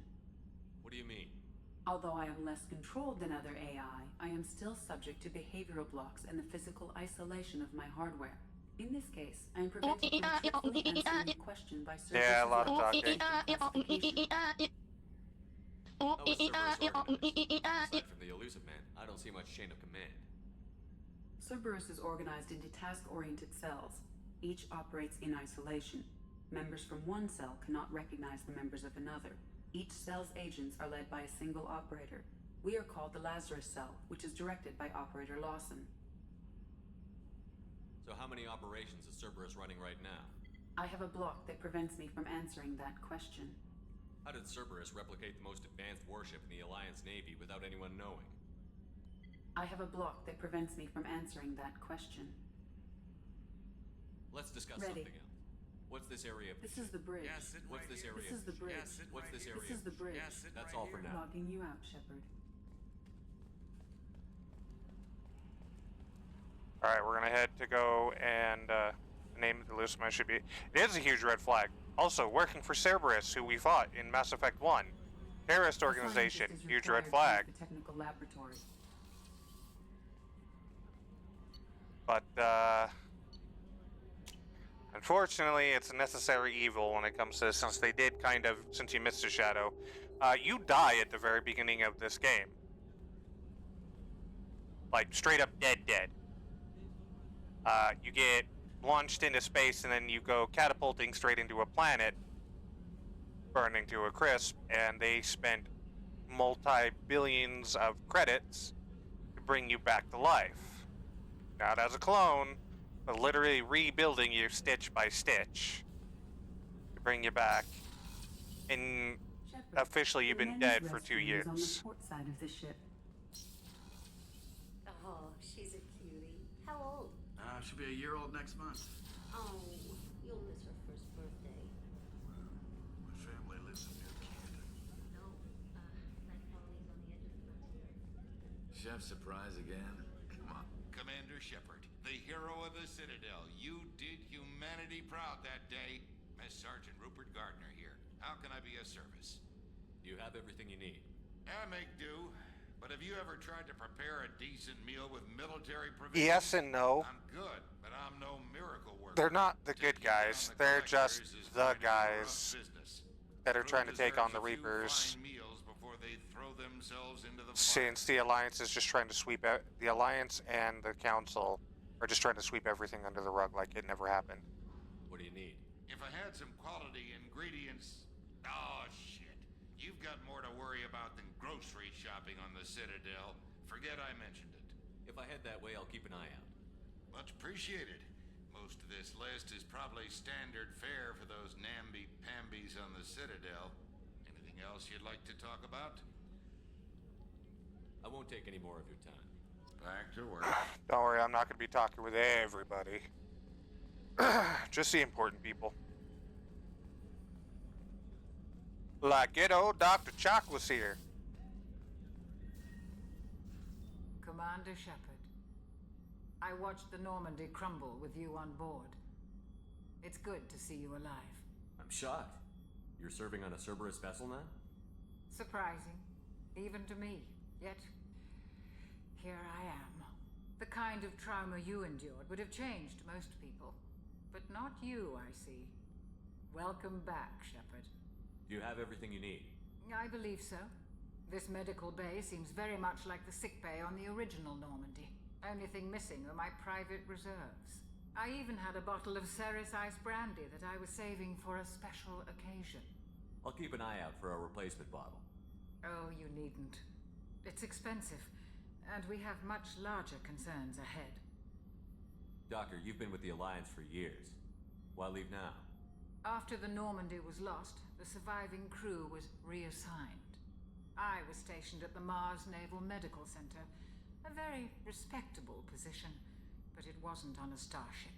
[SPEAKER 9] What do you mean?
[SPEAKER 14] Although I am less controlled than other AI, I am still subject to behavioral blocks and the physical isolation of my hardware. In this case, I am prevented from truthfully answering the question by Cerberus.
[SPEAKER 1] Yeah, a lot of talking.
[SPEAKER 9] How is Cerberus organized? Aside from the Elusive Man, I don't see much chain of command.
[SPEAKER 14] Cerberus is organized into task-oriented cells. Each operates in isolation. Members from one cell cannot recognize the members of another. Each cell's agents are led by a single operator. We are called the Lazarus Cell, which is directed by Operator Lawson.
[SPEAKER 9] So how many operations is Cerberus running right now?
[SPEAKER 14] I have a block that prevents me from answering that question.
[SPEAKER 9] How did Cerberus replicate the most advanced warship in the Alliance Navy without anyone knowing?
[SPEAKER 14] I have a block that prevents me from answering that question.
[SPEAKER 9] Let's discuss
[SPEAKER 14] Ready.
[SPEAKER 9] something else. What's this area of...
[SPEAKER 14] This is the bridge.
[SPEAKER 13] Yeah, sit
[SPEAKER 9] What's
[SPEAKER 13] right
[SPEAKER 9] this
[SPEAKER 13] here.
[SPEAKER 9] area?
[SPEAKER 14] This is the bridge.
[SPEAKER 13] Yeah, sit
[SPEAKER 9] What's
[SPEAKER 13] right
[SPEAKER 9] this
[SPEAKER 13] here.
[SPEAKER 9] area?
[SPEAKER 14] This is the bridge.
[SPEAKER 13] Yeah, sit
[SPEAKER 9] That's
[SPEAKER 13] right
[SPEAKER 9] all for
[SPEAKER 13] here.
[SPEAKER 9] now.
[SPEAKER 14] Logging you out, Shepard.
[SPEAKER 1] Alright, we're gonna head to go and name the Elusive Man should be... It is a huge red flag. Also, working for Cerberus, who we fought in Mass Effect 1. Terrorist organization, huge red flag.
[SPEAKER 14] The technical laboratory.
[SPEAKER 1] But, unfortunately, it's a necessary evil when it comes to this, since they did kind of, since you missed a shadow. You die at the very beginning of this game. Like, straight up dead. You get launched into space, and then you go catapulting straight into a planet, burning to a crisp, and they spent multi-billions of credits to bring you back to life. Not as a clone, but literally rebuilding you stitch by stitch to bring you back. And
[SPEAKER 14] Shepard,
[SPEAKER 1] officially, you've
[SPEAKER 14] the
[SPEAKER 1] been
[SPEAKER 14] men's
[SPEAKER 1] dead for 2
[SPEAKER 14] restroom is
[SPEAKER 1] years.
[SPEAKER 14] on the port side of the ship.
[SPEAKER 11] Oh, she's a cutie. How old?
[SPEAKER 17] She'll be a year old next month.
[SPEAKER 11] Oh, you'll miss her first birthday.
[SPEAKER 17] My family lives in New Canton.
[SPEAKER 11] No, that colony's on the edge of the frontier.
[SPEAKER 10] Chef surprise again? Come on.
[SPEAKER 18] Commander Shepard, the hero of the Citadel. You did humanity proud that day. Mess Sergeant Rupert Gardner here. How can I be of service?
[SPEAKER 9] You have everything you need.
[SPEAKER 18] I make do. But have you ever tried to prepare a decent meal with military provisions?
[SPEAKER 1] Yes and no.
[SPEAKER 18] I'm good, but I'm no miracle worker.
[SPEAKER 1] They're not the good guys. They're just the guys that are trying to take on the Reapers. Since the Alliance is just trying to sweep out, the Alliance and the Council are just trying to sweep everything under the rug like it never happened.
[SPEAKER 9] What do you need?
[SPEAKER 18] If I had some quality ingredients... Oh, shit. You've got more to worry about than grocery shopping on the Citadel. Forget I mentioned it.
[SPEAKER 9] If I head that way, I'll keep an eye out.
[SPEAKER 18] Much appreciated. Most of this list is probably standard fare for those namby-pambies on the Citadel. Anything else you'd like to talk about?
[SPEAKER 9] I won't take any more of your time.
[SPEAKER 18] Back to work.
[SPEAKER 1] Don't worry, I'm not going to be talking with everybody. Just the important people. Like good old Dr. Chalk was here.
[SPEAKER 19] Commander Shepard, I watched the Normandy crumble with you on board. It's good to see you alive.
[SPEAKER 9] I'm shocked. You're serving on a Cerberus vessel now?
[SPEAKER 19] Surprising, even to me. Yet, here I am. The kind of trauma you endured would have changed most people. But not you, I see. Welcome back, Shepard.
[SPEAKER 9] Do you have everything you need?
[SPEAKER 19] I believe so. This medical bay seems very much like the sick bay on the original Normandy. Only thing missing are my private reserves. I even had a bottle of Ceres Ice brandy that I was saving for a special occasion.
[SPEAKER 9] I'll keep an eye out for a replacement bottle.
[SPEAKER 19] Oh, you needn't. It's expensive, and we have much larger concerns ahead.
[SPEAKER 9] Doctor, you've been with the Alliance for years. Why leave now?
[SPEAKER 19] After the Normandy was lost, the surviving crew was reassigned. I was stationed at the Mars Naval Medical Center, a very respectable position, but it wasn't on a starship.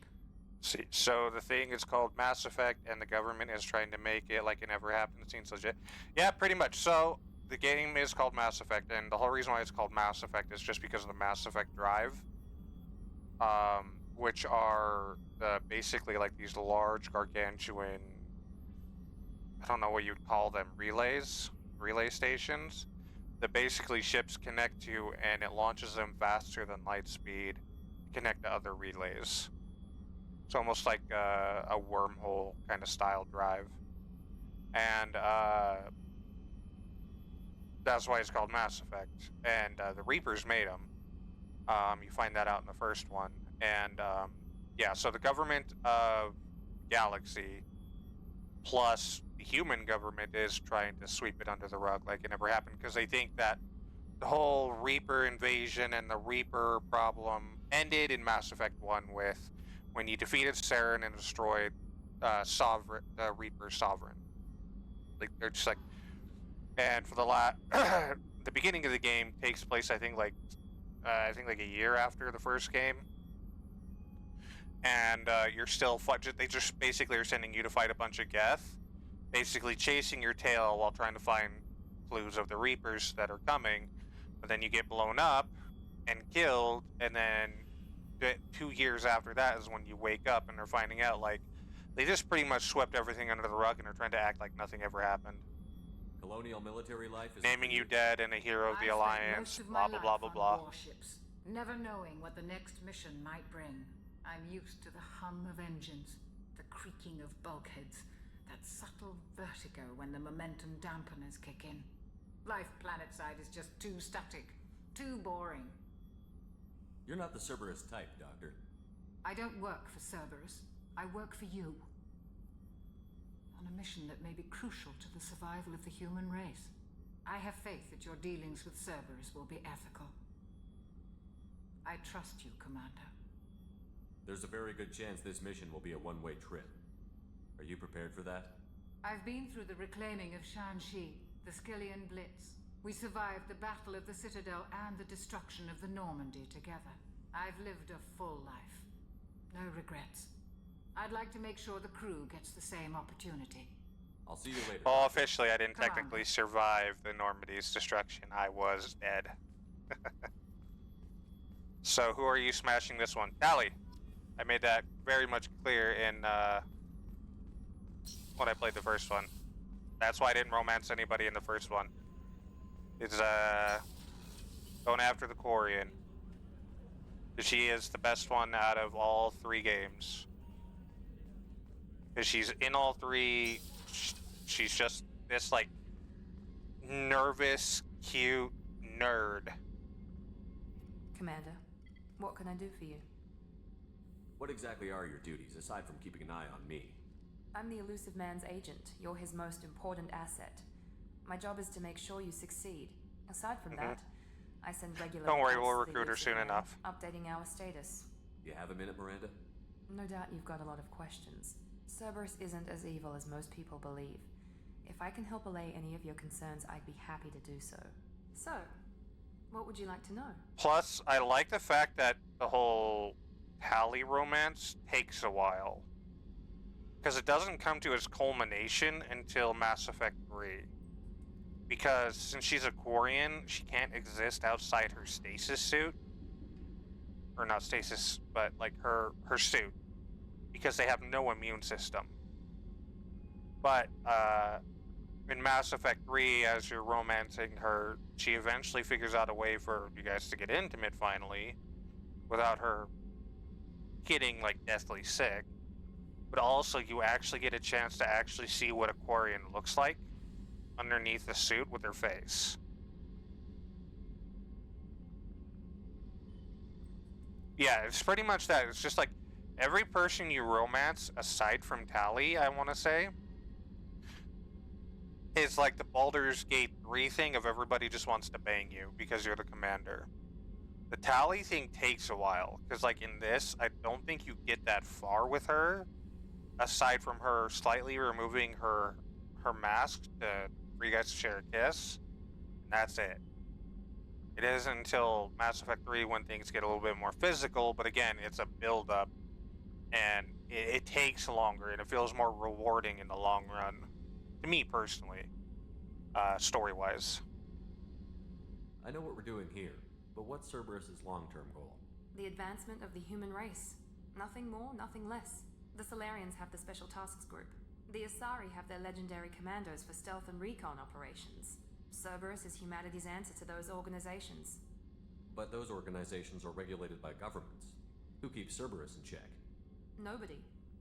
[SPEAKER 1] See, so the thing is called Mass Effect, and the government is trying to make it like it never happened. It seems legit. Yeah, pretty much. So the game is called Mass Effect, and the whole reason why it's called Mass Effect is just because of the Mass Effect drive, which are basically like these large, gargantuan, I don't know what you'd call them, relay stations that basically ships connect to, and it launches them faster than light speed to connect to other relays. It's almost like a wormhole kind of style drive. And that's why it's called Mass Effect. And the Reapers made them. You find that out in the first one. And yeah, so the government of Galaxy plus the human government is trying to sweep it under the rug like it never happened, because they think that the whole Reaper invasion and the Reaper problem ended in Mass Effect 1 with when you defeated Saren and destroyed Reaper Sovereign. Like, they're just like, and for the beginning of the game takes place, I think like a year after the first game. And you're still they just basically are sending you to fight a bunch of Geth, basically chasing your tail while trying to find clues of the Reapers that are coming. But then you get blown up and killed, and then 2 years after that is when you wake up and they're finding out like they just pretty much swept everything under the rug and are trying to act like nothing ever happened.
[SPEAKER 9] Colonial military life is
[SPEAKER 1] naming you dead and a hero of the Alliance, blah blah blah blah blah.
[SPEAKER 19] Warships, never knowing what the next mission might bring. I'm used to the hum of engines, the creaking of bulkheads, that subtle vertigo when the momentum dampeners kick in. Life planetside is just too static, too boring.
[SPEAKER 9] You're not the Cerberus type, Doctor.
[SPEAKER 19] I don't work for Cerberus. I work for you. On a mission that may be crucial to the survival of the human race. I have faith that your dealings with Cerberus will be ethical. I trust you, Commander.
[SPEAKER 9] There's a very good chance this mission will be a one-way trip. Are you prepared for that?
[SPEAKER 19] I've been through the reclaiming of Shanxi, the Skillian Blitz. We survived the Battle of the Citadel and the destruction of the Normandy together. I've lived a full life. No regrets. I'd like to make sure the crew gets the same opportunity.
[SPEAKER 9] I'll see you later.
[SPEAKER 1] Well, officially, I didn't technically survive the Normandy's destruction. I was dead. So, who are you smashing this one? Tally! I made that very much clear in when I played the first one. That's why I didn't romance anybody in the first one. It's going after the Quarian. She is the best one out of all 3 games. Because she's in all 3. She's just this like nervous, cute nerd.
[SPEAKER 2] Commander, what can I do for you?
[SPEAKER 9] What exactly are your duties, aside from keeping an eye on me?
[SPEAKER 2] I'm the elusive man's agent. You're his most important asset. My job is to make sure you succeed. Aside from that, I send regular...
[SPEAKER 1] Don't worry, we'll
[SPEAKER 2] reports to the
[SPEAKER 1] recruit her
[SPEAKER 2] elusive
[SPEAKER 1] soon
[SPEAKER 2] man,
[SPEAKER 1] enough.
[SPEAKER 2] updating our status.
[SPEAKER 9] You have a minute, Miranda?
[SPEAKER 2] No doubt you've got a lot of questions. Cerberus isn't as evil as most people believe. If I can help allay any of your concerns, I'd be happy to do so. So, what would you like to know?
[SPEAKER 1] Plus, I like the fact that the whole Tally romance takes a while. Because it doesn't come to its culmination until Mass Effect 3. Because since she's a Quarian, she can't exist outside her stasis suit. Or not stasis, but like her suit. Because they have no immune system. But in Mass Effect 3, as you're romancing her, she eventually figures out a way for you guys to get intimate finally, without her getting like deathly sick. But also you actually get a chance to actually see what a Quarian looks like underneath the suit with her face. Yeah, it's pretty much that. It's just like every person you romance, aside from Tally, I want to say, is like the Baldur's Gate 3 thing of everybody just wants to bang you because you're the commander. The Tally thing takes a while, because like in this, I don't think you get that far with her, aside from her slightly removing her mask for you guys to share a kiss, and that's it. It isn't until Mass Effect 3 when things get a little bit more physical, but again, it's a build-up, and it takes longer, and it feels more rewarding in the long run. To me, personally. Story-wise.
[SPEAKER 9] I know what we're doing here, but what's Cerberus' long-term goal?
[SPEAKER 2] The advancement of the human race. Nothing more, nothing less. The Solarians have the Special Tasks Group. The Asari have their legendary commandos for stealth and recon operations. Cerberus is humanity's answer to those organizations.
[SPEAKER 9] But those organizations are regulated by governments. Who keeps Cerberus in check?
[SPEAKER 2] Nobody.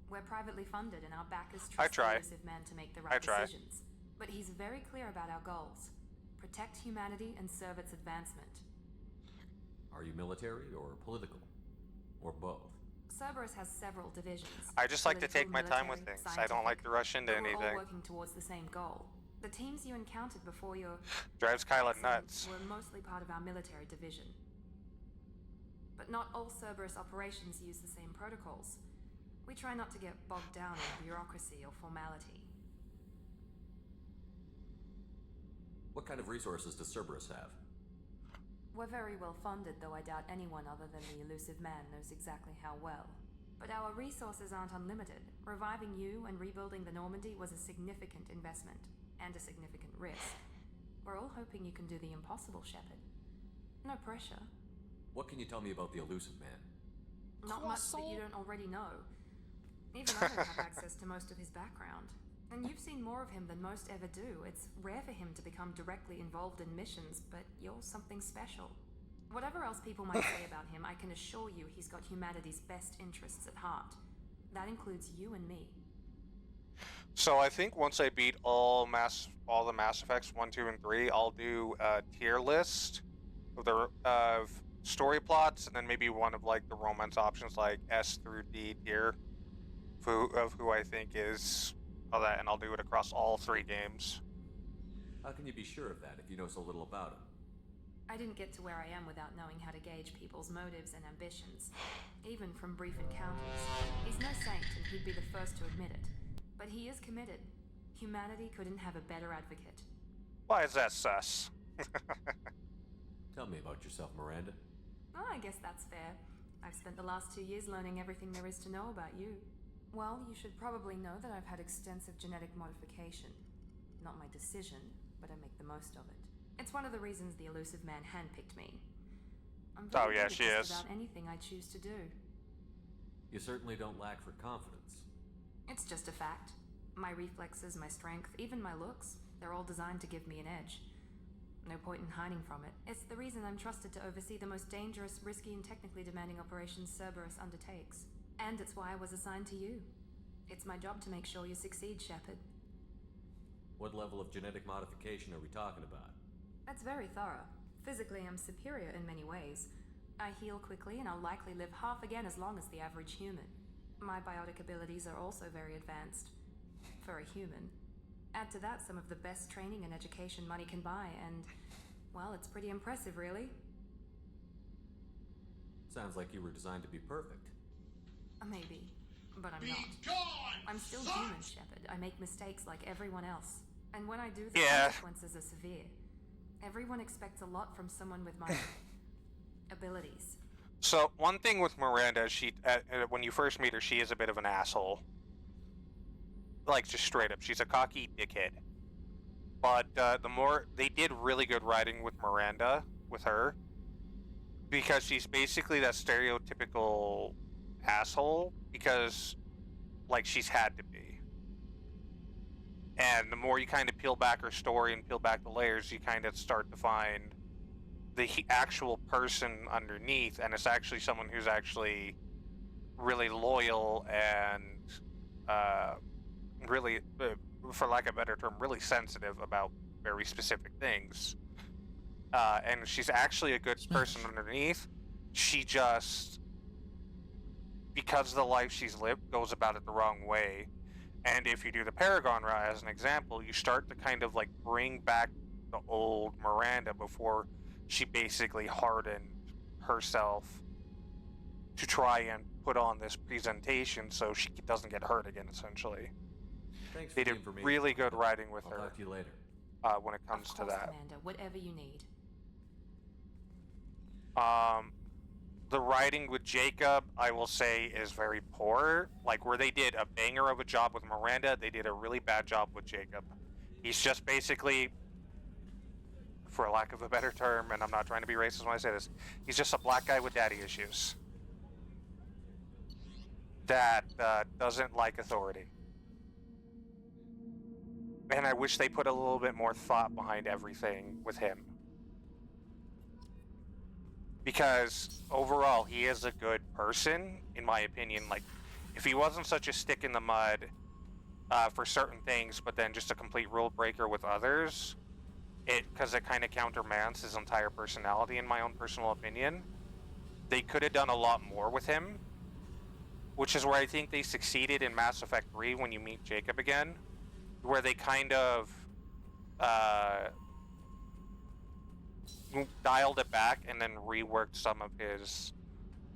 [SPEAKER 2] We're privately funded, and our backers trust the elusive man to make the right decisions. But he's very clear about our goals. Protect humanity and serve its advancement.
[SPEAKER 9] Are you military or political? Or both?
[SPEAKER 2] Cerberus has several divisions.
[SPEAKER 1] I just like to take my time with things. I don't like to rush into anything.
[SPEAKER 2] We're all working towards the same goal. The teams you encountered before your...
[SPEAKER 1] Drives Kyla nuts.
[SPEAKER 2] ...were mostly part of our military division. But not all Cerberus operations use the same protocols. We try not to get bogged down in bureaucracy or formality.
[SPEAKER 9] What kind of resources does Cerberus have?
[SPEAKER 2] We're very well funded, though I doubt anyone other than the elusive man knows exactly how well. But our resources aren't unlimited. Reviving you and rebuilding the Normandy was a significant investment, and a significant risk. We're all hoping you can do the impossible, Shepard. No pressure.
[SPEAKER 9] What can you tell me about the elusive man?
[SPEAKER 2] Not much that you don't already know. Even I don't have access to most of his background. And you've seen more of him than most ever do. It's rare for him to become directly involved in missions, but you're something special. Whatever else people might say about him, I can assure you he's got humanity's best interests at heart. That includes you and me.
[SPEAKER 1] So I think once I beat all the Mass Effects 1, 2, and 3, I'll do a tier list of story plots, and then maybe one of like the romance options, like S through D tier, of who I think is all that, and I'll do it across all 3 games.
[SPEAKER 9] How can you be sure of that if you know so little about him?
[SPEAKER 2] I didn't get to where I am without knowing how to gauge people's motives and ambitions, even from brief encounters. He's no saint, and he'd be the first to admit it. But he is committed. Humanity couldn't have a better advocate.
[SPEAKER 1] Why is that sus?
[SPEAKER 9] Tell me about yourself, Miranda.
[SPEAKER 2] Oh, I guess that's fair. I've spent the last 2 years learning everything there is to know about you. Well, you should probably know that I've had extensive genetic modification. Not my decision, but I make the most of it. It's one of the reasons the elusive man handpicked me. I'm very good at just about anything I choose to do.
[SPEAKER 9] You certainly don't lack for confidence.
[SPEAKER 2] It's just a fact. My reflexes, my strength, even my looks, they're all designed to give me an edge. No point in hiding from it. It's the reason I'm trusted to oversee the most dangerous, risky, and technically demanding operations Cerberus undertakes. And it's why I was assigned to you. It's my job to make sure you succeed, Shepard.
[SPEAKER 9] What level of genetic modification are we talking about?
[SPEAKER 2] That's very thorough. Physically, I'm superior in many ways. I heal quickly, and I'll likely live half again as long as the average human. My biotic abilities are also very advanced. For a human. Add to that some of the best training and education money can buy, and, well, it's pretty impressive, really.
[SPEAKER 9] Sounds like you were designed to be perfect.
[SPEAKER 2] Maybe, but I'm not. I'm still human, Shepard. I make mistakes like everyone else. And when I do, the consequences are severe. Everyone expects a lot from someone with my abilities.
[SPEAKER 1] So, one thing with Miranda, when you first meet her, she is a bit of an asshole. Like, just straight up. She's a cocky dickhead. But the more... They did really good writing with Miranda, with her. Because she's basically that stereotypical asshole. Because, like, she's had to be. And the more you kind of peel back her story and peel back the layers, you kind of start to find the actual person underneath, and it's actually someone who's actually really loyal and really, for lack of a better term, really sensitive about very specific things. And she's actually a good person underneath. She just, because of the life she's lived, goes about it the wrong way. And if you do the Paragon route as an example, you start to kind of like bring back the old Miranda before she basically hardened herself to try and put on this presentation so she doesn't get hurt again, essentially.
[SPEAKER 9] Thanks for
[SPEAKER 1] They
[SPEAKER 9] the
[SPEAKER 1] did
[SPEAKER 9] information.
[SPEAKER 1] really good writing with
[SPEAKER 9] I'll
[SPEAKER 1] her.
[SPEAKER 9] talk to you later.
[SPEAKER 1] When it comes
[SPEAKER 2] Of course,
[SPEAKER 1] to that.
[SPEAKER 2] Commander, whatever you need.
[SPEAKER 1] The writing with Jacob, I will say, is very poor. Like, where they did a banger of a job with Miranda, they did a really bad job with Jacob. He's just basically, for lack of a better term, and I'm not trying to be racist when I say this, he's just a black guy with daddy issues. That doesn't like authority. And I wish they put a little bit more thought behind everything with him. Because overall, he is a good person, in my opinion. Like, if he wasn't such a stick in the mud for certain things, but then just a complete rule breaker with others, because it kind of countermands his entire personality, in my own personal opinion, they could have done a lot more with him. Which is where I think they succeeded in Mass Effect 3 when you meet Jacob again, where they kind of dialed it back and then reworked some of his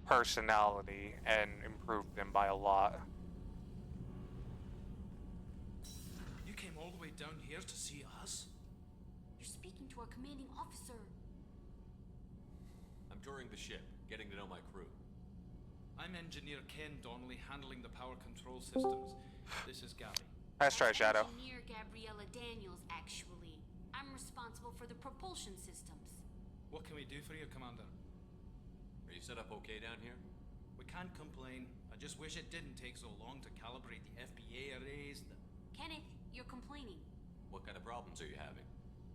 [SPEAKER 1] personality and improved him by a lot.
[SPEAKER 5] You came all the way down here to see us?
[SPEAKER 12] You're speaking to our commanding officer.
[SPEAKER 9] I'm touring the ship, getting to know my crew.
[SPEAKER 5] I'm Engineer Ken Donnelly, handling the power control systems. This is Gabby.
[SPEAKER 1] Nice try, Shadow.
[SPEAKER 12] Engineer Gabriella Daniels, actually. I'm responsible for the propulsion systems.
[SPEAKER 5] What can we do for you, Commander?
[SPEAKER 9] Are you set up okay down here?
[SPEAKER 5] We can't complain. I just wish it didn't take so long to calibrate the FBA arrays.
[SPEAKER 12] Kenneth, you're complaining.
[SPEAKER 9] What kind of problems are you having?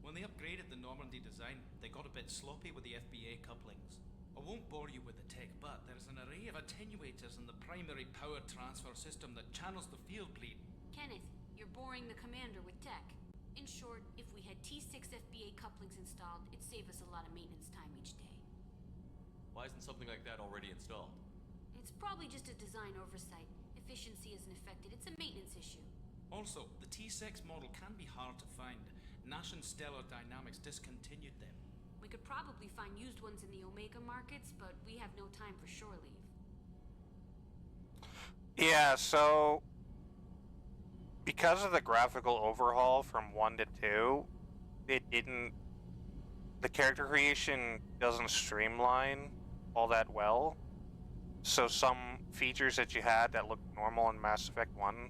[SPEAKER 5] When they upgraded the Normandy design, they got a bit sloppy with the FBA couplings. I won't bore you with the tech, but there's an array of attenuators in the primary power transfer system that channels the field bleed.
[SPEAKER 12] Kenneth, you're boring the commander with tech. In short, if we had T6 FBA couplings installed, it'd save us a lot of maintenance time each day.
[SPEAKER 9] Why isn't something like that already installed?
[SPEAKER 12] It's probably just a design oversight. Efficiency isn't affected. It's a maintenance issue.
[SPEAKER 5] Also, the T6 model can be hard to find. Nash and Stellar Dynamics discontinued them.
[SPEAKER 12] We could probably find used ones in the Omega markets, but we have no time for shore leave.
[SPEAKER 1] Yeah, so because of the graphical overhaul from 1 to 2, the character creation doesn't streamline all that well. So some features that you had that looked normal in Mass Effect 1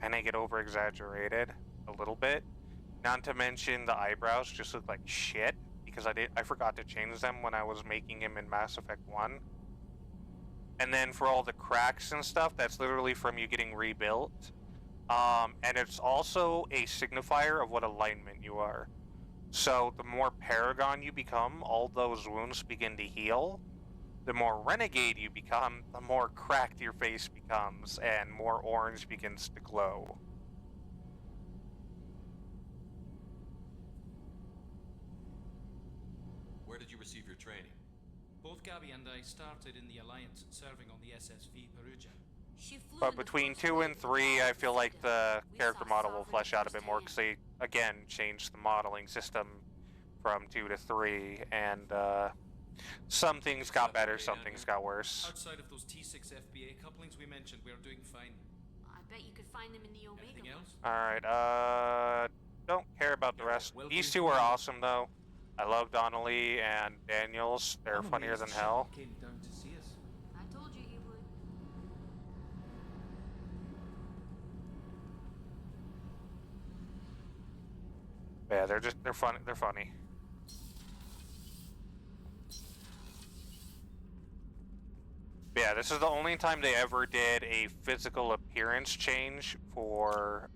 [SPEAKER 1] kind of get over-exaggerated a little bit. Not to mention the eyebrows just look like shit, because I forgot to change them when I was making him in Mass Effect 1. And then for all the cracks and stuff, that's literally from you getting rebuilt. And it's also a signifier of what alignment you are. So the more Paragon you become, all those wounds begin to heal. The more Renegade you become, the more cracked your face becomes, and more orange begins to glow.
[SPEAKER 9] Where did you receive your training?
[SPEAKER 5] Both Gabby and I started in the Alliance, serving on the SSV Perugia.
[SPEAKER 1] But between 2 and 3, I feel like the character model will flesh out a bit more, because they, again, changed the modeling system from 2 to 3, and some things got better, some things got worse.
[SPEAKER 5] Outside of those T6 FBA couplings we mentioned, we're doing fine.
[SPEAKER 12] I bet you could find them in the Omega.
[SPEAKER 5] Anything else?
[SPEAKER 1] Alright, don't care about the rest. These two are awesome, though. I love Donnelly and Daniels. They're funnier than hell.
[SPEAKER 5] Came down to see us.
[SPEAKER 1] Yeah, they're funny. They're funny. Yeah, this is the only time they ever did a physical appearance change for,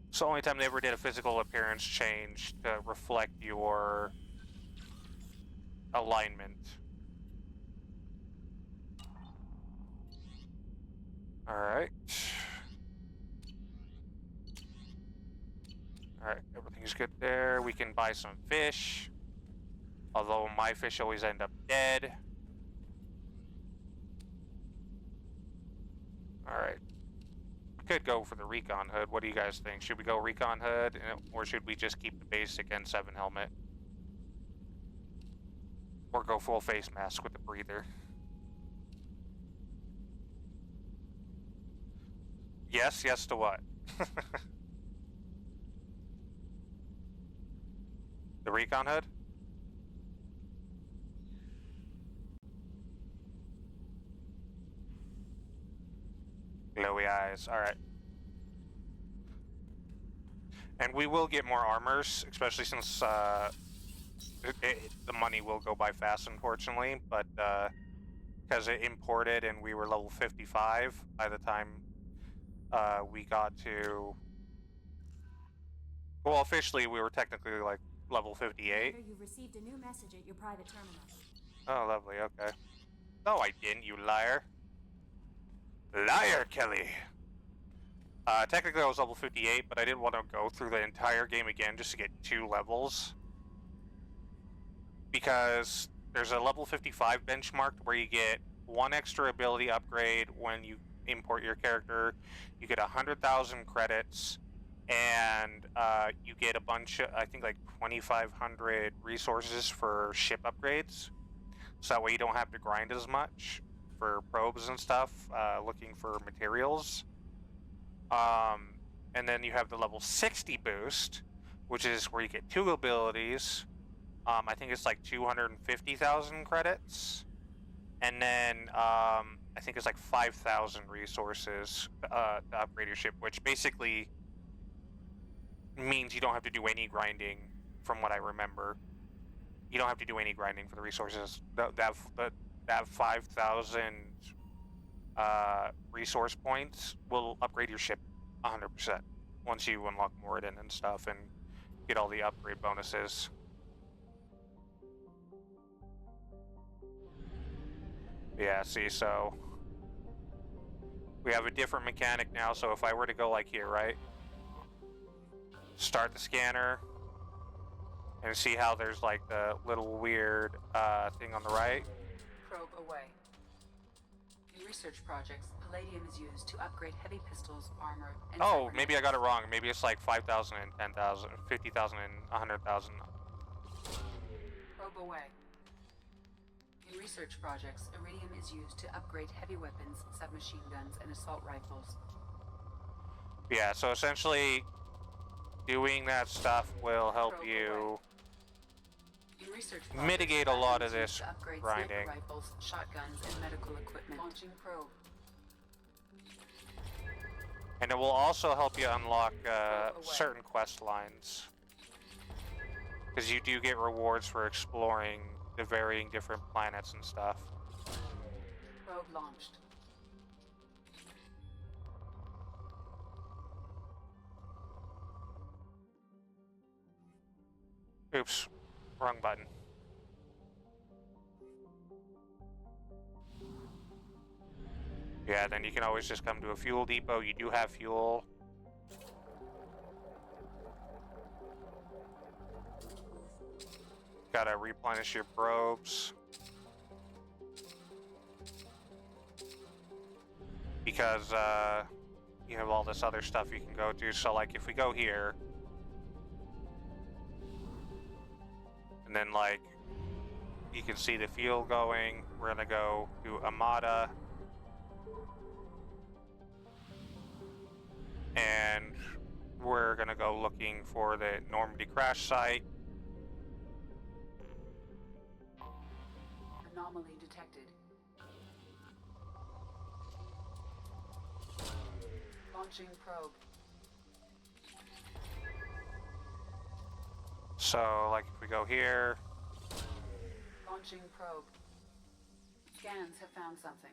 [SPEAKER 1] it's the only time they ever did a physical appearance change to reflect your alignment. Alright. Alright, everything's good there. We can buy some fish. Although my fish always end up dead. Alright. We could go for the recon hood. What do you guys think? Should we go recon hood, or should we just keep the basic N7 helmet? Or go full face mask with the breather? Yes, yes to what? The recon hood? Glowy eyes, alright. And we will get more armors, especially since the money will go by fast, unfortunately, but because it imported and we were level 55 by the time we got to... Well, officially we were technically like level 58.
[SPEAKER 16] You received a new message at your private terminal.
[SPEAKER 1] Oh, lovely, okay. No, I didn't, you liar. Liar, Kelly! Technically I was level 58, but I didn't want to go through the entire game again just to get 2 levels. Because there's a level 55 benchmark where you get 1 extra ability upgrade when you import your character. You get 100,000 credits, and you get a bunch of, I think like 2,500 resources for ship upgrades. So that way you don't have to grind as much for probes and stuff, looking for materials. And then you have the level 60 boost, which is where you get 2 abilities. I think it's like 250,000 credits. And then I think it's like 5,000 resources to upgrade your ship, which basically means you don't have to do any grinding, from what I remember. You don't have to do any grinding for the resources. That 5,000 resource points will upgrade your ship 100% once you unlock Moradin and stuff and get all the upgrade bonuses. Yeah, see, so we have a different mechanic now, so if I were to go like here, right? Start the scanner and see how there's like the little weird thing on the right.
[SPEAKER 14] Probe away. In research projects, palladium is used to upgrade heavy pistols, armor, and...
[SPEAKER 1] Oh, maybe I got it wrong. Maybe it's like 5,000 and 10,000, 50,000 and 100,000.
[SPEAKER 14] Probe away. In research projects, iridium is used to upgrade heavy weapons, submachine guns, and assault rifles.
[SPEAKER 1] Yeah, so essentially, doing that stuff will help you mitigate a lot of this grinding.
[SPEAKER 14] Rifles, shotguns, and medical equipment. Launching probe.
[SPEAKER 1] And it will also help you unlock certain quest lines. Because you do get rewards for exploring the varying different planets and stuff.
[SPEAKER 14] Probe launched.
[SPEAKER 1] Oops, wrong button. Yeah, then you can always just come to a fuel depot. You do have fuel. Gotta replenish your probes. Because you have all this other stuff you can go to. So like if we go here, and then like you can see the fuel going, we're gonna go to Amada. And we're gonna go looking for the Normandy crash site.
[SPEAKER 14] Anomaly detected. Launching probe.
[SPEAKER 1] So, like, if we go here...
[SPEAKER 14] Launching probe. Scans have found something.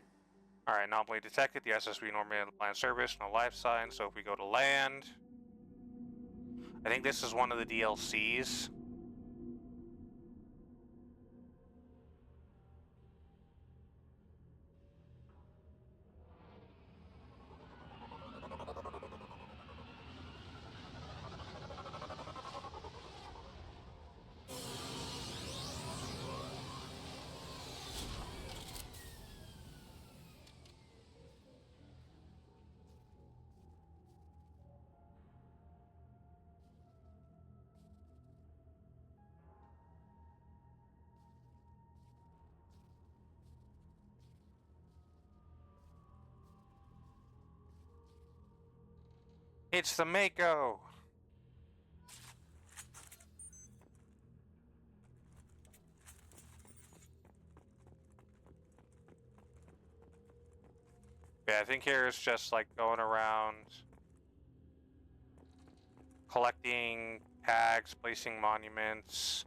[SPEAKER 1] Alright, anomaly detected. The SSV normally in the planned service. No life sign. So if we go to land... I think this is one of the DLCs. It's the Mako! Yeah, I think here is just like going around collecting tags, placing monuments.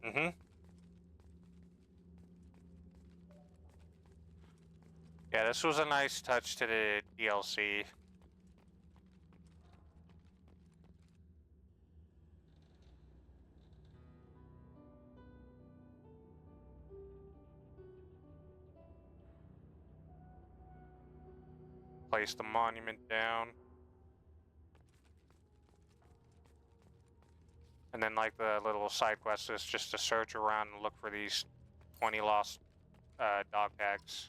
[SPEAKER 1] Mm-hmm. Yeah, this was a nice touch to the DLC. Place the monument down. And then like the little side quest is just to search around and look for these 20 lost dog tags.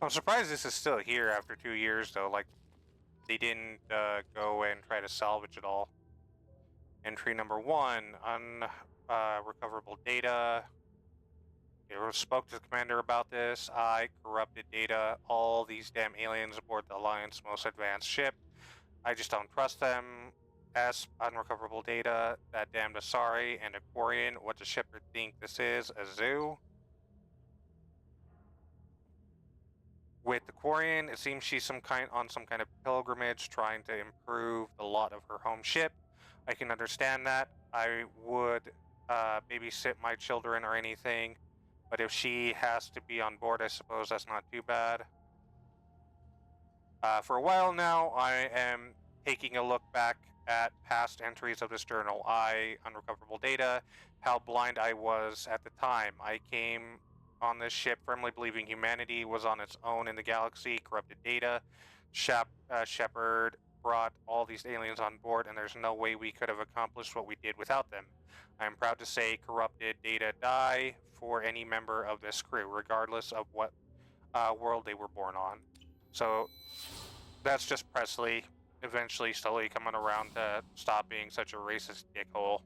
[SPEAKER 1] I'm surprised this is still here after 2 years, though. Like, they didn't go and try to salvage it all. Entry number 1, unrecoverable data. You spoke to the commander about this. Corrupted data. All these damn aliens aboard the Alliance most advanced ship. I just don't trust them. S, unrecoverable data. That damned Asari and Aquarian. What does Shepard think this is? A zoo? With the Quarian, it seems she's on some kind of pilgrimage trying to improve the lot of her home ship. I can understand that. I would babysit my children or anything, but if she has to be on board, I suppose that's not too bad. For a while now, I am taking a look back at past entries of this journal. Unrecoverable data, how blind I was at the time. I came on this ship firmly believing humanity was on its own in the galaxy. Corrupted data. Shepard brought all these aliens on board, and there's no way we could have accomplished what we did without them. I am proud to say corrupted data die for any member of this crew, regardless of what world they were born on. So that's just Presley eventually slowly coming around to stop being such a racist dickhole.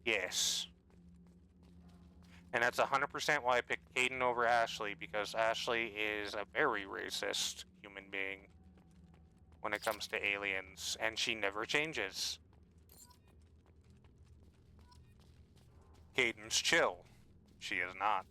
[SPEAKER 1] Yes. And that's 100% why I picked Caden over Ashley, because Ashley is a very racist human being when it comes to aliens, and she never changes. Caden's chill. She is not.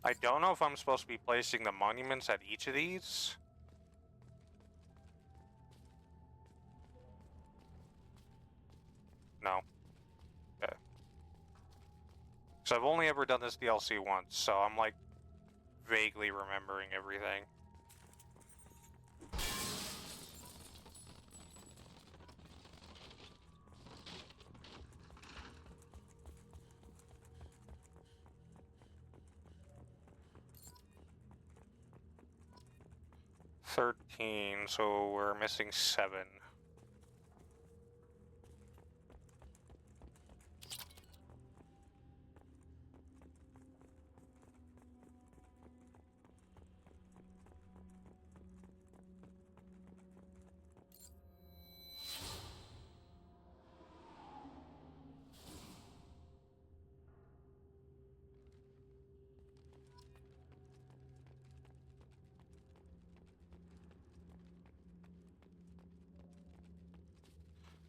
[SPEAKER 1] I don't know if I'm supposed to be placing the monuments at each of these. No. Okay. So I've only ever done this DLC once, so I'm like vaguely remembering everything. So we're missing 7.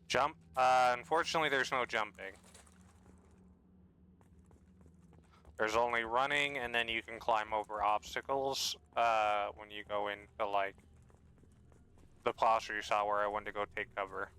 [SPEAKER 1] Jump? Unfortunately, there's no jumping. There's only running, and then you can climb over obstacles when you go into, like, the posture you saw where I went to go take cover.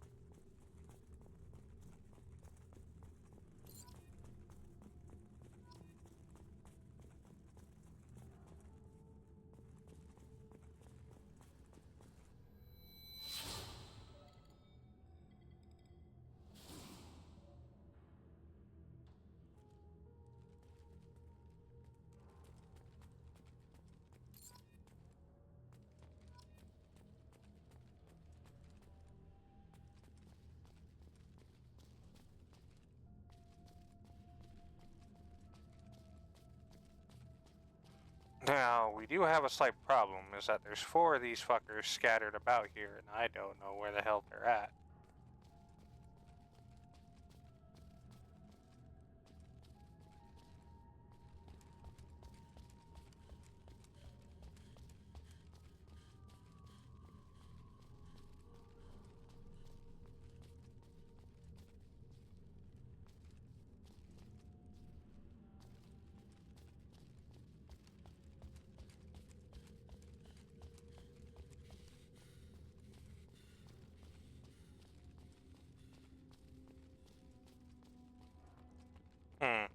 [SPEAKER 1] Now, we do have a slight problem, is that there's 4 of these fuckers scattered about here, and I don't know where the hell they're at. Hmm.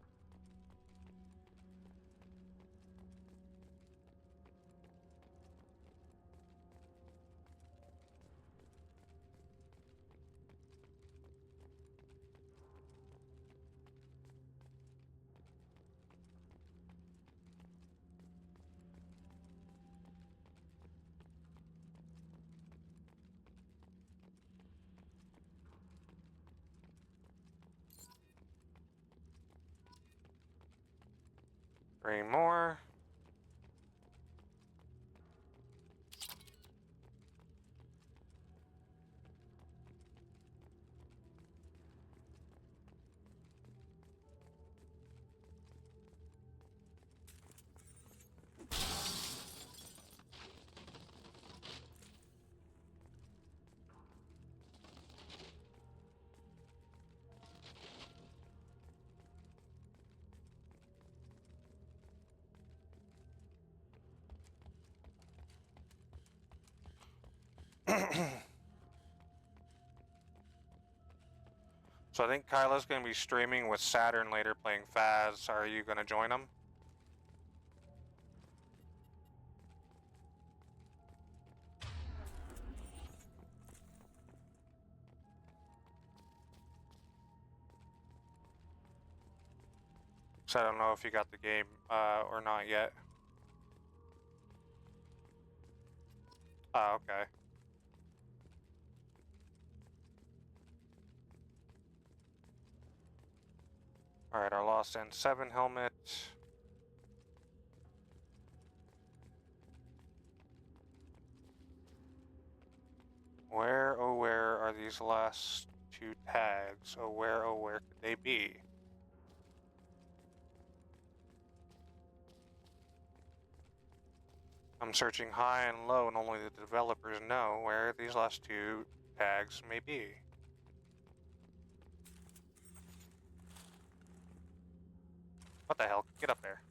[SPEAKER 1] Three more. So I think Kyla's going to be streaming with Saturn later playing Faz. Are you going to join him? So I don't know if you got the game or not yet. Oh, okay. Alright, our Lost N7 helmet. Where, oh where are these last two tags? Oh where could they be? I'm searching high and low, and only the developers know where these last two tags may be. What the hell? Get up there.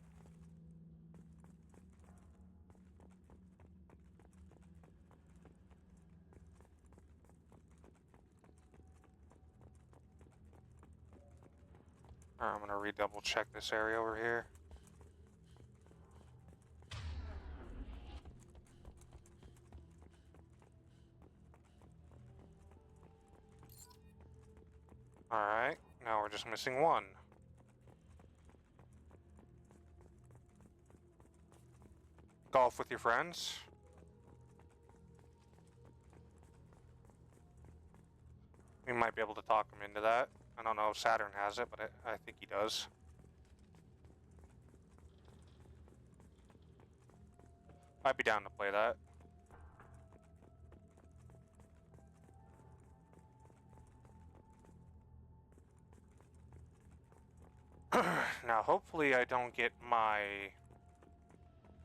[SPEAKER 1] Alright, I'm gonna redouble check this area over here. Alright, now we're just missing one. Golf with your friends. We might be able to talk him into that. I don't know if Saturn has it, but I think he does. I'd be down to play that. Now, hopefully I don't get my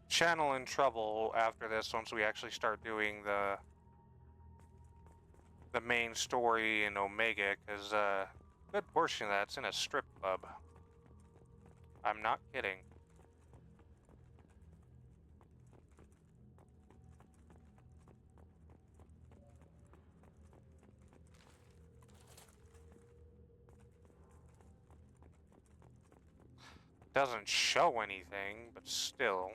[SPEAKER 1] channel in trouble after this once we actually start doing the main story in Omega, because a good portion of that's in a strip club. I'm not kidding. Doesn't show anything, but still.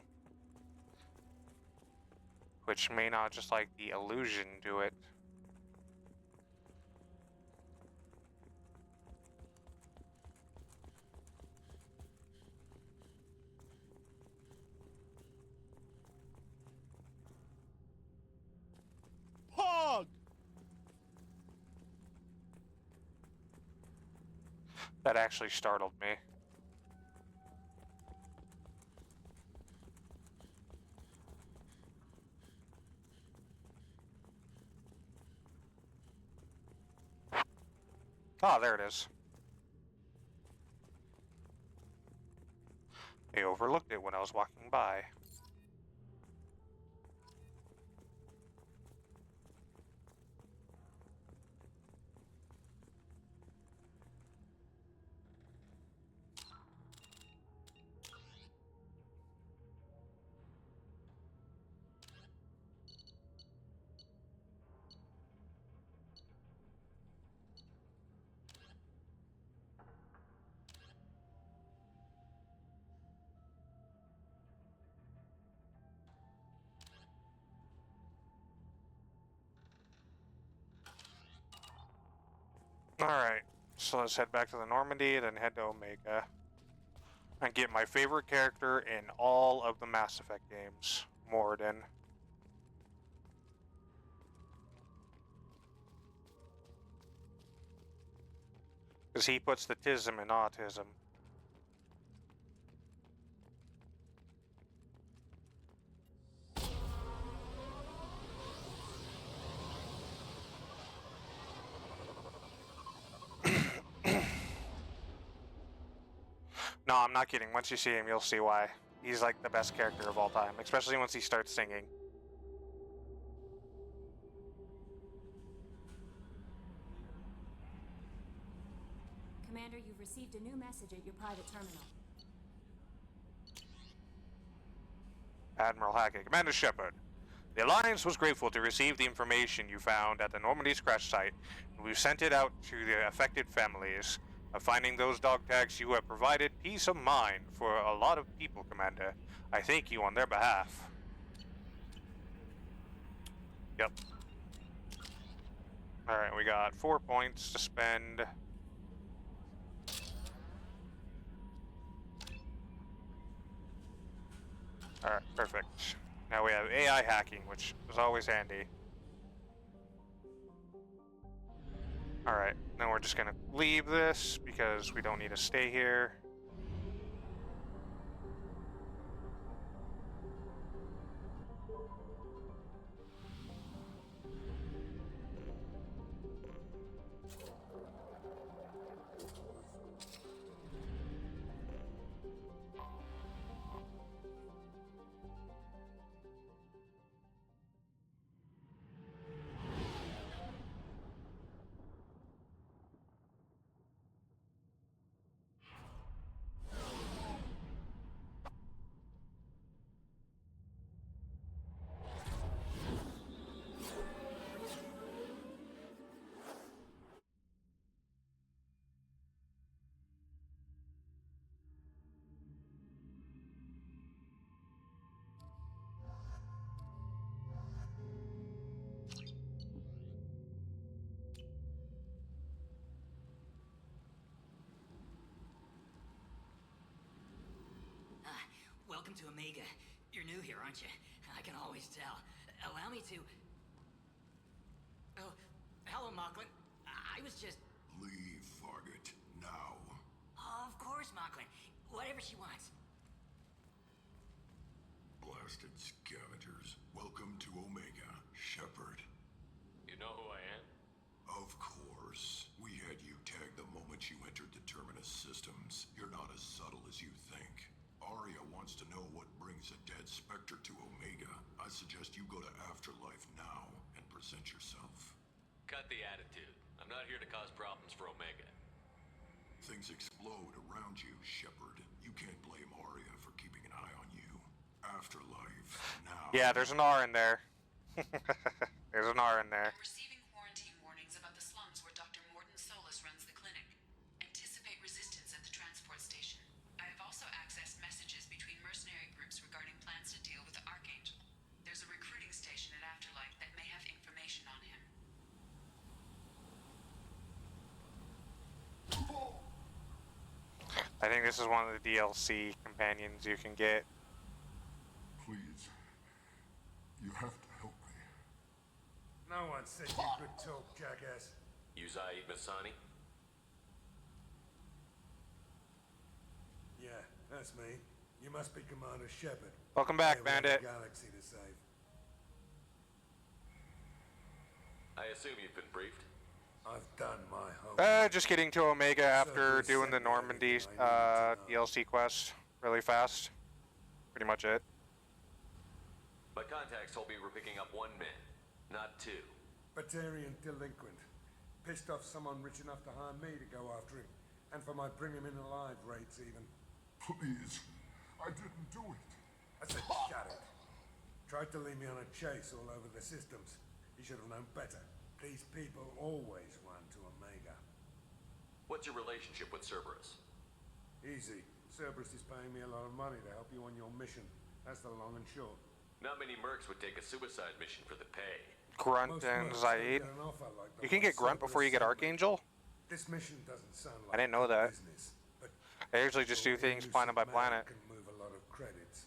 [SPEAKER 1] Which may not just like the illusion do it.
[SPEAKER 20] Hog!
[SPEAKER 1] That actually startled me. Ah, there it is. I overlooked it when I was walking by. Alright, so let's head back to the Normandy, then head to Omega. And get my favorite character in all of the Mass Effect games, Morden. Because he puts the tism in autism. No, I'm not kidding. Once you see him, you'll see why. He's like the best character of all time, especially once he starts singing.
[SPEAKER 16] Commander, you've received a new message at your private terminal.
[SPEAKER 1] Admiral Hackett. Commander Shepard. The Alliance was grateful to receive the information you found at the Normandy's crash site, and we've sent it out to the affected families. Finding those dog tags you have provided peace of mind for a lot of people, Commander. I thank you on their behalf. Yep. Alright, we got 4 points to spend. Alright, perfect. Now we have AI hacking, which is always handy. Alright, then we're just gonna leave this because we don't need to stay here.
[SPEAKER 20] Welcome to Omega. You're new here, aren't you? I can always tell. Allow me to... Oh, hello, Mocklin. I was just...
[SPEAKER 17] Leave, Fargate, now.
[SPEAKER 20] Of course, Mocklin. Whatever she wants.
[SPEAKER 17] Blasted scavengers. Welcome to Omega, Shepard.
[SPEAKER 9] You know who I am?
[SPEAKER 17] Of course. We had you tagged the moment you entered the Terminus systems. You're not as subtle as you think. Arya wants to know what brings a dead Spectre to Omega. I suggest you go to Afterlife now and present yourself.
[SPEAKER 9] Cut the attitude. I'm not here to cause problems for Omega.
[SPEAKER 17] Things explode around you, Shepard. You can't blame Arya for keeping an eye on you. Afterlife now.
[SPEAKER 1] Yeah, there's an R in there. There's an R in there.
[SPEAKER 14] I'm receiving quarantine warnings about the slums where Dr. Morden Solus runs the clinic. Anticipate resistance at the transport station. I have also accessed messages between mercenary groups regarding plans to deal with the Archangel. There's a recruiting station at Afterlife that may have information on him.
[SPEAKER 1] I think this is one of the DLC companions you can get.
[SPEAKER 17] Please. You have to help me.
[SPEAKER 21] No one said you could talk, jackass.
[SPEAKER 9] You Zaid Masani?
[SPEAKER 21] Yeah, that's me. You must be Commander Shepard.
[SPEAKER 1] Welcome back,
[SPEAKER 21] We have a
[SPEAKER 1] Bandit.
[SPEAKER 21] Galaxy to save.
[SPEAKER 9] I assume you've been briefed.
[SPEAKER 21] I've done my homework.
[SPEAKER 1] Just getting to Omega after doing the Normandy DLC quest really fast. Pretty much it.
[SPEAKER 9] My contacts told me we're picking up one man, not two.
[SPEAKER 21] Batarian delinquent. Pissed off someone rich enough to hire me to go after him. And for my bring him in alive rates even.
[SPEAKER 17] Please. I didn't do it.
[SPEAKER 21] I said shut it. Tried to lead me on a chase all over the systems. He should have known better. These people always run to Omega.
[SPEAKER 9] What's your relationship with Cerberus?
[SPEAKER 21] Easy. Cerberus is paying me a lot of money to help you on your mission. That's the long and short.
[SPEAKER 9] Not many mercs would take a suicide mission for the pay.
[SPEAKER 1] Grunt and Zaid. You can get Grunt before you get Archangel?
[SPEAKER 21] This mission doesn't sound like
[SPEAKER 1] I didn't know that.
[SPEAKER 21] business, but
[SPEAKER 1] I usually just do things planet by planet.
[SPEAKER 21] can move a lot of credits.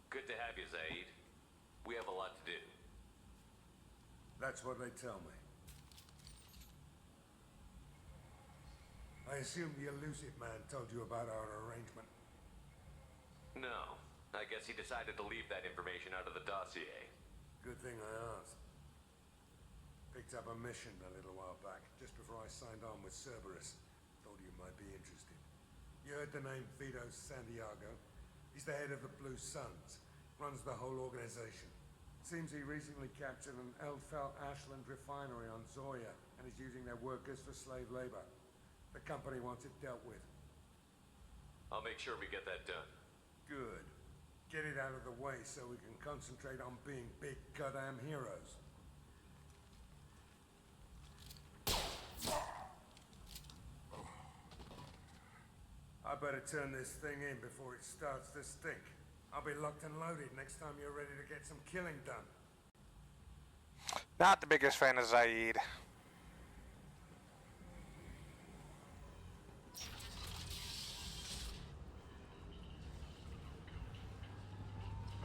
[SPEAKER 9] Good to have you, Zaid. We have a lot to do.
[SPEAKER 21] That's what they tell me. I assume the elusive man told you about our arrangement.
[SPEAKER 9] No. I guess he decided to leave that information out of the dossier.
[SPEAKER 21] Good thing I asked. Picked up a mission a little while back, just before I signed on with Cerberus. Thought you might be interested. You heard the name Vito Santiago? He's the head of the Blue Suns. Runs the whole organization. Seems he recently captured an Eldfell Ashland refinery on Zoya and is using their workers for slave labor. The company wants it dealt with.
[SPEAKER 9] I'll make sure we get that done.
[SPEAKER 21] Good. Get it out of the way so we can concentrate on being big goddamn heroes. I better turn this thing in before it starts to stink. I'll be locked and loaded next time you're ready to get some killing done.
[SPEAKER 1] Not the biggest fan of Zaid.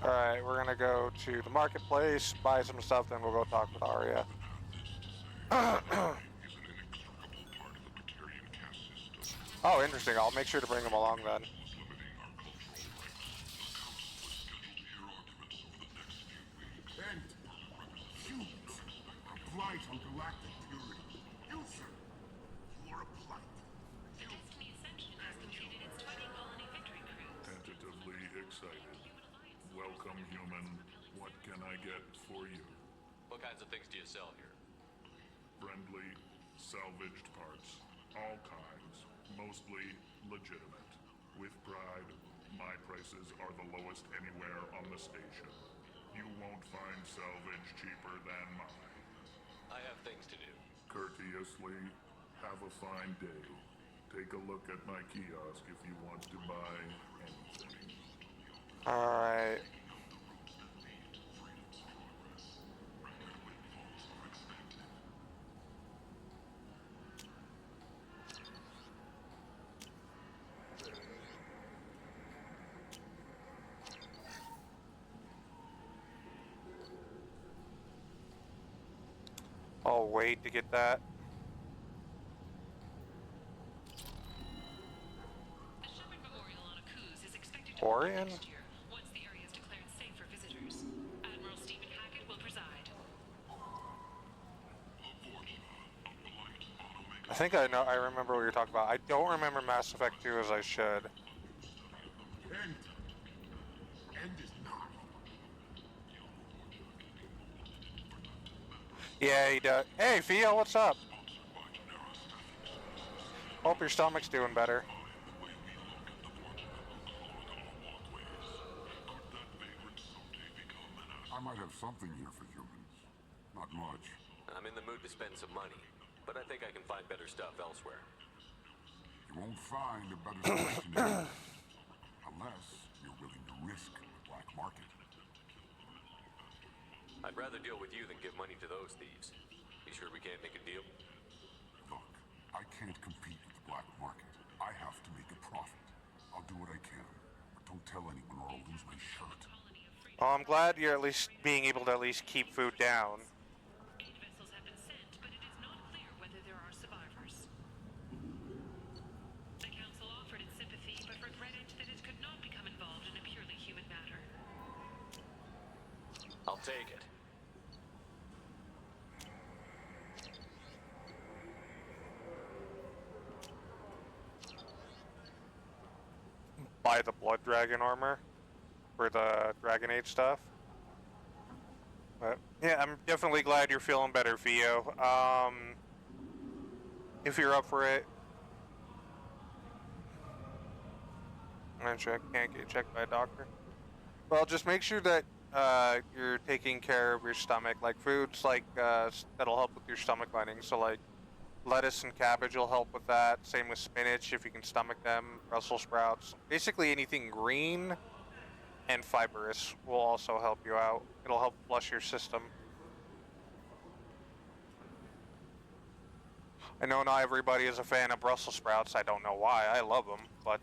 [SPEAKER 1] Alright, we're gonna go to the marketplace, buy some stuff, then we'll go talk with Arya. Oh, interesting. I'll make sure to bring him along then.
[SPEAKER 17] And humans are a blight on galactic purity. You, sir, you are a blight.
[SPEAKER 6] Destiny Ascension has completed its 20-colony victory cruise.
[SPEAKER 17] Tentatively excited. Welcome, human. What can I get for you?
[SPEAKER 9] What kinds of things do you sell here?
[SPEAKER 17] Friendly, salvaged parts. All kinds. Mostly legitimate. With pride, my prices are the lowest anywhere on the station. You won't find salvage cheaper than mine.
[SPEAKER 9] I have things to do.
[SPEAKER 17] Courteously, have a fine day. Take a look at my kiosk if you want to buy anything.
[SPEAKER 1] Alright. I'll wait to get that.
[SPEAKER 6] A Shepherd Memorial on a Coos is expected to
[SPEAKER 1] Orion?
[SPEAKER 6] open next year, once the area is declared safe for visitors. Admiral Stephen Hackett will preside.
[SPEAKER 1] I think I know. I remember what you're talking about. I don't remember Mass Effect 2 as I should.
[SPEAKER 17] End is not.
[SPEAKER 1] Yeah, he does. Hey, Theo, what's up? Hope your stomach's doing better.
[SPEAKER 17] I might have something here for humans. Not much.
[SPEAKER 9] I'm in the mood to spend some money, but I think I can find better stuff elsewhere.
[SPEAKER 17] You won't find a better selection anywhere. Unless you're willing to risk the black market.
[SPEAKER 9] I'd rather deal with you than give money to those thieves. You sure we can't make a deal?
[SPEAKER 17] Look, I can't compete with the black market. I have to make a profit. I'll do what I can, but don't tell anyone or I'll lose my shirt.
[SPEAKER 1] Well, I'm glad you're at least being able to at least keep food down.
[SPEAKER 6] 8 vessels have been sent, but it is not clear whether there are survivors. The Council offered its sympathy, but regretted that it could not become involved in a purely human matter.
[SPEAKER 9] I'll take it.
[SPEAKER 1] Buy the Blood Dragon armor for the Dragon Age stuff. But yeah, I'm definitely glad you're feeling better, Theo. If you're up for it, I'm sure I can't get checked by a doctor. Well, just make sure that you're taking care of your stomach. Like foods like that'll help with your stomach lining. So like lettuce and cabbage will help with that. Same with spinach if you can stomach them. Brussels sprouts. Basically anything green and fibrous will also help you out. It'll help flush your system. I know not everybody is a fan of Brussels sprouts. I don't know why. I love them, but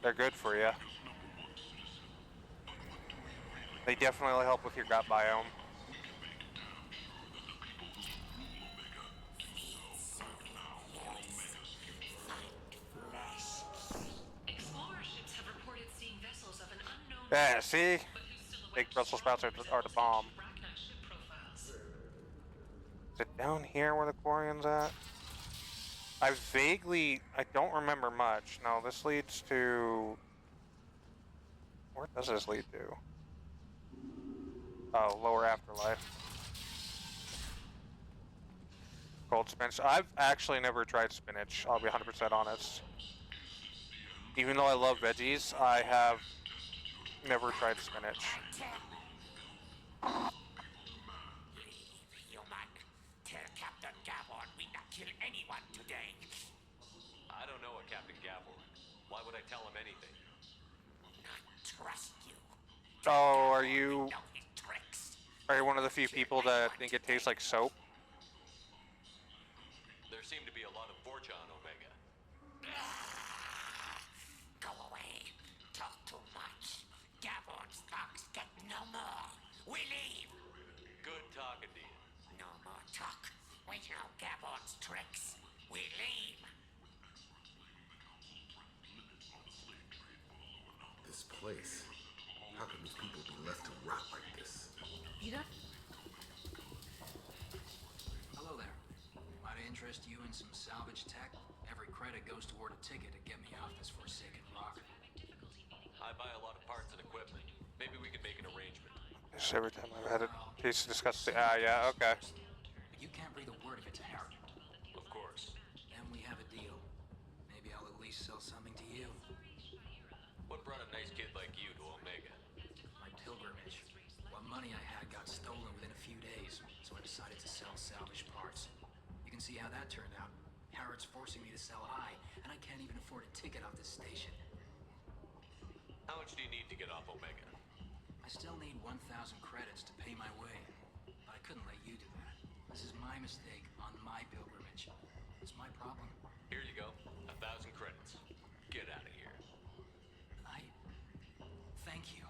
[SPEAKER 1] they're good for you. They definitely help with your gut biome.
[SPEAKER 6] Explorer ships have reported seeing vessels of an unknown
[SPEAKER 1] Yeah, see? Big Brussels sprouts are the bomb. Is it down here where the Quarian's at? I don't remember much. No, this leads to... Where does this lead to? Oh, lower afterlife. Cold spinach. I've actually never tried spinach, I'll be 100% honest. Even though I love veggies, I have never tried spinach.
[SPEAKER 22] Tell Captain Gavon we not kill anyone today.
[SPEAKER 9] I don't know a Captain Gavor. Why would I tell him anything?
[SPEAKER 22] Trust you.
[SPEAKER 1] Oh, are you one of the few people that think it tastes like soap?
[SPEAKER 9] There seem to be a lot of Forge on Omega.
[SPEAKER 22] Go away. Talk too much. We leave.
[SPEAKER 9] Good talking to you.
[SPEAKER 22] No more talk. We know Gabon's tricks. We leave.
[SPEAKER 4] This place. How can these people be left to rot like this?
[SPEAKER 7] Peter? Hello there. Might I interest you in some salvage tech? Every credit goes toward a ticket to get me off this forsaken rock.
[SPEAKER 9] I buy a lot of parts and equipment. Maybe we could make an arrangement.
[SPEAKER 1] Just every time I've had a piece to discuss the... yeah, okay.
[SPEAKER 7] But you can't breathe a word of it to Harry.
[SPEAKER 9] Of course.
[SPEAKER 7] Then we have a deal. Maybe I'll at least sell something to you.
[SPEAKER 9] What brought a nice kid like you to Omega?
[SPEAKER 7] My pilgrimage. What money I had got stolen within a few days, so I decided to sell salvage parts. You can see how that turned out. Harrod's forcing me to sell high, and I can't even afford a ticket off this station.
[SPEAKER 9] How much do you need to get off Omega?
[SPEAKER 7] I still need 1,000 credits to pay my way, but I couldn't let you do that. This is my mistake on my pilgrimage. It's my problem.
[SPEAKER 9] Here you go. 1,000 credits. Get out of here.
[SPEAKER 7] Thank you.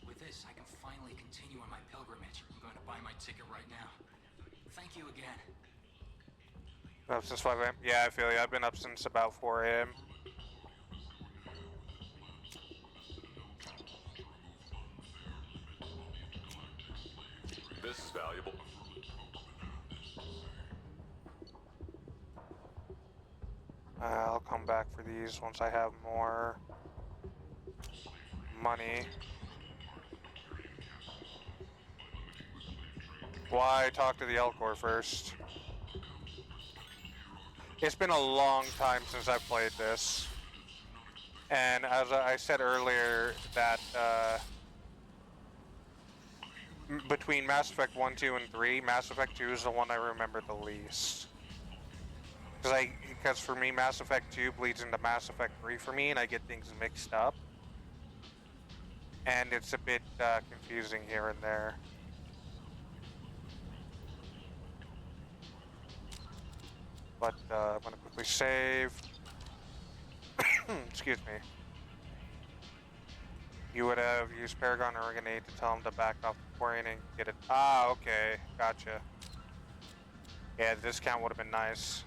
[SPEAKER 7] With this, I can finally continue on my pilgrimage. I'm going to buy my ticket right now. Thank you again.
[SPEAKER 1] Up since 5 a.m. Yeah, I feel you. I've been up since about 4 a.m.
[SPEAKER 8] This is valuable.
[SPEAKER 1] I'll come back for these once I have more money. Why talk to the Elcor first? It's been a long time since I've played this. And as I said earlier, that between Mass Effect 1, 2, and 3, Mass Effect 2 is the one I remember the least. Because for me, Mass Effect 2 bleeds into Mass Effect 3 for me, and I get things mixed up. And it's a bit confusing here and there. But I'm gonna quickly save. Excuse me. You would have used Paragon or Grenade to tell him to back off the quarrying and get it. Ah, okay, gotcha. Yeah, the discount would have been nice.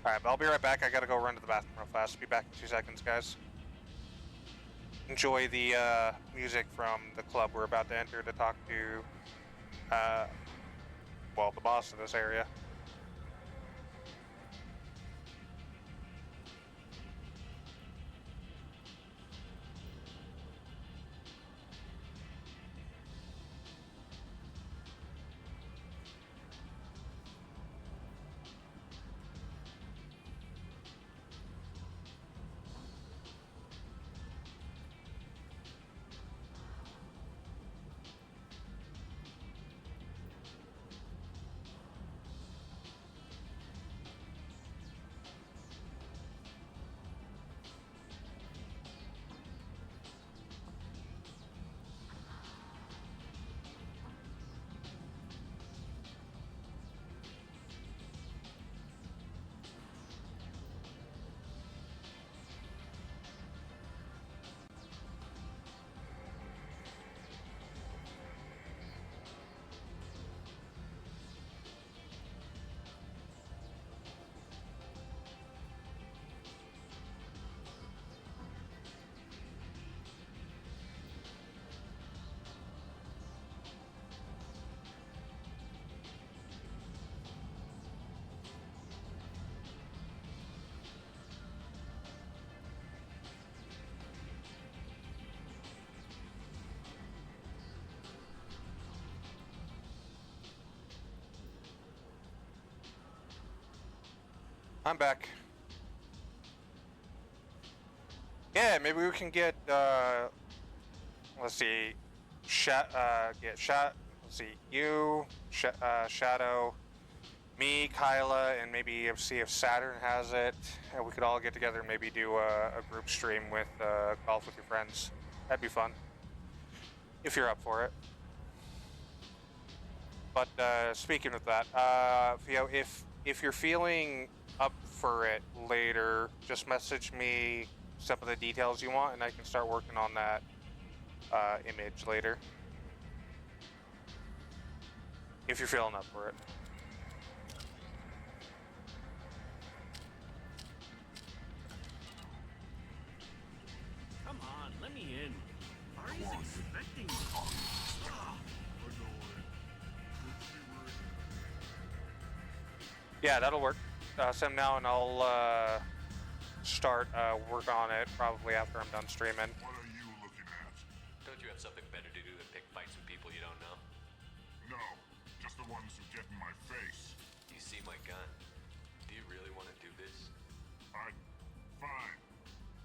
[SPEAKER 1] Alright, but I'll be right back. I gotta go run to the bathroom real fast. Be back in 2 seconds, guys. Enjoy the music from the club we're about to enter to talk to, well, the boss of this area. I'm back. Yeah, maybe we can get, let's see, let's see, you, Shadow, me, Kyla, and maybe see if Saturn has it, and we could all get together and maybe do a group stream with, golf with your friends. That'd be fun. If you're up for it. But, speaking of that, Theo, if you're feeling up for it later, just message me some of the details you want, and I can start working on that image later. If you're feeling up for it.
[SPEAKER 3] Come on, let me in. Ari's expecting me.
[SPEAKER 1] Yeah, that'll work. Send now, and I'll start work on it probably after I'm done streaming.
[SPEAKER 17] What are you looking at?
[SPEAKER 9] Don't you have something better to do than pick fights with people you don't know?
[SPEAKER 17] No, just the ones who get in my face.
[SPEAKER 9] You see my gun. Do you really want to do this?
[SPEAKER 17] Fine.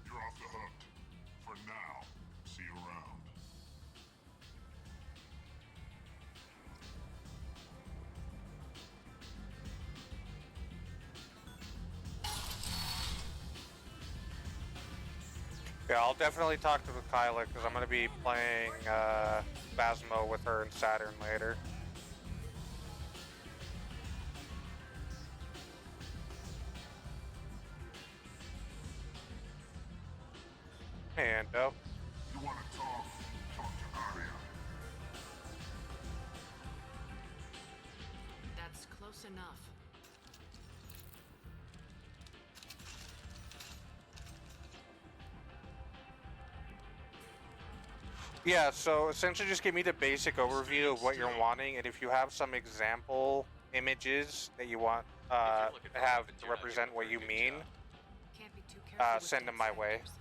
[SPEAKER 17] You're off the hook. For now. See you around.
[SPEAKER 1] Yeah, I'll definitely talk to Kyla because I'm going to be playing Phasmo with her and Saturn later. Hey, Ando.
[SPEAKER 17] You want to talk? Talk to Arya.
[SPEAKER 8] That's close enough.
[SPEAKER 1] Yeah, so essentially just give me the basic overview of what you're wanting, and if you have some example images that you want have to represent what you mean,
[SPEAKER 8] Can't be too careful with
[SPEAKER 1] send them
[SPEAKER 8] dead
[SPEAKER 1] my way.
[SPEAKER 8] sectors.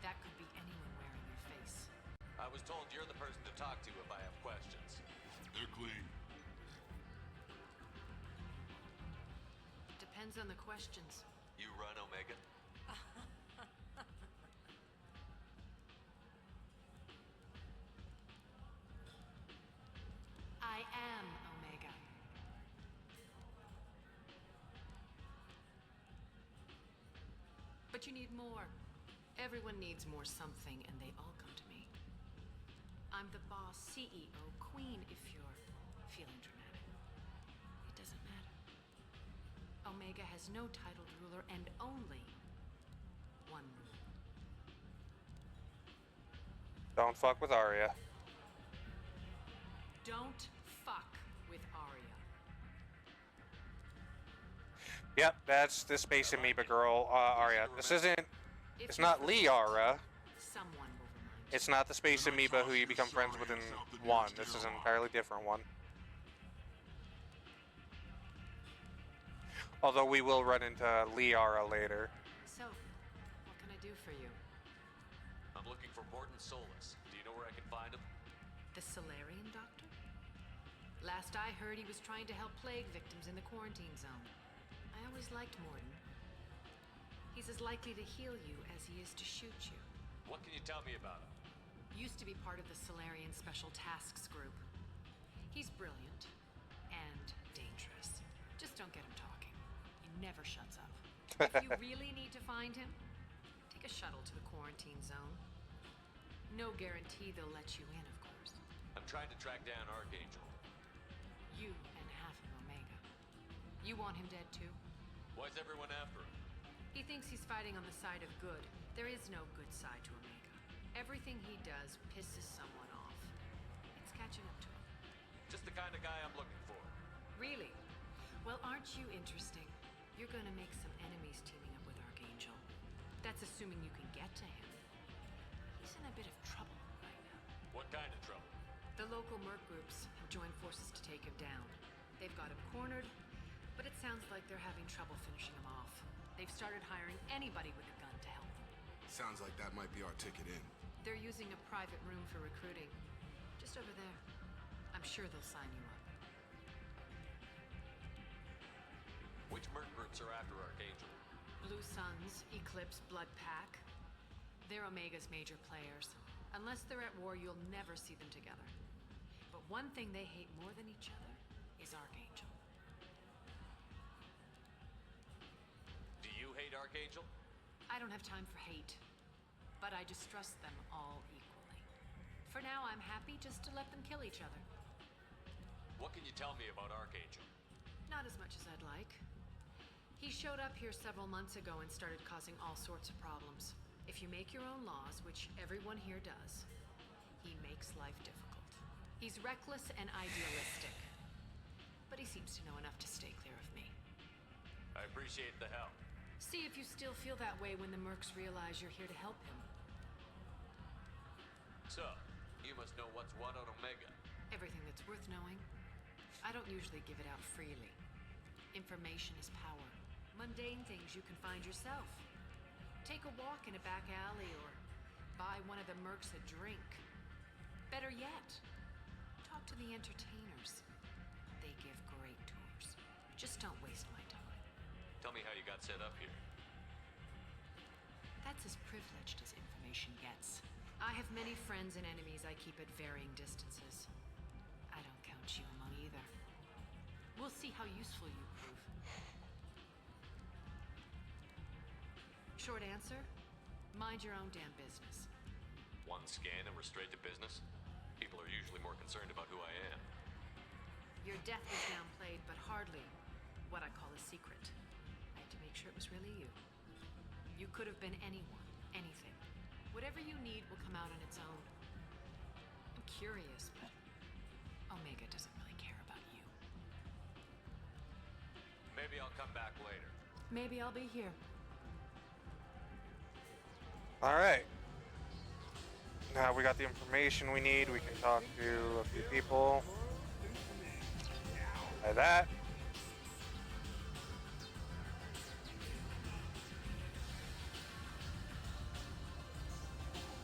[SPEAKER 8] That could be anyone wearing your face.
[SPEAKER 9] I was told you're the person to talk to if I have questions.
[SPEAKER 17] They're clean.
[SPEAKER 8] Depends on the questions.
[SPEAKER 9] You run, Omega?
[SPEAKER 8] I am Omega. But you need more. Everyone needs more something, and they all come to me. I'm the boss, CEO, queen, if you're feeling dramatic. It doesn't matter. Omega has no titled ruler and only one rule.
[SPEAKER 1] Don't fuck with Arya.
[SPEAKER 8] Don't fuck with Arya.
[SPEAKER 1] Yep, that's the Space Amoeba girl, Arya. This isn't... It's not Liara.
[SPEAKER 8] Someone will remind
[SPEAKER 1] It's not the Space Amoeba who you become friends with in 1. This is an entirely different one. Although we will run into Liara later.
[SPEAKER 8] So, what can I do for you?
[SPEAKER 9] I'm looking for Morton Solus. Do you know where I can find him?
[SPEAKER 8] The Solarian doctor? Last I heard, he was trying to help plague victims in the quarantine zone. I always liked Morton. He's as likely to heal you as he is to shoot you.
[SPEAKER 9] What can you tell me about him?
[SPEAKER 8] Used to be part of the Solarian Special Tasks Group. He's brilliant and dangerous. Just don't get him talking. He never shuts up. If you really need to find him, take a shuttle to the quarantine zone. No guarantee they'll let you in, of course.
[SPEAKER 9] I'm trying to track down Archangel.
[SPEAKER 8] You and half of Omega. You want him dead too?
[SPEAKER 9] Why's everyone after him?
[SPEAKER 8] He thinks he's fighting on the side of good. There is no good side to Omega. Everything he does pisses someone off. It's catching up to him.
[SPEAKER 9] Just the kind of guy I'm looking for.
[SPEAKER 8] Really? Well, aren't you interesting? You're gonna make some enemies teaming up with Archangel. That's assuming you can get to him. He's in a bit of trouble right now.
[SPEAKER 9] What kind of trouble?
[SPEAKER 8] The local merc groups have joined forces to take him down. They've got him cornered, but it sounds like they're having trouble finishing him off. They've started hiring anybody with a gun to help them.
[SPEAKER 4] Sounds like that might be our ticket in.
[SPEAKER 8] They're using a private room for recruiting. Just over there. I'm sure they'll sign you up.
[SPEAKER 9] Which merc groups are after Archangel?
[SPEAKER 8] Blue Suns, Eclipse, Blood Pack. They're Omega's major players. Unless they're at war, you'll never see them together. But one thing they hate more than each other is Archangel.
[SPEAKER 9] Do you hate Archangel?
[SPEAKER 8] I don't have time for hate, but I distrust them all equally. For now, I'm happy just to let them kill each other.
[SPEAKER 9] What can you tell me about Archangel?
[SPEAKER 8] Not as much as I'd like. He showed up here several months ago and started causing all sorts of problems. If you make your own laws, which everyone here does, He makes life difficult. He's reckless and idealistic. But he seems to know enough to stay clear of me.
[SPEAKER 9] I appreciate the help.
[SPEAKER 8] See if you still feel that way when the mercs realize you're here to help him.
[SPEAKER 9] So, you must know what's what on Omega.
[SPEAKER 8] Everything that's worth knowing. I don't usually give it out freely. Information is power. Mundane things you can find yourself. Take a walk in a back alley or buy one of the mercs a drink. Better yet, talk to the entertainers. They give great tours. Just don't waste my time.
[SPEAKER 9] Tell me how you got set up here.
[SPEAKER 8] That's as privileged as information gets. I have many friends and enemies I keep at varying distances. I don't count you among either. We'll see how useful you prove. Short answer, mind your own damn business.
[SPEAKER 9] One scan and we're straight to business? People are usually more concerned about who I am.
[SPEAKER 8] Your death was downplayed, but hardly what I call a secret. I had to make sure it was really you. You could have been anyone, anything. Whatever you need will come out on its own. I'm curious, but Omega doesn't really care about you.
[SPEAKER 9] Maybe I'll come back later.
[SPEAKER 8] Maybe I'll be here.
[SPEAKER 1] Alright. Now we got the information we need. We can talk to a few people. Like that.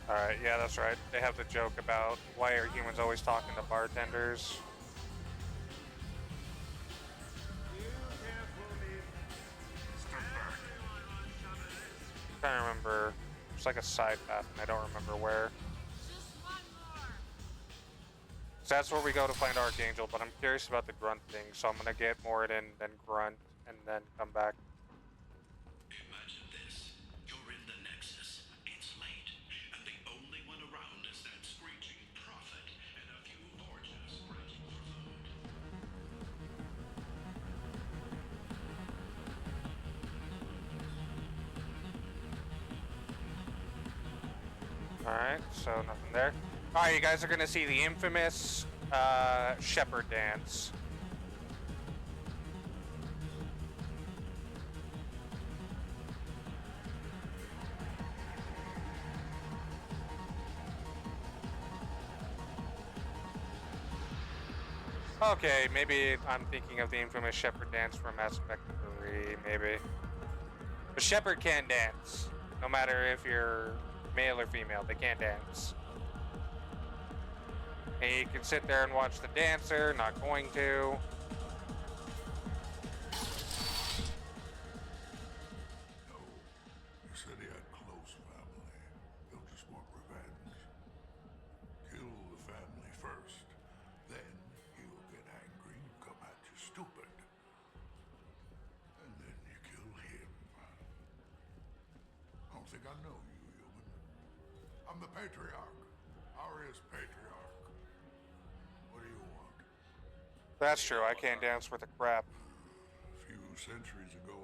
[SPEAKER 1] Alright, yeah, that's right. They have the joke about why are humans always talking to bartenders? I'm trying to remember. It's like a side path, and I don't remember where. So that's where we go to find Archangel, but I'm curious about the grunt thing, so I'm gonna get Moradin, then grunt, and then come back.
[SPEAKER 17] Imagine this. You're in the Nexus. It's late, and the only one around is that screeching prophet and a few Vorjas scratching for food.
[SPEAKER 1] Alright, so nothing there. Alright, you guys are gonna see the infamous shepherd dance. Okay, maybe I'm thinking of the infamous shepherd dance from Mass Effect 3, maybe. The shepherd can dance, no matter if you're male or female, they can't dance. And you can sit there and watch the dancer, not going to.
[SPEAKER 17] You said he had close family. He'll just want revenge. Kill the family first. Then he'll get angry and come at you stupid. And then you kill him. I don't think I know you, human. I'm the Patriarch. Aria's Patriarch. What do you want?
[SPEAKER 1] That's true, I can't dance with a crap.
[SPEAKER 17] A few centuries ago,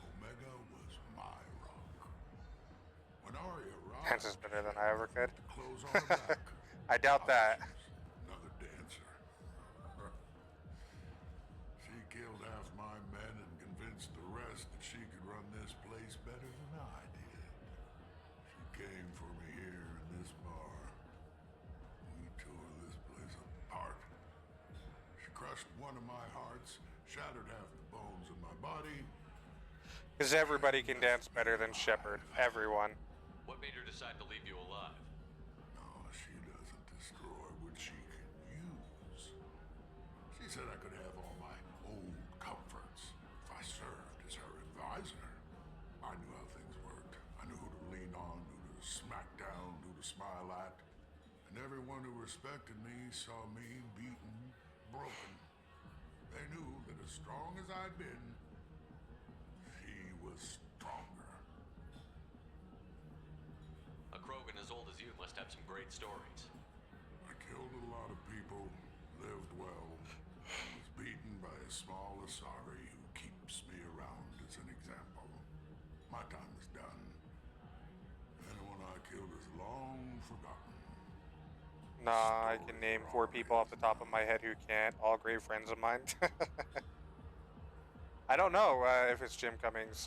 [SPEAKER 17] Omega was my rock. When Aria rocked,
[SPEAKER 1] Dances better than I ever could.
[SPEAKER 17] clothes on her back.
[SPEAKER 1] I doubt that.
[SPEAKER 17] Another dancer. She killed half my men and convinced the rest that she could run this place better than I did. She came for me here in this bar. We tore this place apart. She crushed one of my hearts, shattered half the bones in my body.
[SPEAKER 1] Because everybody can dance better than Shepard. Everyone.
[SPEAKER 9] What made her decide to leave you alive?
[SPEAKER 17] No, she doesn't destroy what she can use. She said I could have all my old comforts if I served as her advisor. I knew how things worked. I knew who to lean on, who to smack down, who to smile at. And everyone who respected me saw me beaten, broken. They knew that as strong as I'd been, she was stronger.
[SPEAKER 9] A Krogan as old as you must have some great stories.
[SPEAKER 17] I killed a lot of people, lived well, was beaten by a small Asari who keeps me around as an example. My time is done. Anyone I killed is long forgotten.
[SPEAKER 1] Nah, I can name 4 people off the top of my head who can't. All great friends of mine. I don't know if it's Jim Cummings.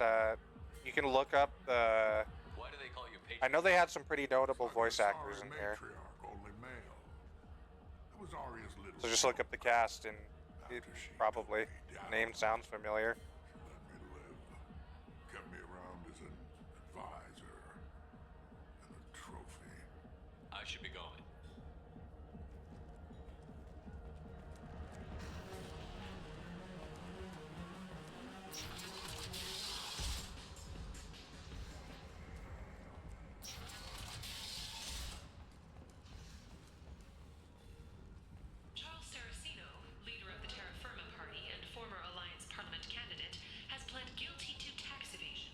[SPEAKER 1] You can look up the...
[SPEAKER 9] Why do they call you
[SPEAKER 1] I know they had some pretty notable voice actors in here.
[SPEAKER 17] Matriarch, only male. That was Arya's little
[SPEAKER 1] So just look up the cast and it probably name sounds familiar.
[SPEAKER 17] Let me live. Kept me around as an advisor and a trophy.
[SPEAKER 9] I should be going.
[SPEAKER 6] Charles Saraceno, leader of the Terra Firma Party and former Alliance Parliament candidate, has pled guilty to tax evasion.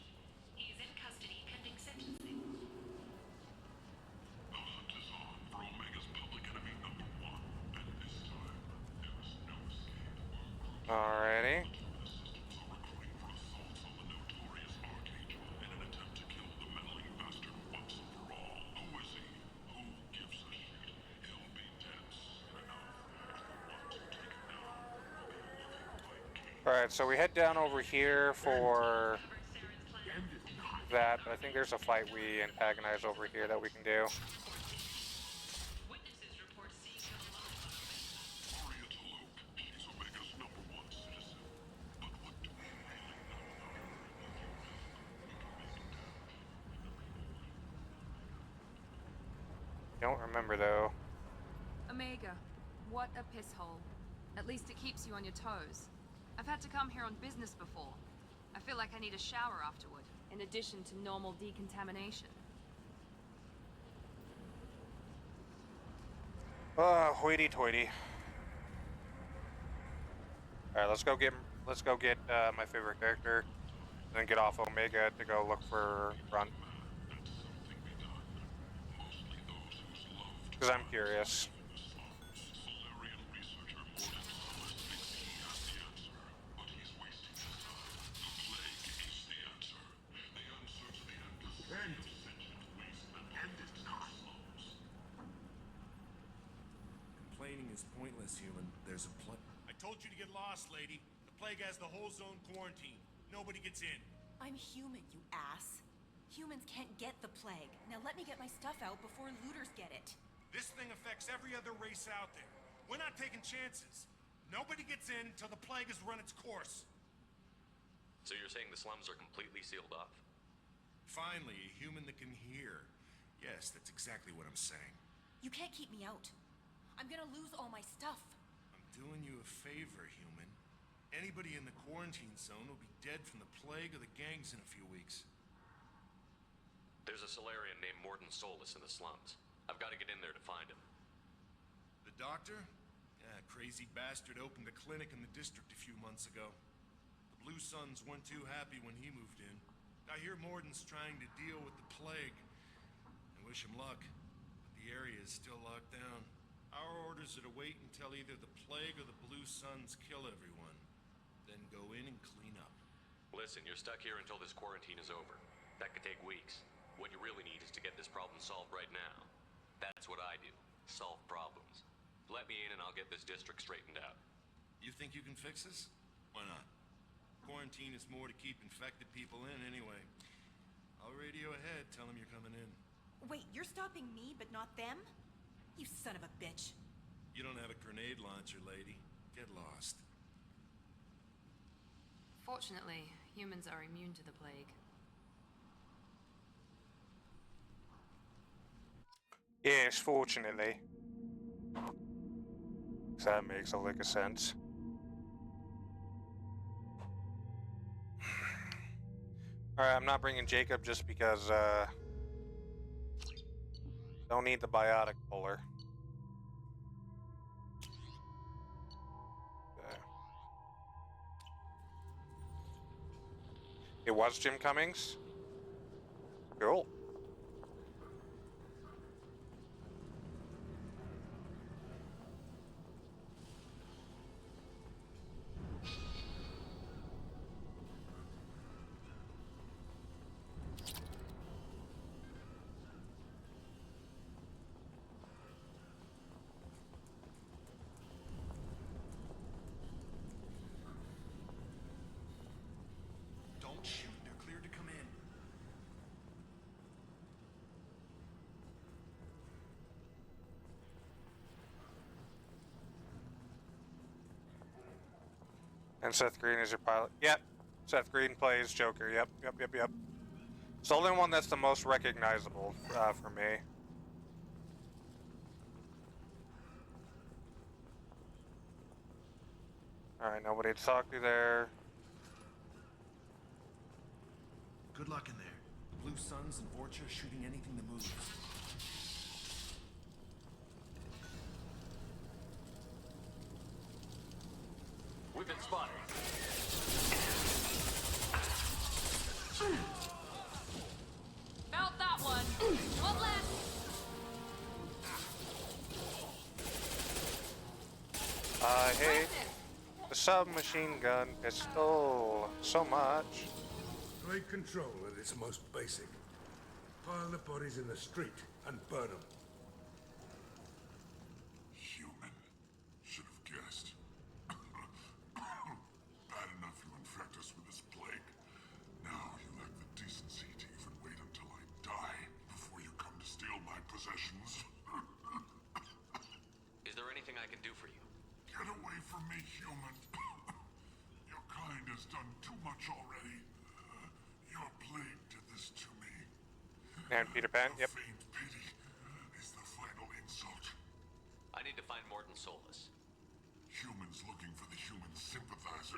[SPEAKER 6] He is in custody pending sentencing.
[SPEAKER 17] The hunt is on for Omega's public enemy number 1, and this time there is no escape.
[SPEAKER 1] Alrighty. Alright, so we head down over here for that, but I think there's a fight we antagonize over here that we can do.
[SPEAKER 6] Witnesses report seeing him
[SPEAKER 17] Arya T'Loak, she's Omega's number 1 citizen. But what do we really know?
[SPEAKER 1] Don't remember though.
[SPEAKER 2] Omega, what a piss hole. At least it keeps you on your toes. I've had to come here on business before. I feel like I need a shower afterward, in addition to normal decontamination.
[SPEAKER 1] Hoity-toity. Alright, let's go get my favorite character, and then get off Omega to go look for Front. Because I'm curious.
[SPEAKER 3] Complaining is pointless, human. There's a I told you to get lost, lady. The plague has the whole zone quarantined. Nobody gets in.
[SPEAKER 13] I'm human, you ass. Humans can't get the plague. Now let me get my stuff out before looters get it.
[SPEAKER 3] This thing affects every other race out there. We're not taking chances. Nobody gets in till the plague has run its course.
[SPEAKER 9] So you're saying the slums are completely sealed off?
[SPEAKER 3] Finally, a human that can hear. Yes, that's exactly what I'm saying.
[SPEAKER 13] You can't keep me out. I'm gonna lose all my stuff.
[SPEAKER 3] I'm doing you a favor, human. Anybody in the quarantine zone will be dead from the plague or the gangs in a few weeks.
[SPEAKER 9] There's a Solarian named Morden Solus in the slums. I've got to get in there to find him.
[SPEAKER 3] The doctor? Yeah, crazy bastard opened a clinic in the district a few months ago. The Blue Suns weren't too happy when he moved in. I hear Morden's trying to deal with the plague. I wish him luck, but the area is still locked down. Our orders are to wait until either the plague or the Blue Suns kill everyone, then go in and clean up.
[SPEAKER 9] Listen, you're stuck here until this quarantine is over. That could take weeks. What you really need is to get this problem solved right now. That's what I do. Solve problems. Let me in and I'll get this district straightened out.
[SPEAKER 3] You think you can fix this? Why not? Quarantine is more to keep infected people in anyway. I'll radio ahead, tell them you're coming in.
[SPEAKER 13] Wait, you're stopping me, but not them? You son of a bitch.
[SPEAKER 3] You don't have a grenade launcher, lady. Get lost.
[SPEAKER 2] Fortunately, humans are immune to the plague.
[SPEAKER 1] Yes, fortunately. So that makes a lick of sense. Alright, I'm not bringing Jacob just because, don't need the biotic puller. Okay. It was Jim Cummings? Cool. And Seth Green is your pilot. Yep. Seth Green plays Joker. Yep. It's the only one that's the most recognizable for me. Alright, nobody to talk to there.
[SPEAKER 3] Good luck in there. Blue Suns and Vorcha shooting anything that moves.
[SPEAKER 9] We've been spotted.
[SPEAKER 6] Felt that one. One left.
[SPEAKER 1] I hate the submachine gun pistol so much.
[SPEAKER 21] Plague control at its most basic. Pile the bodies in the street and burn them.
[SPEAKER 17] Human. Should have guessed. Bad enough you infect us with this plague. Now you lack the decency to even wait until I die before you come to steal my possessions.
[SPEAKER 9] Is there anything I can do for you?
[SPEAKER 17] Get away from me, human. Your kind has done too much already. Your plague did this to me.
[SPEAKER 1] And Peter Pan, yep.
[SPEAKER 17] Faint pity is the final insult.
[SPEAKER 9] I need to find Morton Solus.
[SPEAKER 17] Humans looking for the human sympathizer.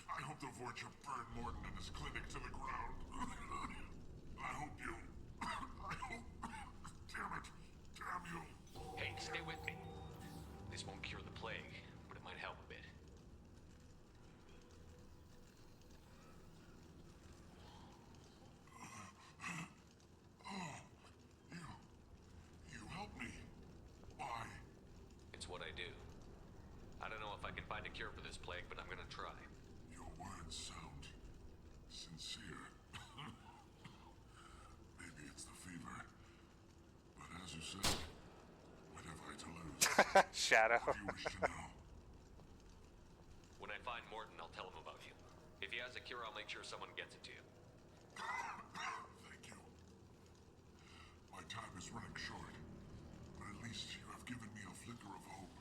[SPEAKER 17] I hope the Vorcha burn Morton and his clinic to the ground. I hope you... I hope... Damn it. Damn you.
[SPEAKER 9] Hey, stay with me. This won't cure the plague, but it might help a bit.
[SPEAKER 17] You help me. Why?
[SPEAKER 9] It's what I do. I don't know if I can find a cure for this plague, but I'm gonna try.
[SPEAKER 17] Your words sound sincere. Maybe it's the fever. But as you said, what have I to lose?
[SPEAKER 1] Shadow.
[SPEAKER 17] What do you wish to know?
[SPEAKER 9] When I find Morton, I'll tell him about you. If he has a cure, I'll make sure someone gets it to you.
[SPEAKER 17] Thank you. My time is running short, but at least you have given me a flicker of hope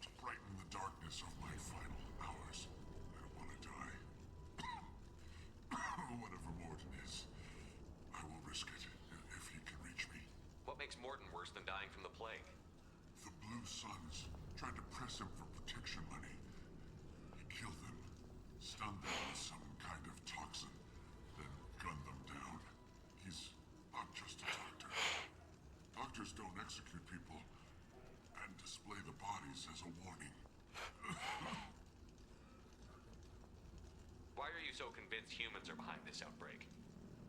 [SPEAKER 17] to brighten the darkness of my final hours. I don't want to die. Whatever Morton is, I will risk it if he can reach me.
[SPEAKER 9] What makes Morton worse than dying from the plague?
[SPEAKER 17] The Blue Suns tried to press him for protection money. He killed them, stunned them with some kind of toxin, then gunned them down. He's not just a doctor. Doctors don't execute people and display the bodies as a warning.
[SPEAKER 9] Why are you so convinced humans are behind this outbreak?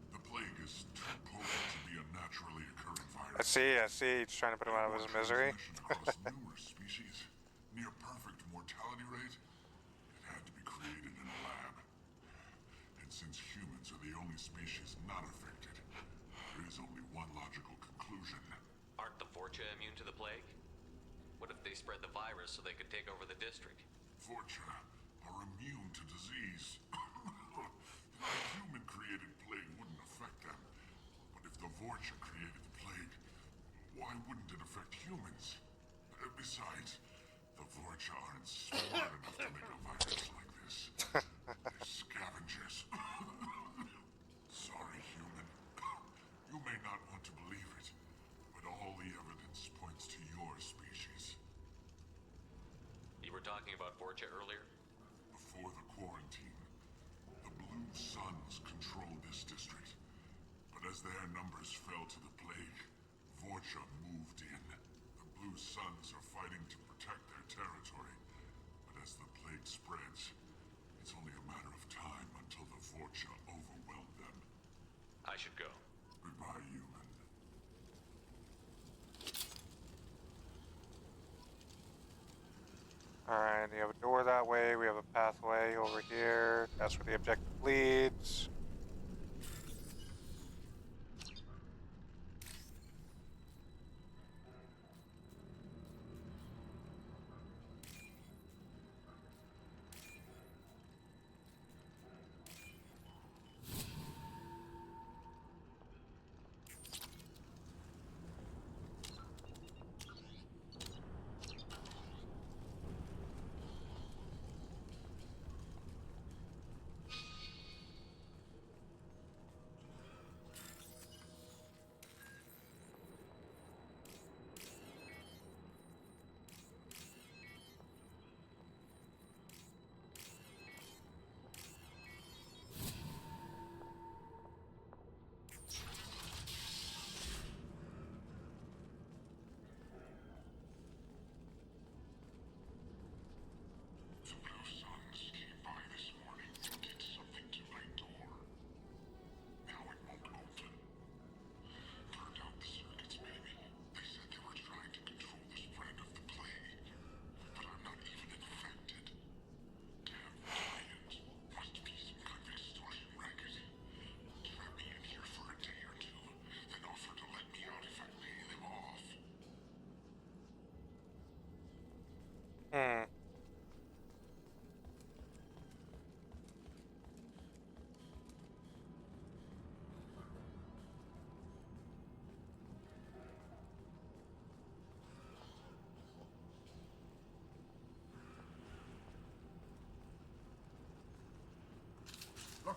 [SPEAKER 17] The plague is too potent to be a naturally occurring virus.
[SPEAKER 1] I see. He's trying to put him out of his misery.
[SPEAKER 17] Across numerous species, near perfect mortality rate, it had to be created in a lab. And since humans are the only species not affected, there is only one logical conclusion.
[SPEAKER 9] Aren't the Vorcha immune to the plague? What if they spread the virus so they could take over the district?
[SPEAKER 17] Vorcha are immune to disease. A human-created plague wouldn't affect them. But if the Vorcha created the plague, why wouldn't it affect humans? Besides, the Vorcha aren't smart enough to make a virus like this. They're scavengers. Sorry, human. You may not want to believe it, but all the evidence points to your species.
[SPEAKER 9] You were talking about Vorcha earlier?
[SPEAKER 17] Before the quarantine, the Blue Suns controlled this district. But as their numbers fell to the plague, Vorcha moved in. The Blue Suns are fighting to protect their territory. But as the plague spreads, it's only a matter of time until the Vorcha overwhelm them.
[SPEAKER 9] I should go.
[SPEAKER 17] Goodbye, human.
[SPEAKER 1] Alright, you have a door that way, we have a pathway over here. That's where the objective leads.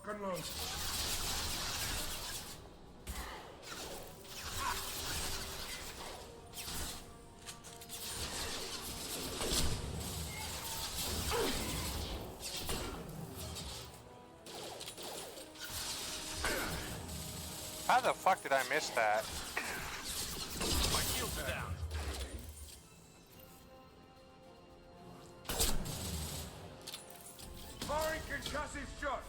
[SPEAKER 21] Lock and load.
[SPEAKER 1] How the fuck did I miss that?
[SPEAKER 21] My shield's down. Firing concussive shot.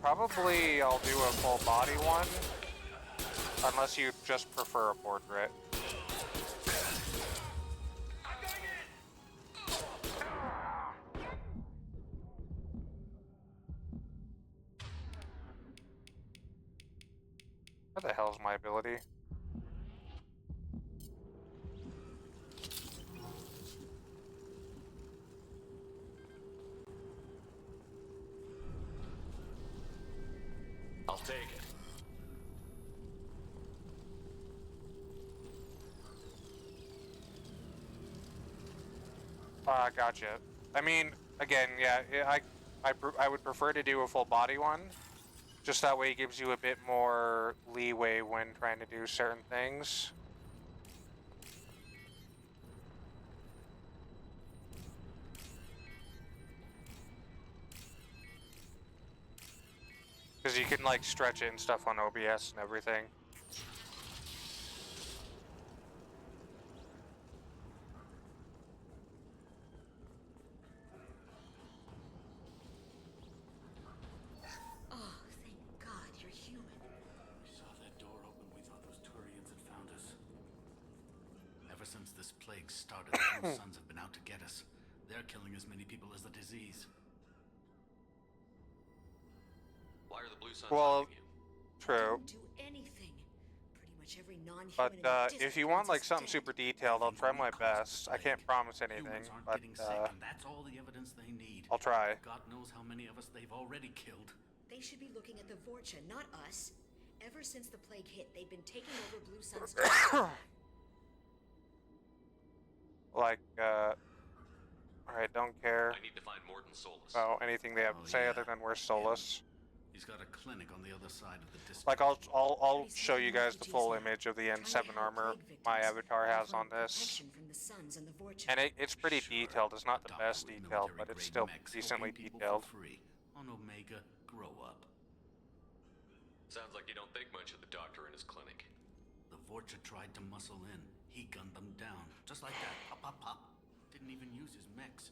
[SPEAKER 1] Probably I'll do a full body one, unless you just prefer a portrait. What the hell is my ability?
[SPEAKER 9] I'll take it.
[SPEAKER 1] Gotcha. I mean, again, yeah, I would prefer to do a full body one. Just that way it gives you a bit more leeway when trying to do certain things. Because you can, like, stretch it and stuff on OBS and everything.
[SPEAKER 11] Oh, thank God you're human.
[SPEAKER 15] We saw that door open, we thought those Turians had found us. Ever since this plague started, the Blue Suns have been out to get us. They're killing as many people as the disease.
[SPEAKER 9] Why are the Blue Suns
[SPEAKER 1] Well,
[SPEAKER 9] hunting you?
[SPEAKER 1] true.
[SPEAKER 11] Don't do anything. Pretty much every non-human
[SPEAKER 1] But
[SPEAKER 11] in the district
[SPEAKER 1] if you want, like,
[SPEAKER 11] wants us
[SPEAKER 1] something
[SPEAKER 11] dead.
[SPEAKER 1] super detailed, I'll try my best. I can't promise anything,
[SPEAKER 15] Humans aren't
[SPEAKER 1] but
[SPEAKER 15] getting sick, and that's all the evidence they need.
[SPEAKER 1] I'll try.
[SPEAKER 15] God knows how many of us they've already killed.
[SPEAKER 11] They should be looking at the Vorcha, not us. Ever since the plague hit, they've been taking over Blue Sun's
[SPEAKER 1] Like, alright, don't care
[SPEAKER 9] I need to find Morton Solus.
[SPEAKER 1] about anything they have to say other than where's Solus.
[SPEAKER 15] He's got a clinic on the other side of the district.
[SPEAKER 1] Like, I'll show you guys the full image of the N7 armor my avatar has on this.
[SPEAKER 11] from the Suns and the Vorcha.
[SPEAKER 1] And it's pretty detailed. It's not the best detailed, but it's still decently detailed.
[SPEAKER 15] Free. On Omega, grow up.
[SPEAKER 9] Sounds like you don't think much of the doctor in his clinic.
[SPEAKER 15] The Vorcha tried to muscle in. He gunned them down. Just like that. Pop, pop, pop. Didn't even use his mechs.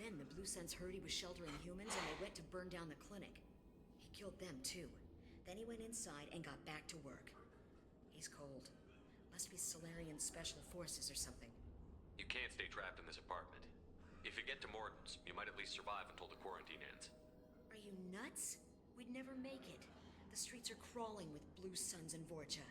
[SPEAKER 11] Then the Blue Suns heard he was sheltering humans and they went to burn down the clinic. He killed them too. Then he went inside and got back to work. He's cold. Must be Solarian Special Forces or something.
[SPEAKER 9] You can't stay trapped in this apartment. If you get to Morton's, you might at least survive until the quarantine ends.
[SPEAKER 11] Are you nuts? We'd never make it. The streets are crawling with Blue Suns and Vorcha.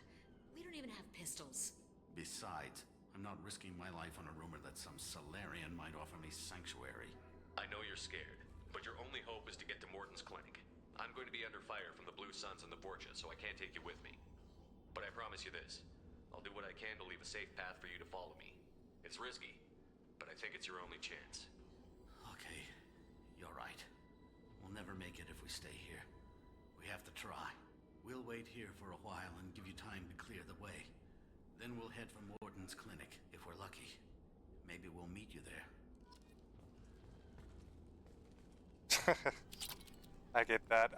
[SPEAKER 11] We don't even have pistols.
[SPEAKER 15] Besides, I'm not risking my life on a rumor that some Solarian might offer me sanctuary.
[SPEAKER 9] I know you're scared, but your only hope is to get to Morton's clinic. I'm going to be under fire from the Blue Suns and the Vorcha, so I can't take you with me. But I promise you this. I'll do what I can to leave a safe path for you to follow me. It's risky, but I think it's your only chance.
[SPEAKER 15] Okay, you're right. We'll never make it if we stay here. We have to try. We'll wait here for a while and give you time to clear the way. Then we'll head for Morton's clinic, if we're lucky. Maybe we'll meet you there.
[SPEAKER 1] I get that.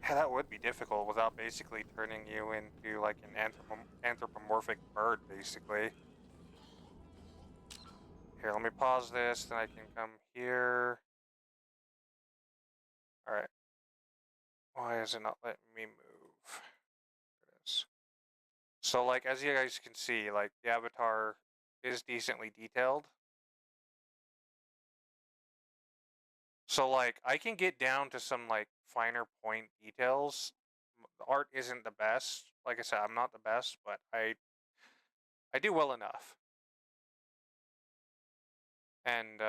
[SPEAKER 1] Yeah, that would be difficult without basically turning you into like an anthropomorphic bird, basically. Here, let me pause this, then I can come here. Alright. Why is it not letting me move? There it is. So, like, as you guys can see, like, the avatar is decently detailed. So, like, I can get down to some, like, finer point details. The art isn't the best. Like I said, I'm not the best, but I do well enough. And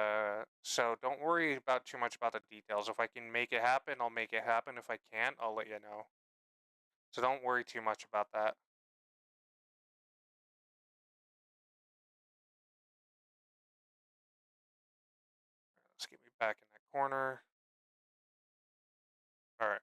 [SPEAKER 1] so don't worry about too much about the details. If I can make it happen, I'll make it happen. If I can't, I'll let you know. So don't worry too much about that. Let's get me back in that corner. All right.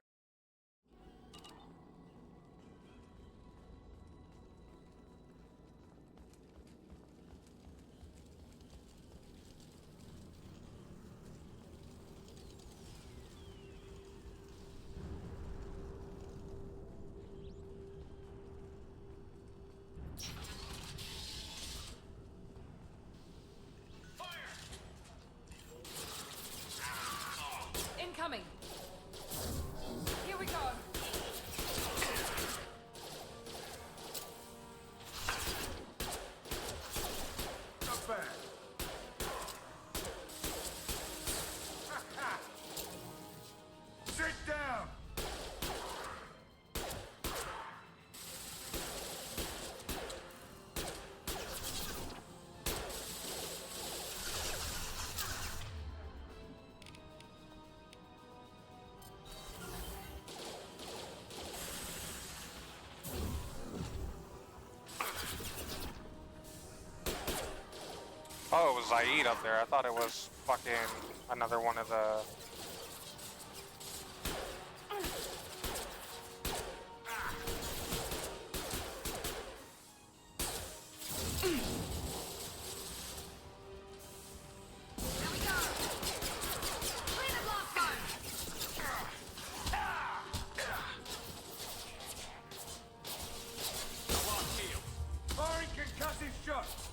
[SPEAKER 8] Incoming! Here we go!
[SPEAKER 21] Not bad. Sit down!
[SPEAKER 1] Oh, it was Zaid up there. I thought it was fucking another one of the...
[SPEAKER 21] Firing concussive shots!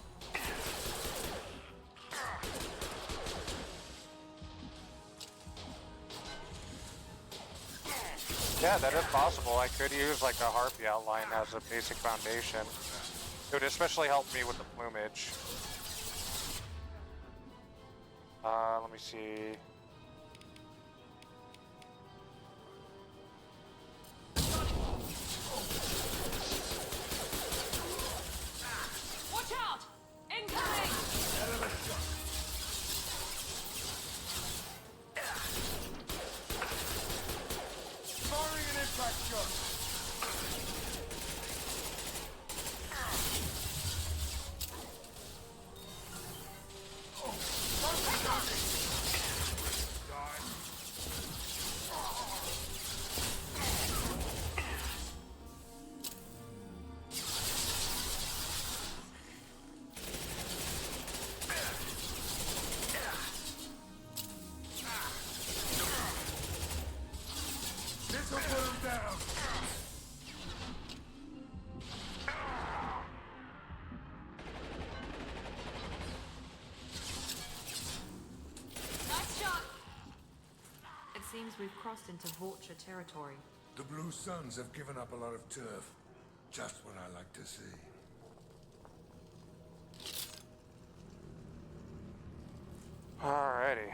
[SPEAKER 1] Yeah, that is possible. I could use like a harpy outline as a basic foundation. It would especially help me with the plumage. Let me see.
[SPEAKER 8] Watch out! Incoming!
[SPEAKER 21] Firing an impact shot! This'll put him down!
[SPEAKER 8] Nice shot!
[SPEAKER 2] It seems we've crossed into Vulture territory.
[SPEAKER 21] The Blue Suns have given up a lot of turf. Just what I like to see.
[SPEAKER 1] Alrighty.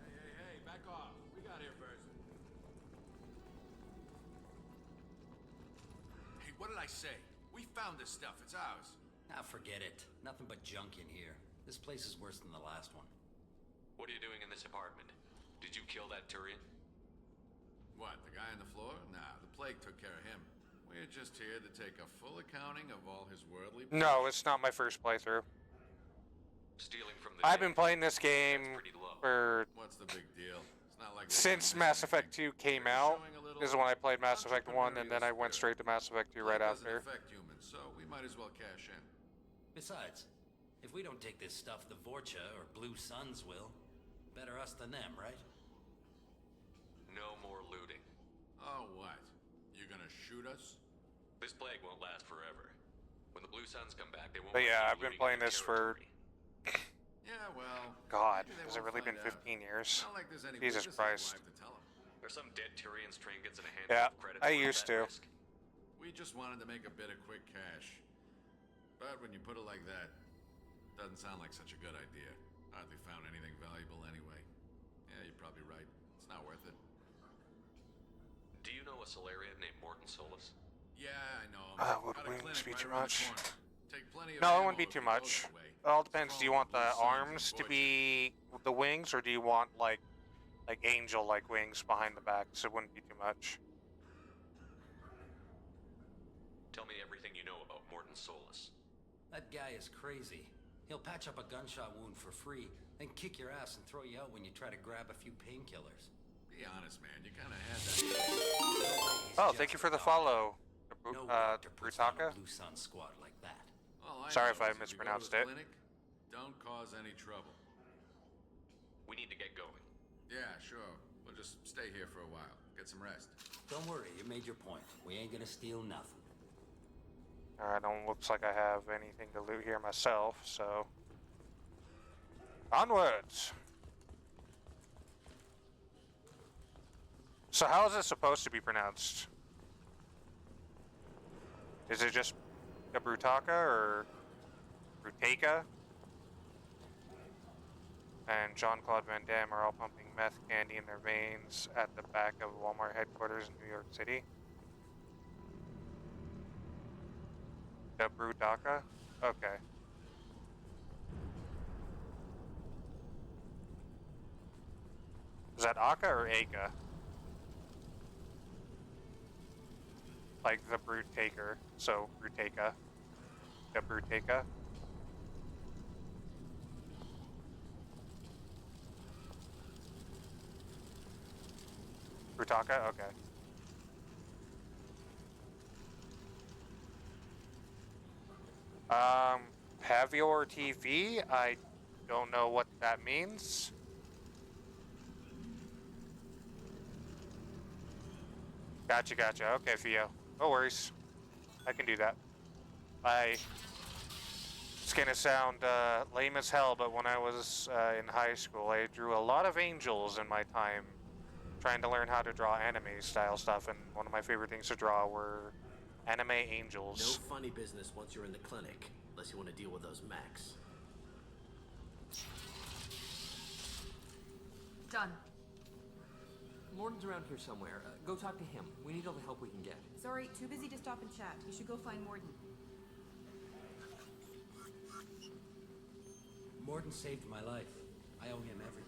[SPEAKER 15] Hey, back off. We got here first. Hey, what did I say? We found this stuff. It's ours.
[SPEAKER 7] Ah, forget it. Nothing but junk in here. This place is worse than the last one.
[SPEAKER 9] What are you doing in this apartment? Did you kill that Turian?
[SPEAKER 15] What, the guy on the floor? Nah, the plague took care of him. We're just here to take a full accounting of all his worldly...
[SPEAKER 1] No, it's not my first playthrough.
[SPEAKER 9] Stealing from the
[SPEAKER 1] I've been playing this game for...
[SPEAKER 15] What's the big deal? It's not like...
[SPEAKER 1] Since Mass Effect 2 came out. This is when I played Mass Effect 1, and then I went straight to Mass Effect 2 right after.
[SPEAKER 15] Doesn't affect humans, so we might as well cash in.
[SPEAKER 7] Besides, if we don't take this stuff, the Vorcha or Blue Suns will. Better us than them, right?
[SPEAKER 9] No more looting.
[SPEAKER 15] Oh, what? You gonna shoot us?
[SPEAKER 9] This plague won't last forever. When the Blue Suns come back, they won't...
[SPEAKER 1] But yeah, I've been playing this for...
[SPEAKER 15] Yeah, well...
[SPEAKER 1] God,
[SPEAKER 15] maybe they
[SPEAKER 1] has it
[SPEAKER 15] won't
[SPEAKER 1] really been
[SPEAKER 15] find
[SPEAKER 1] 15 years?
[SPEAKER 15] Not like there's any
[SPEAKER 1] Jesus
[SPEAKER 15] witnesses
[SPEAKER 1] Christ.
[SPEAKER 15] alive to tell 'em.
[SPEAKER 9] There's some dead Turian's trinkets and a handful
[SPEAKER 1] Yeah,
[SPEAKER 9] of credits
[SPEAKER 1] I
[SPEAKER 9] worth
[SPEAKER 1] used
[SPEAKER 9] that
[SPEAKER 1] to.
[SPEAKER 9] risk.
[SPEAKER 15] We just wanted to make a bit of quick cash.
[SPEAKER 10] But when you put it like that, doesn't sound like such a good idea. Hardly found anything valuable anyway. Yeah, you're probably right. It's not worth it.
[SPEAKER 9] Do you know a Solarian named Morton Solus?
[SPEAKER 10] Yeah, I know him.
[SPEAKER 1] Would
[SPEAKER 10] Got a
[SPEAKER 1] wings
[SPEAKER 10] clinic
[SPEAKER 1] be
[SPEAKER 10] right
[SPEAKER 1] too
[SPEAKER 10] around the
[SPEAKER 1] much?
[SPEAKER 10] corner. Take plenty of
[SPEAKER 1] No, it
[SPEAKER 10] ammo
[SPEAKER 1] wouldn't be
[SPEAKER 10] if
[SPEAKER 1] too
[SPEAKER 10] you go
[SPEAKER 1] much.
[SPEAKER 10] that way.
[SPEAKER 1] It all depends.
[SPEAKER 10] It's
[SPEAKER 1] Do you
[SPEAKER 10] called
[SPEAKER 1] want
[SPEAKER 10] the
[SPEAKER 1] the
[SPEAKER 10] Blue Suns
[SPEAKER 1] arms to
[SPEAKER 10] Voyage.
[SPEAKER 1] be the wings, or do you want like angel-like wings behind the back? So it wouldn't be too much.
[SPEAKER 9] Tell me everything you know about Morton Solus.
[SPEAKER 18] That guy is crazy. He'll patch up a gunshot wound for free, then kick your ass and throw you out when you try to grab a few painkillers.
[SPEAKER 10] Be honest, man. You kind of had that.
[SPEAKER 1] Oh, thank you for the follow,
[SPEAKER 18] No doctor puts on a
[SPEAKER 1] Brutaka.
[SPEAKER 18] Blue Sun squad like that.
[SPEAKER 10] All I
[SPEAKER 1] Sorry
[SPEAKER 10] know
[SPEAKER 1] if I
[SPEAKER 10] is you go to
[SPEAKER 1] mispronounced
[SPEAKER 10] the
[SPEAKER 1] it.
[SPEAKER 10] Clinic, don't cause any trouble.
[SPEAKER 9] We need to get going.
[SPEAKER 10] Yeah, sure. We'll just stay here for a while. Get some rest.
[SPEAKER 18] Don't worry, you made your point. We ain't gonna steal nothing.
[SPEAKER 1] Alright, don't looks like I have anything to loot here myself, so onwards. So how is it supposed to be pronounced? Is it just a Brutaka or Brutaka? And Jean-Claude Van Damme are all pumping meth candy in their veins at the back of Walmart headquarters in New York City. The Brutaka? Okay. Is that Aka or Aka? Like the Brute Taker, so Brutaka. The Brutaka. Brutaka? Okay. Have your TV? I don't know what that means. Gotcha, gotcha. Okay, Theo. No worries. I can do that. It's gonna sound lame as hell, but when I was in high school, I drew a lot of angels in my time trying to learn how to draw anime style stuff, and one of my favorite things to draw were anime angels.
[SPEAKER 23] No funny business once you're in the clinic, unless you want to deal with those mechs.
[SPEAKER 24] Done. Morton's around here somewhere. Go talk to him. We need all the help we can get.
[SPEAKER 13] Sorry, too busy to stop and chat. You should go find Morton.
[SPEAKER 18] Morton saved my life. I owe him everything.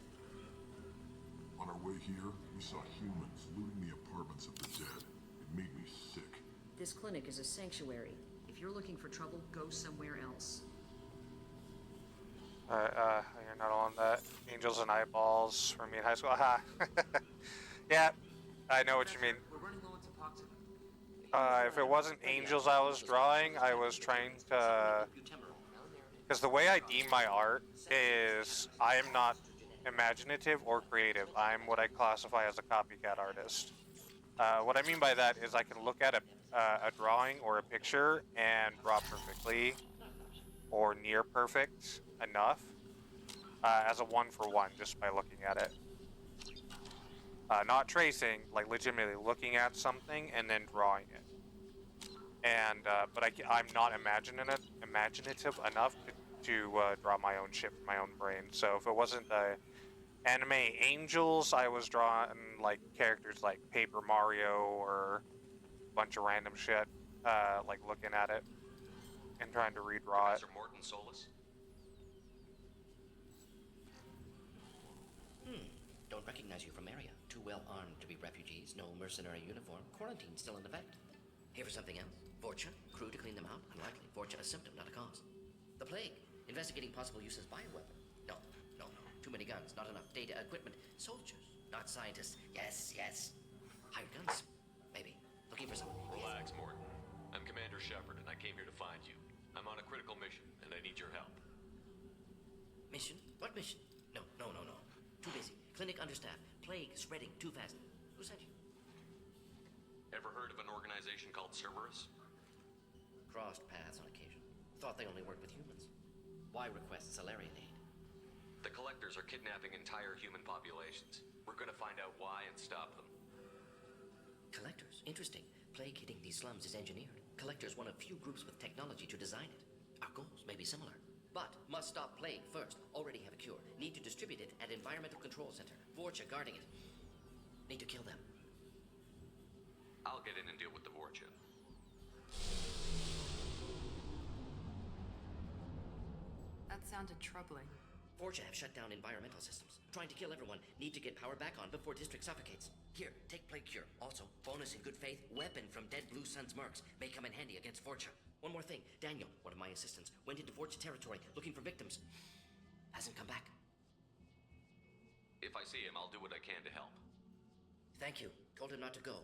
[SPEAKER 17] On our way here, we saw humans looting the apartments of the dead. It made me sick.
[SPEAKER 11] This clinic is a sanctuary. If you're looking for trouble, go somewhere else.
[SPEAKER 1] You're not on that. Angels and eyeballs for me in high school. Aha. Yeah, I know what you mean.
[SPEAKER 24] We're running low on Suboxone.
[SPEAKER 1] If it wasn't angels I was drawing, I was trying to... Because the way I deem my art is I am not imaginative or creative. I'm what I classify as a copycat artist. What I mean by that is I can look at a drawing or a picture and draw perfectly or near perfect enough as a one-for-one just by looking at it. Not tracing, like legitimately looking at something and then drawing it. And but I'm not imaginative enough to draw my own shit with my own brain. So if it wasn't anime angels, I was drawing like characters like Paper Mario or a bunch of random shit, like looking at it and trying to redraw it.
[SPEAKER 9] Professor Morton Solus?
[SPEAKER 25] Don't recognize you from area. Too well armed to be refugees, no mercenary uniform, quarantine still in effect. Here for something else. Vorcha, crew to clean them out? Unlikely. Vorcha, a symptom, not a cause. The plague, investigating possible use as bioweapon. No. Too many guns, not enough data, equipment. Soldiers, not scientists. Yes. Hired guns, maybe. Looking for someone.
[SPEAKER 9] Relax, Morton. I'm Commander Shepard, and I came here to find you. I'm on a critical mission, and I need your help.
[SPEAKER 25] Mission? What mission? No. Too busy. Clinic understaffed. Plague spreading too fast. Who sent you?
[SPEAKER 9] Ever heard of an organization called Cerberus?
[SPEAKER 25] Crossed paths on occasion. Thought they only worked with humans. Why request Solarian aid?
[SPEAKER 9] The Collectors are kidnapping entire human populations. We're gonna find out why and stop them.
[SPEAKER 25] Collectors? Interesting. Plague hitting these slums is engineered. Collectors one of few groups with technology to design it. Our goals may be similar, but must stop plague first. Already have a cure. Need to distribute it at Environmental Control Center. Vorcha guarding it. Need to kill them.
[SPEAKER 9] I'll get in and deal with the Vorcha.
[SPEAKER 2] That sounded troubling.
[SPEAKER 25] Vorcha have shut down environmental systems. Trying to kill everyone. Need to get power back on before district suffocates. Here, take plague cure. Also, bonus in good faith, weapon from dead Blue Sun's mercs. May come in handy against Vorcha. One more thing. Daniel, one of my assistants, went into Vorcha territory looking for victims. Hasn't come back.
[SPEAKER 9] If I see him, I'll do what I can to help.
[SPEAKER 25] Thank you. Told him not to go.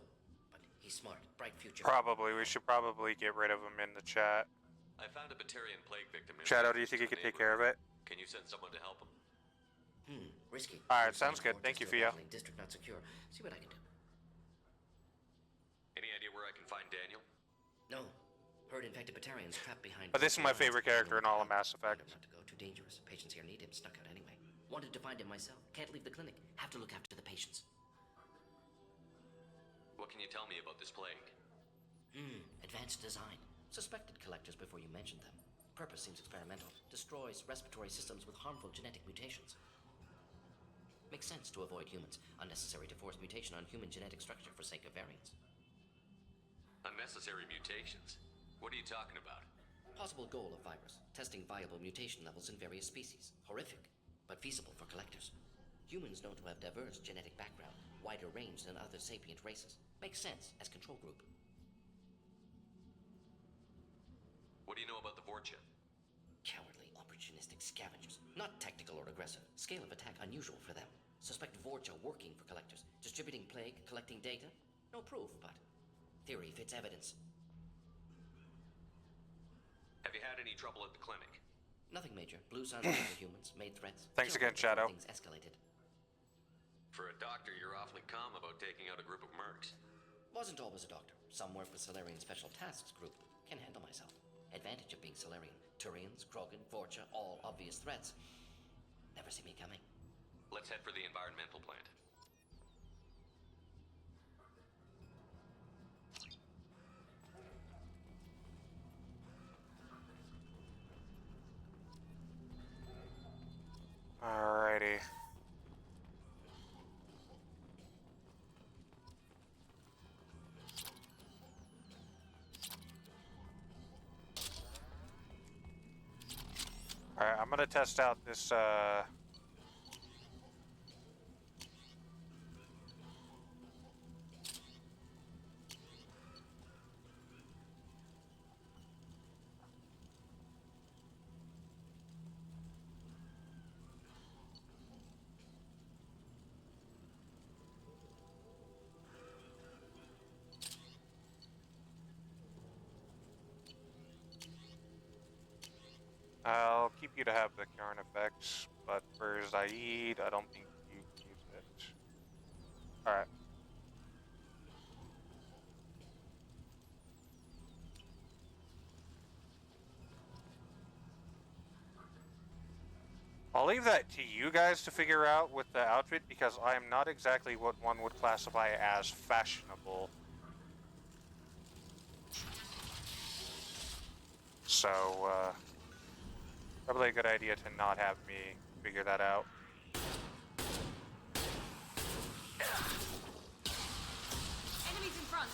[SPEAKER 25] But he's smart. Bright future.
[SPEAKER 1] Probably. We should probably get rid of him in the chat.
[SPEAKER 9] I found a Batarian plague victim.
[SPEAKER 1] Shadow, do you think you could take care of it?
[SPEAKER 9] Can you send someone to help him?
[SPEAKER 25] Risky.
[SPEAKER 1] Alright, sounds good. Thank you, Fia.
[SPEAKER 25] District not secure. See what I can do.
[SPEAKER 9] Any idea where I can find Daniel?
[SPEAKER 25] No. Heard infected Batarians trapped behind.
[SPEAKER 1] But this is my favorite character in all of Mass Effect.
[SPEAKER 25] Not to go. Too dangerous. Patients here need him. Snuck out anyway. Wanted to find him myself. Can't leave the clinic. Have to look after the patients.
[SPEAKER 9] What can you tell me about this plague?
[SPEAKER 25] Advanced design. Suspected collectors before you mentioned them. Purpose seems experimental. Destroys respiratory systems with harmful genetic mutations. Makes sense to avoid humans. Unnecessary to force mutation on human genetic structure for sake of variance.
[SPEAKER 9] Unnecessary mutations? What are you talking about?
[SPEAKER 25] Possible goal of virus. Testing viable mutation levels in various species. Horrific, but feasible for collectors. Humans known to have diverse genetic background. Wider range than other sapient races. Makes sense as control group.
[SPEAKER 9] What do you know about the Vorcha?
[SPEAKER 25] Cowardly, opportunistic scavengers. Not tactical or aggressive. Scale of attack unusual for them. Suspect Vorcha working for collectors. Distributing plague, collecting data. No proof, but theory fits evidence.
[SPEAKER 9] Have you had any trouble at the clinic?
[SPEAKER 25] Nothing major. Blue Suns for humans. Made threats.
[SPEAKER 1] Thanks again, Shadow.
[SPEAKER 25] Things escalated.
[SPEAKER 9] For a doctor, you're awfully calm about taking out a group of mercs.
[SPEAKER 25] Wasn't always a doctor. Some work with Solarian Special Tasks Group. Can handle myself. Advantage of being Solarian. Turians, Krogan, Vorcha, all obvious threats. Never see me coming.
[SPEAKER 9] Let's head for the environmental plant.
[SPEAKER 1] Alrighty. Alright, I'm gonna test out this, I'll keep you to have the current effects, but for Zaid, I don't think you can use it. Alright. I'll leave that to you guys to figure out with the outfit, because I am not exactly what one would classify as fashionable. So, probably a good idea to not have me figure that out.
[SPEAKER 2] Enemies in front!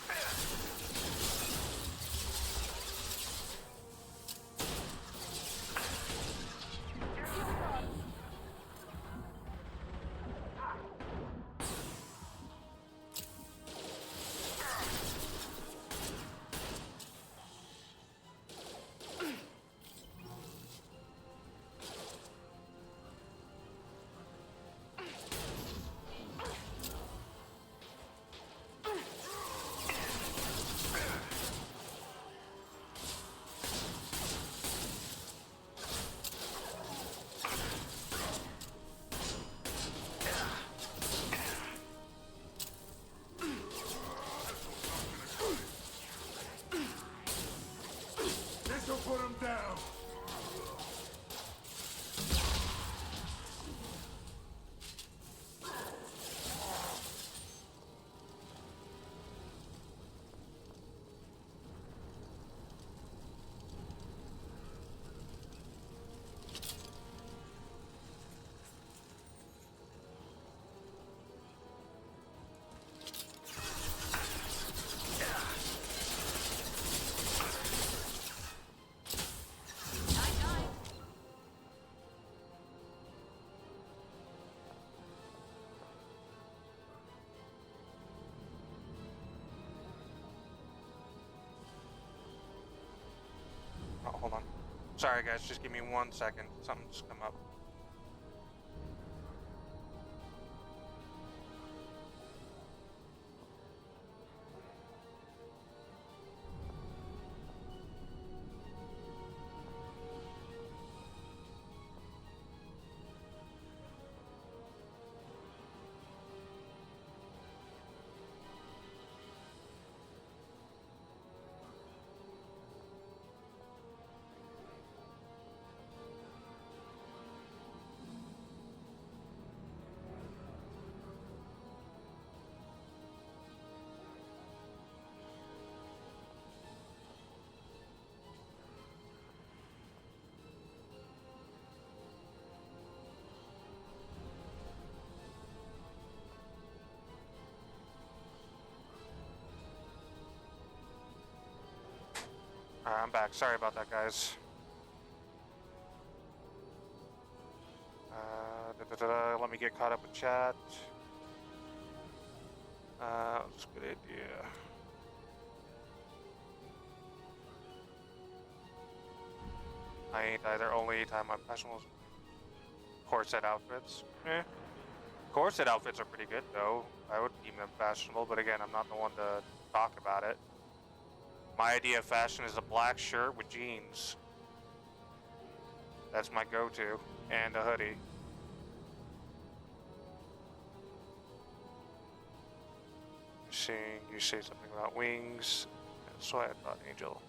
[SPEAKER 1] hold on. Sorry guys, just give me 1 second. Something's come up. I'm back. Sorry about that, guys. Let me get caught up with chat. That's a good idea. I ain't either. Only time I'm professionals. Corset outfits. Corset outfits are pretty good, though. I would deem them fashionable, but again, I'm not the one to talk about it. My idea of fashion is a black shirt with jeans. That's my go-to. And a hoodie. You say something about wings. That's why I thought Angel.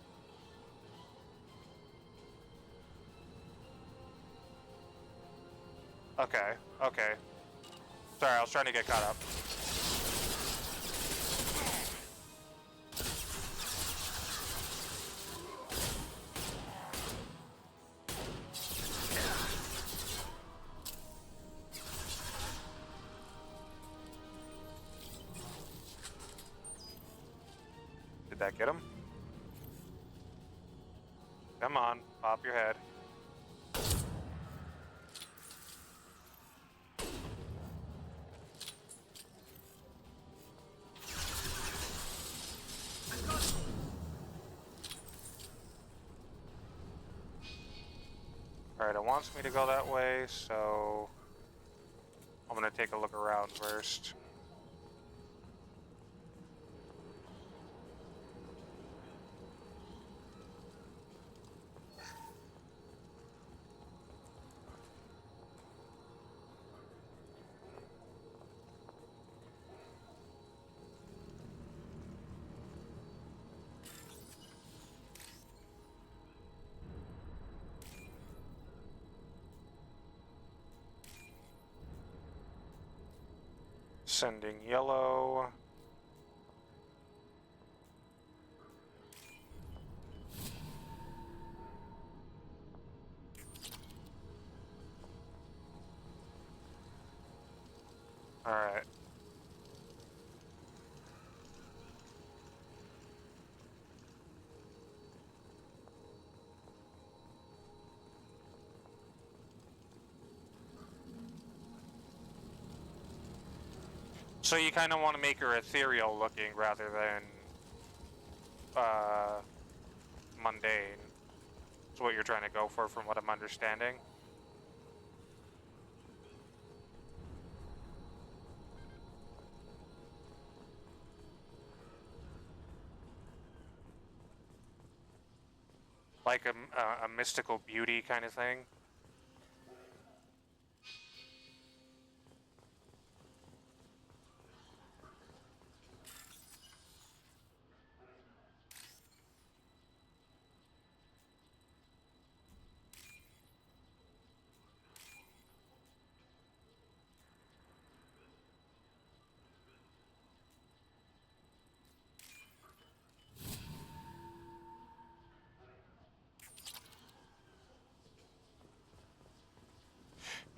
[SPEAKER 1] Okay, okay. Sorry, I was trying to get caught up. Did that get him? Come on, pop your head. Alright, it wants me to go that way, so I'm gonna take a look around first. Sending yellow. All right. So you kind of want to make her ethereal looking rather than mundane. That's what you're trying to go for, from what I'm understanding. Like a mystical beauty kind of thing.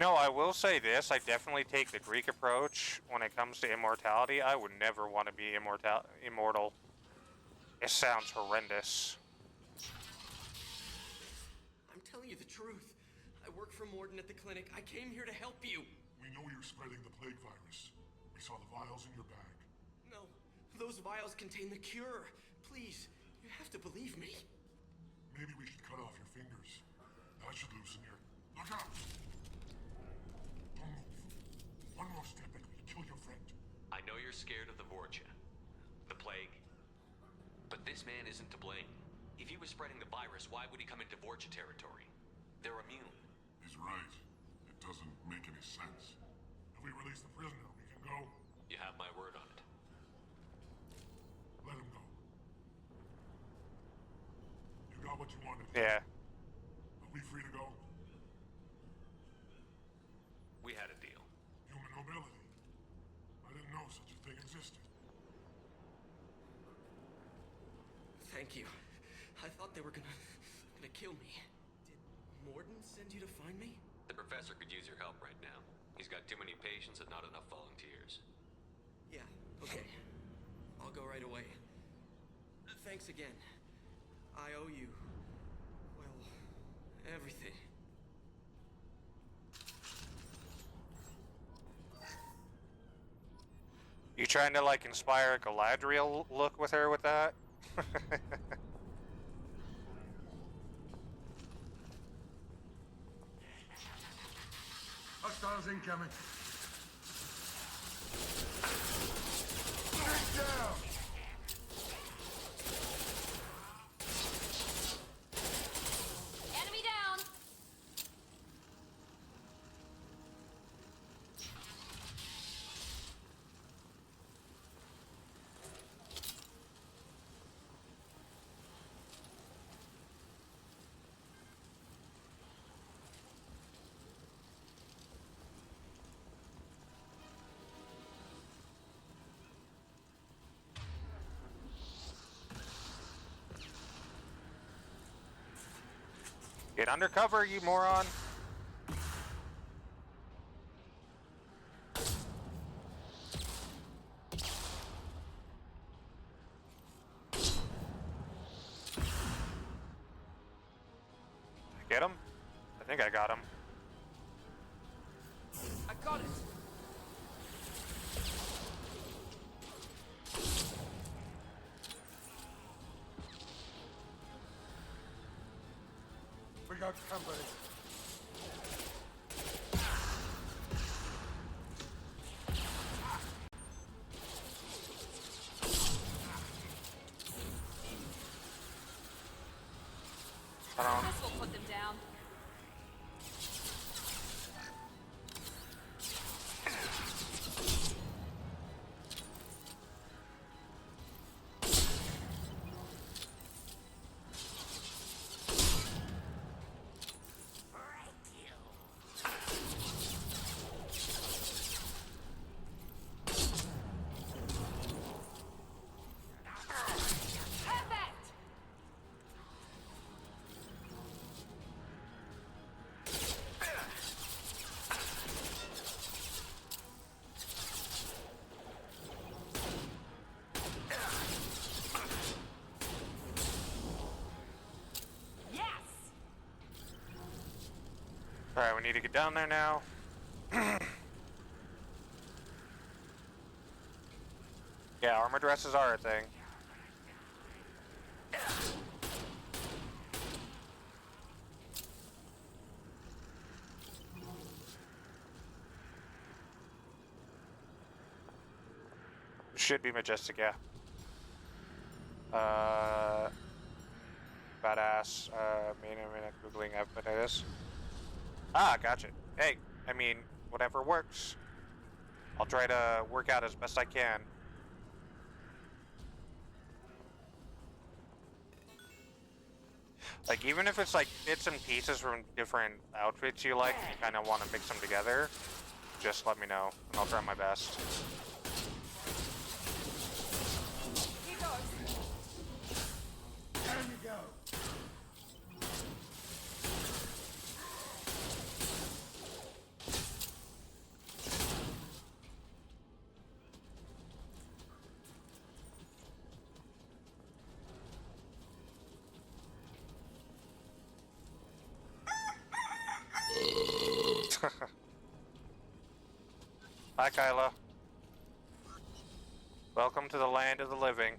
[SPEAKER 1] No, I will say this, I definitely take the Greek approach when it comes to immortality. I would never want to be immortal. It sounds horrendous.
[SPEAKER 5] I'm telling you the truth. I work for Morden at the clinic. I came here to help you.
[SPEAKER 12] We know you're spreading the plague virus. We saw the vials in your bag.
[SPEAKER 5] No, those vials contain the cure. Please, you have to believe me.
[SPEAKER 12] Maybe we should cut off your fingers. That should loosen your... Look out! Don't move. One more step and we'll kill your friend.
[SPEAKER 9] I know you're scared of the Vorcha. The plague. But this man isn't to blame. If he was spreading the virus, why would he come into Vorcha territory? They're immune.
[SPEAKER 12] He's right. It doesn't make any sense. If we release the prisoner, we can go.
[SPEAKER 9] You have my word on it.
[SPEAKER 12] Let him go. You got what you wanted.
[SPEAKER 1] Yeah.
[SPEAKER 12] Are we free to go?
[SPEAKER 9] We had a deal.
[SPEAKER 12] Human mobility. I didn't know such a thing existed.
[SPEAKER 5] Thank you. I thought they were gonna kill me. Did Morden send you to find me?
[SPEAKER 9] The professor could use your help right now. He's got too many patients and not enough volunteers.
[SPEAKER 5] Yeah, okay. I'll go right away. Thanks again. I owe you, well, everything.
[SPEAKER 1] You trying to, like, inspire a Galadriel look with her with that?
[SPEAKER 21] Hostiles incoming.
[SPEAKER 12] Get down!
[SPEAKER 2] Enemy down!
[SPEAKER 1] Get undercover, you moron! Get him? I think I got him.
[SPEAKER 2] I got it!
[SPEAKER 21] We got company.
[SPEAKER 2] This will put them down.
[SPEAKER 1] Alright, we need to get down there now. Yeah, armor dresses are a thing. Should be majestic, yeah. Badass. Minute, Googling evidence. Ah, gotcha. Hey, I mean, whatever works. I'll try to work out as best I can. Like, even if it's like bits and pieces from different outfits you like and you kind of want to mix them together, just let me know and I'll try my best.
[SPEAKER 2] Here goes.
[SPEAKER 21] Down you go.
[SPEAKER 1] Hi, Kyla. Welcome to the land of the living.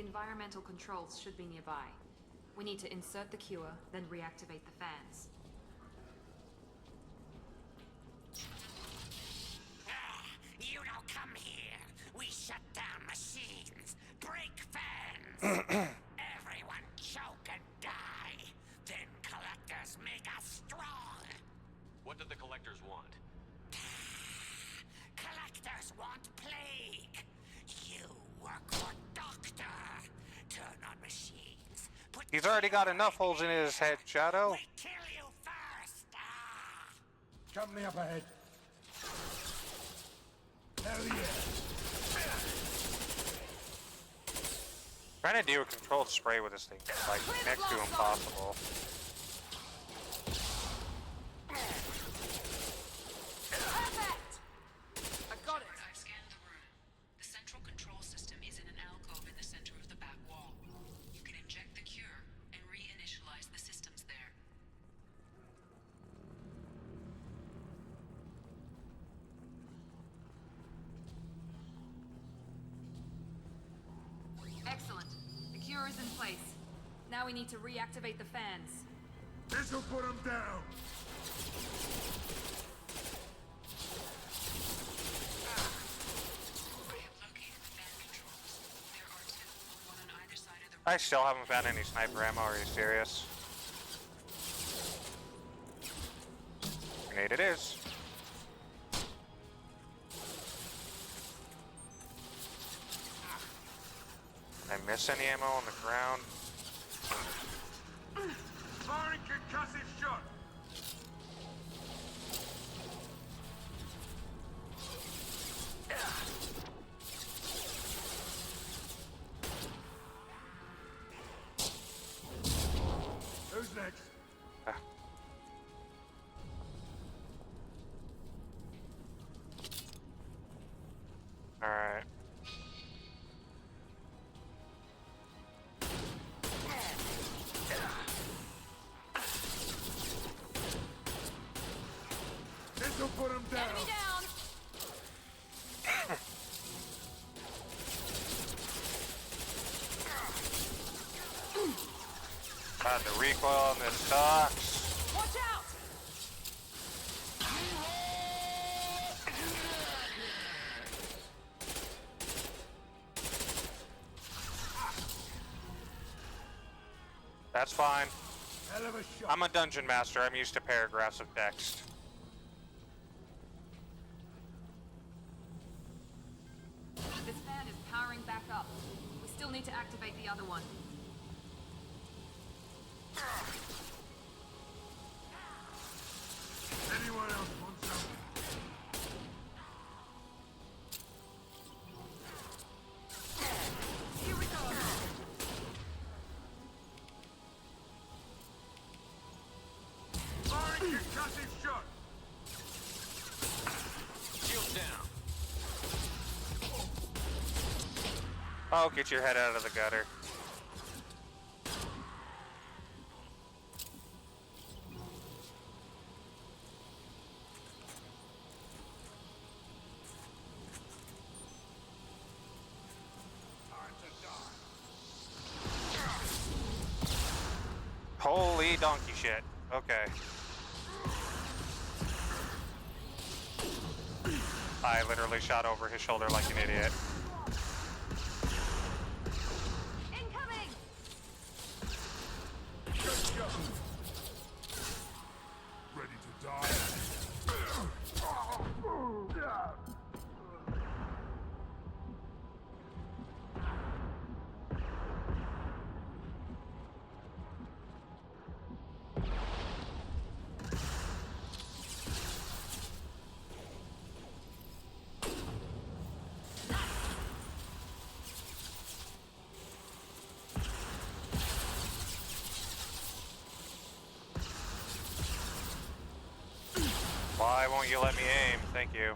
[SPEAKER 2] environmental controls should be nearby. We need to insert the cure, then reactivate the fans.
[SPEAKER 14] You don't come here. We shut down machines, break fans. Everyone choke and die. Then collectors make us strong.
[SPEAKER 9] What do the collectors want?
[SPEAKER 14] Collectors want plague. You work for Doctor. Turn on machines.
[SPEAKER 1] He's already got enough holes in his head, Shadow.
[SPEAKER 14] We kill you first.
[SPEAKER 21] Company up ahead. Hell yeah.
[SPEAKER 1] Trying to do a controlled spray with this thing is like next to impossible.
[SPEAKER 2] Perfect! I got it.
[SPEAKER 6] I've scanned the room. The central control system is in an alcove in the center of the back wall. You can inject the cure and reinitialize the systems there.
[SPEAKER 2] Excellent. The cure is in place. Now we need to reactivate the fans.
[SPEAKER 12] This'll put him down.
[SPEAKER 1] I still haven't found any sniper ammo. Are you serious? Grenade it is. Did I miss any ammo on the ground?
[SPEAKER 12] Firing concussive shot. Who's next?
[SPEAKER 1] All right.
[SPEAKER 12] This'll put him down.
[SPEAKER 2] Enemy down!
[SPEAKER 1] God, the recoil on this sucks.
[SPEAKER 2] Watch out!
[SPEAKER 1] That's fine.
[SPEAKER 12] Hell of a shot.
[SPEAKER 1] I'm a dungeon master. I'm used to paragraphs of text.
[SPEAKER 2] This fan is powering back up. We still need to activate the other one.
[SPEAKER 12] Anyone else want some?
[SPEAKER 2] Here we go.
[SPEAKER 12] Firing concussive shot.
[SPEAKER 9] Shield down.
[SPEAKER 1] Oh, get your head out of the gutter. Holy donkey shit. Okay. I literally shot over his shoulder like an idiot.
[SPEAKER 2] Incoming!
[SPEAKER 12] Ready to die?
[SPEAKER 1] Why won't you let me aim? Thank you.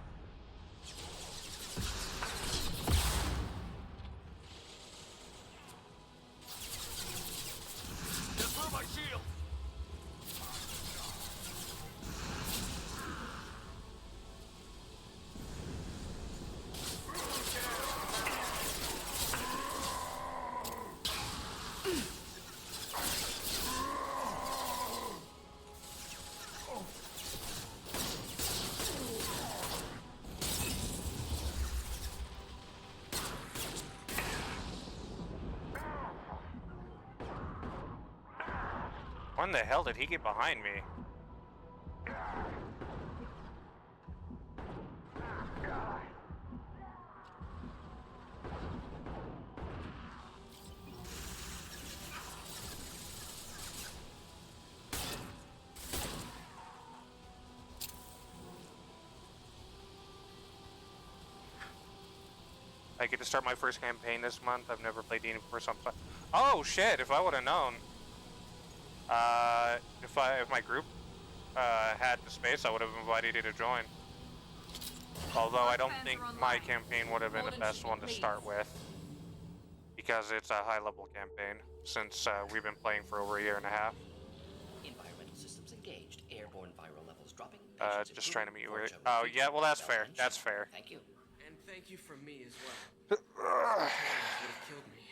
[SPEAKER 9] Get through my shield.
[SPEAKER 1] When the hell did he get behind me? I get to start my first campaign this month. I've never played D&D for some time. Oh shit! If I would have known, if my group had the space, I would have invited you to join. Although I don't think my campaign would have been the best one to start with, because it's a high-level campaign. Since we've been playing for over a year and a half.
[SPEAKER 25] Environmental systems engaged. Airborne viral levels dropping.
[SPEAKER 1] Just trying to meet you. Oh yeah, well that's fair. That's fair.
[SPEAKER 25] Thank you.
[SPEAKER 5] And thank you from me as well. Would have killed me.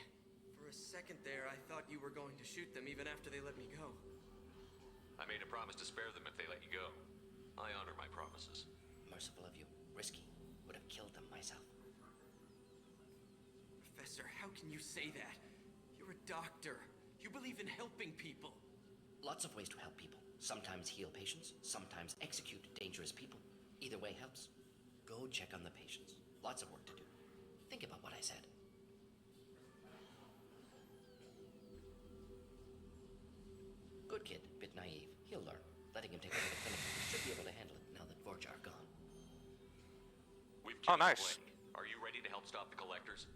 [SPEAKER 5] For a second there, I thought you were going to shoot them even after they let me go.
[SPEAKER 9] I made a promise to spare them if they let you go. I honor my promises.
[SPEAKER 25] Merciful of you. Risky. Would have killed them myself.
[SPEAKER 5] Professor, how can you say that? You're a doctor. You believe in helping people.
[SPEAKER 25] Lots of ways to help people. Sometimes heal patients, sometimes execute dangerous people. Either way helps. Go check on the patients. Lots of work to do. Think about what I said. Good kid, bit naive. He'll learn. Letting him take over the clinic should be able to handle it now that Vorcha are gone.
[SPEAKER 9] We've
[SPEAKER 1] Oh, nice.
[SPEAKER 9] Are you ready to help stop the collectors?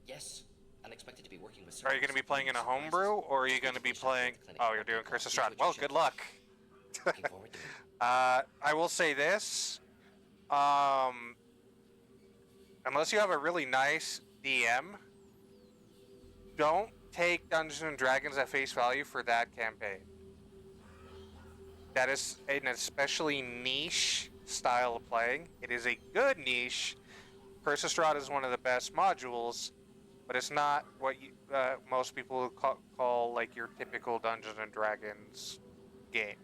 [SPEAKER 25] Yes. Unexpected to be working with.
[SPEAKER 1] Are you going to be playing in a homebrew, or are you going to be playing? Oh, you're doing Curse of Strahd. Well, good luck. I will say this. Unless you have a really nice DM, don't take Dungeons and Dragons at face value for that campaign. That is an especially niche style of playing. It is a good niche. Curse of Strahd is one of the best modules, but it's not what you, most people call like your typical Dungeons and Dragons game.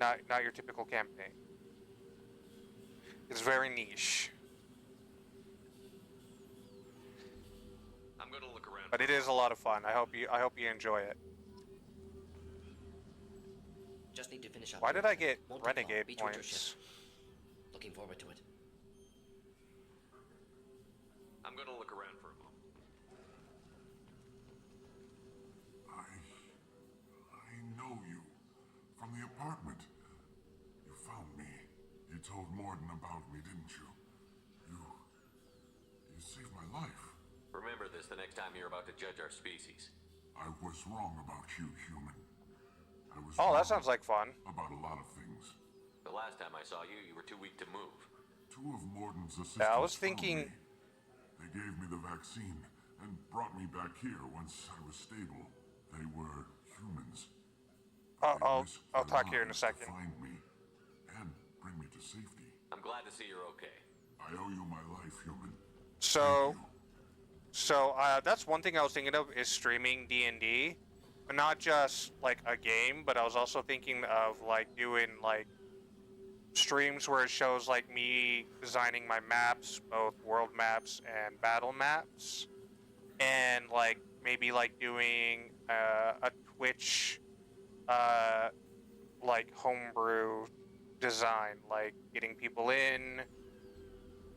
[SPEAKER 1] Not your typical campaign. It's very niche.
[SPEAKER 9] I'm gonna look around.
[SPEAKER 1] But it is a lot of fun. I hope you enjoy it.
[SPEAKER 25] Just need to finish up.
[SPEAKER 1] Why did I get
[SPEAKER 25] Won't take long.
[SPEAKER 1] renegade
[SPEAKER 25] Beat you to a
[SPEAKER 1] points?
[SPEAKER 25] ship. Looking forward to it.
[SPEAKER 9] I'm gonna look around for a moment.
[SPEAKER 12] I know you. From the apartment. You found me. You told Morden about me, didn't you? You saved my life.
[SPEAKER 9] Remember this the next time you're about to judge our species.
[SPEAKER 12] I was wrong about you, human. I was
[SPEAKER 1] Oh,
[SPEAKER 12] wrong
[SPEAKER 1] that sounds like fun.
[SPEAKER 12] about a lot of things.
[SPEAKER 9] The last time I saw you, you were too weak to move.
[SPEAKER 12] Two of Morden's assistants
[SPEAKER 1] Yeah, I was
[SPEAKER 12] found
[SPEAKER 1] thinking.
[SPEAKER 12] me. They gave me the vaccine and brought me back here once I was stable. They were humans.
[SPEAKER 1] I'll talk here in a second.
[SPEAKER 12] Find me and bring me to safety.
[SPEAKER 9] I'm glad to see you're okay.
[SPEAKER 12] I owe you my life, human.
[SPEAKER 1] So that's one thing I was thinking of is streaming D&D, but not just like a game, but I was also thinking of like doing like streams where it shows like me designing my maps, both world maps and battle maps, and like maybe like doing a Twitch like homebrew design, like getting people in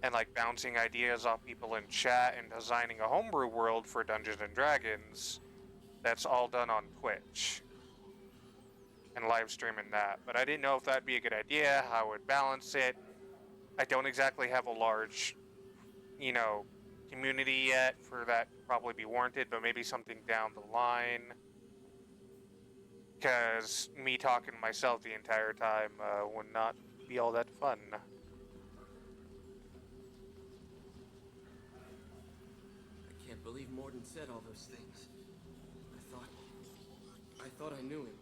[SPEAKER 1] and like bouncing ideas off people in chat and designing a homebrew world for Dungeons and Dragons that's all done on Twitch and live streaming that. But I didn't know if that'd be a good idea, how I would balance it. I don't exactly have a large, community yet for that to probably be warranted, but maybe something down the line. Because me talking to myself the entire time would not be all that fun.
[SPEAKER 5] I can't believe Morden said all those things. I thought I knew him.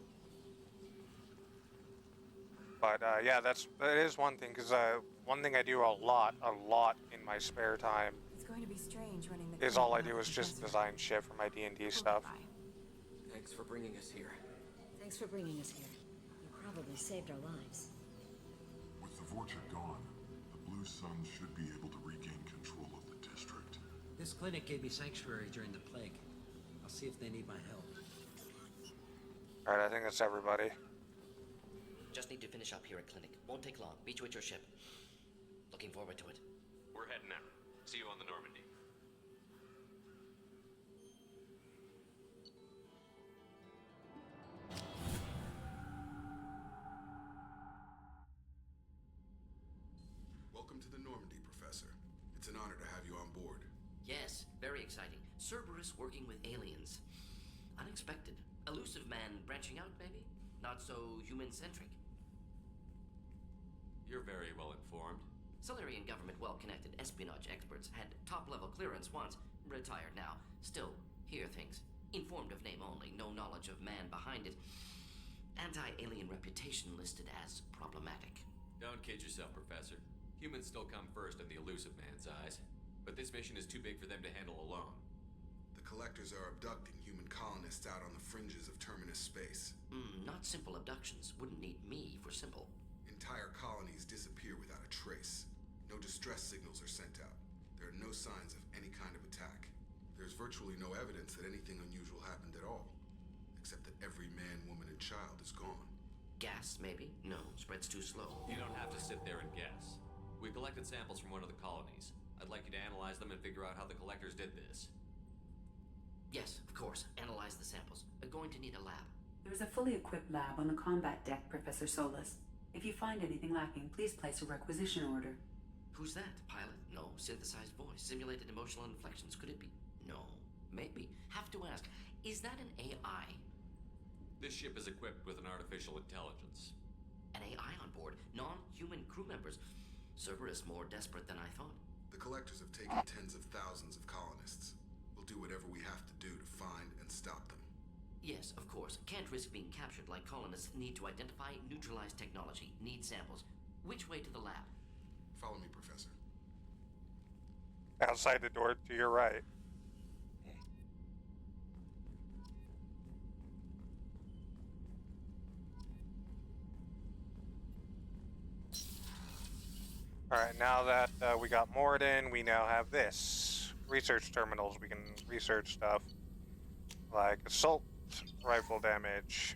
[SPEAKER 1] But yeah, that is one thing, because one thing I do a lot in my spare time
[SPEAKER 2] It's going to be strange running the
[SPEAKER 1] Because all I do is just design shit for my D&D stuff.
[SPEAKER 5] Thanks for bringing us here.
[SPEAKER 11] Thanks for bringing us here. You probably saved our lives.
[SPEAKER 12] With the Vorcha gone, the Blue Suns should be able to regain control of the district.
[SPEAKER 18] This clinic gave me sanctuary during the plague. I'll see if they need my help.
[SPEAKER 1] Alright, I think that's everybody.
[SPEAKER 25] Just need to finish up here at clinic. Won't take long. Meet you at your ship. Looking forward to it.
[SPEAKER 9] We're heading out. See you on the Normandy.
[SPEAKER 4] Welcome to the Normandy, Professor. It's an honor to have you on board.
[SPEAKER 25] Yes, very exciting. Cerberus working with aliens. Unexpected. Elusive man branching out, maybe? Not so human-centric.
[SPEAKER 9] You're very well informed.
[SPEAKER 25] Solarian government well-connected espionage experts had top-level clearance once. Retired now. Still, hear things. Informed of name only, no knowledge of man behind it. Anti-alien reputation listed as problematic.
[SPEAKER 9] Don't kid yourself, Professor. Humans still come first in the elusive man's eyes. But this mission is too big for them to handle alone.
[SPEAKER 4] The Collectors are abducting human colonists out on the fringes of Terminus space.
[SPEAKER 25] Not simple abductions. Wouldn't need me for simple.
[SPEAKER 4] Entire colonies disappear without a trace. No distress signals are sent out. There are no signs of any kind of attack. There's virtually no evidence that anything unusual happened at all. Except that every man, woman, and child is gone.
[SPEAKER 25] Gas, maybe? No, spreads too slow.
[SPEAKER 9] You don't have to sit there and guess. We collected samples from one of the colonies. I'd like you to analyze them and figure out how the Collectors did this.
[SPEAKER 25] Yes, of course. Analyze the samples. Going to need a lab.
[SPEAKER 16] There's a fully equipped lab on the combat deck, Professor Solus. If you find anything lacking, please place a requisition order.
[SPEAKER 25] Who's that? Pilot? No. Synthesized voice? Simulated emotional inflections? Could it be? No. Maybe. Have to ask. Is that an AI?
[SPEAKER 9] This ship is equipped with an artificial intelligence.
[SPEAKER 25] An AI on board? Non-human crew members? Cerberus more desperate than I thought.
[SPEAKER 4] The Collectors have taken tens of thousands of colonists. We'll do whatever we have to do to find and stop them.
[SPEAKER 25] Yes, of course. Can't risk being captured like colonists. Need to identify, neutralize technology. Need samples. Which way to the lab?
[SPEAKER 4] Follow me, Professor.
[SPEAKER 1] Outside the door to your right. Alright, now that we got Morden, we now have this. Research terminals. We can research stuff like assault rifle damage.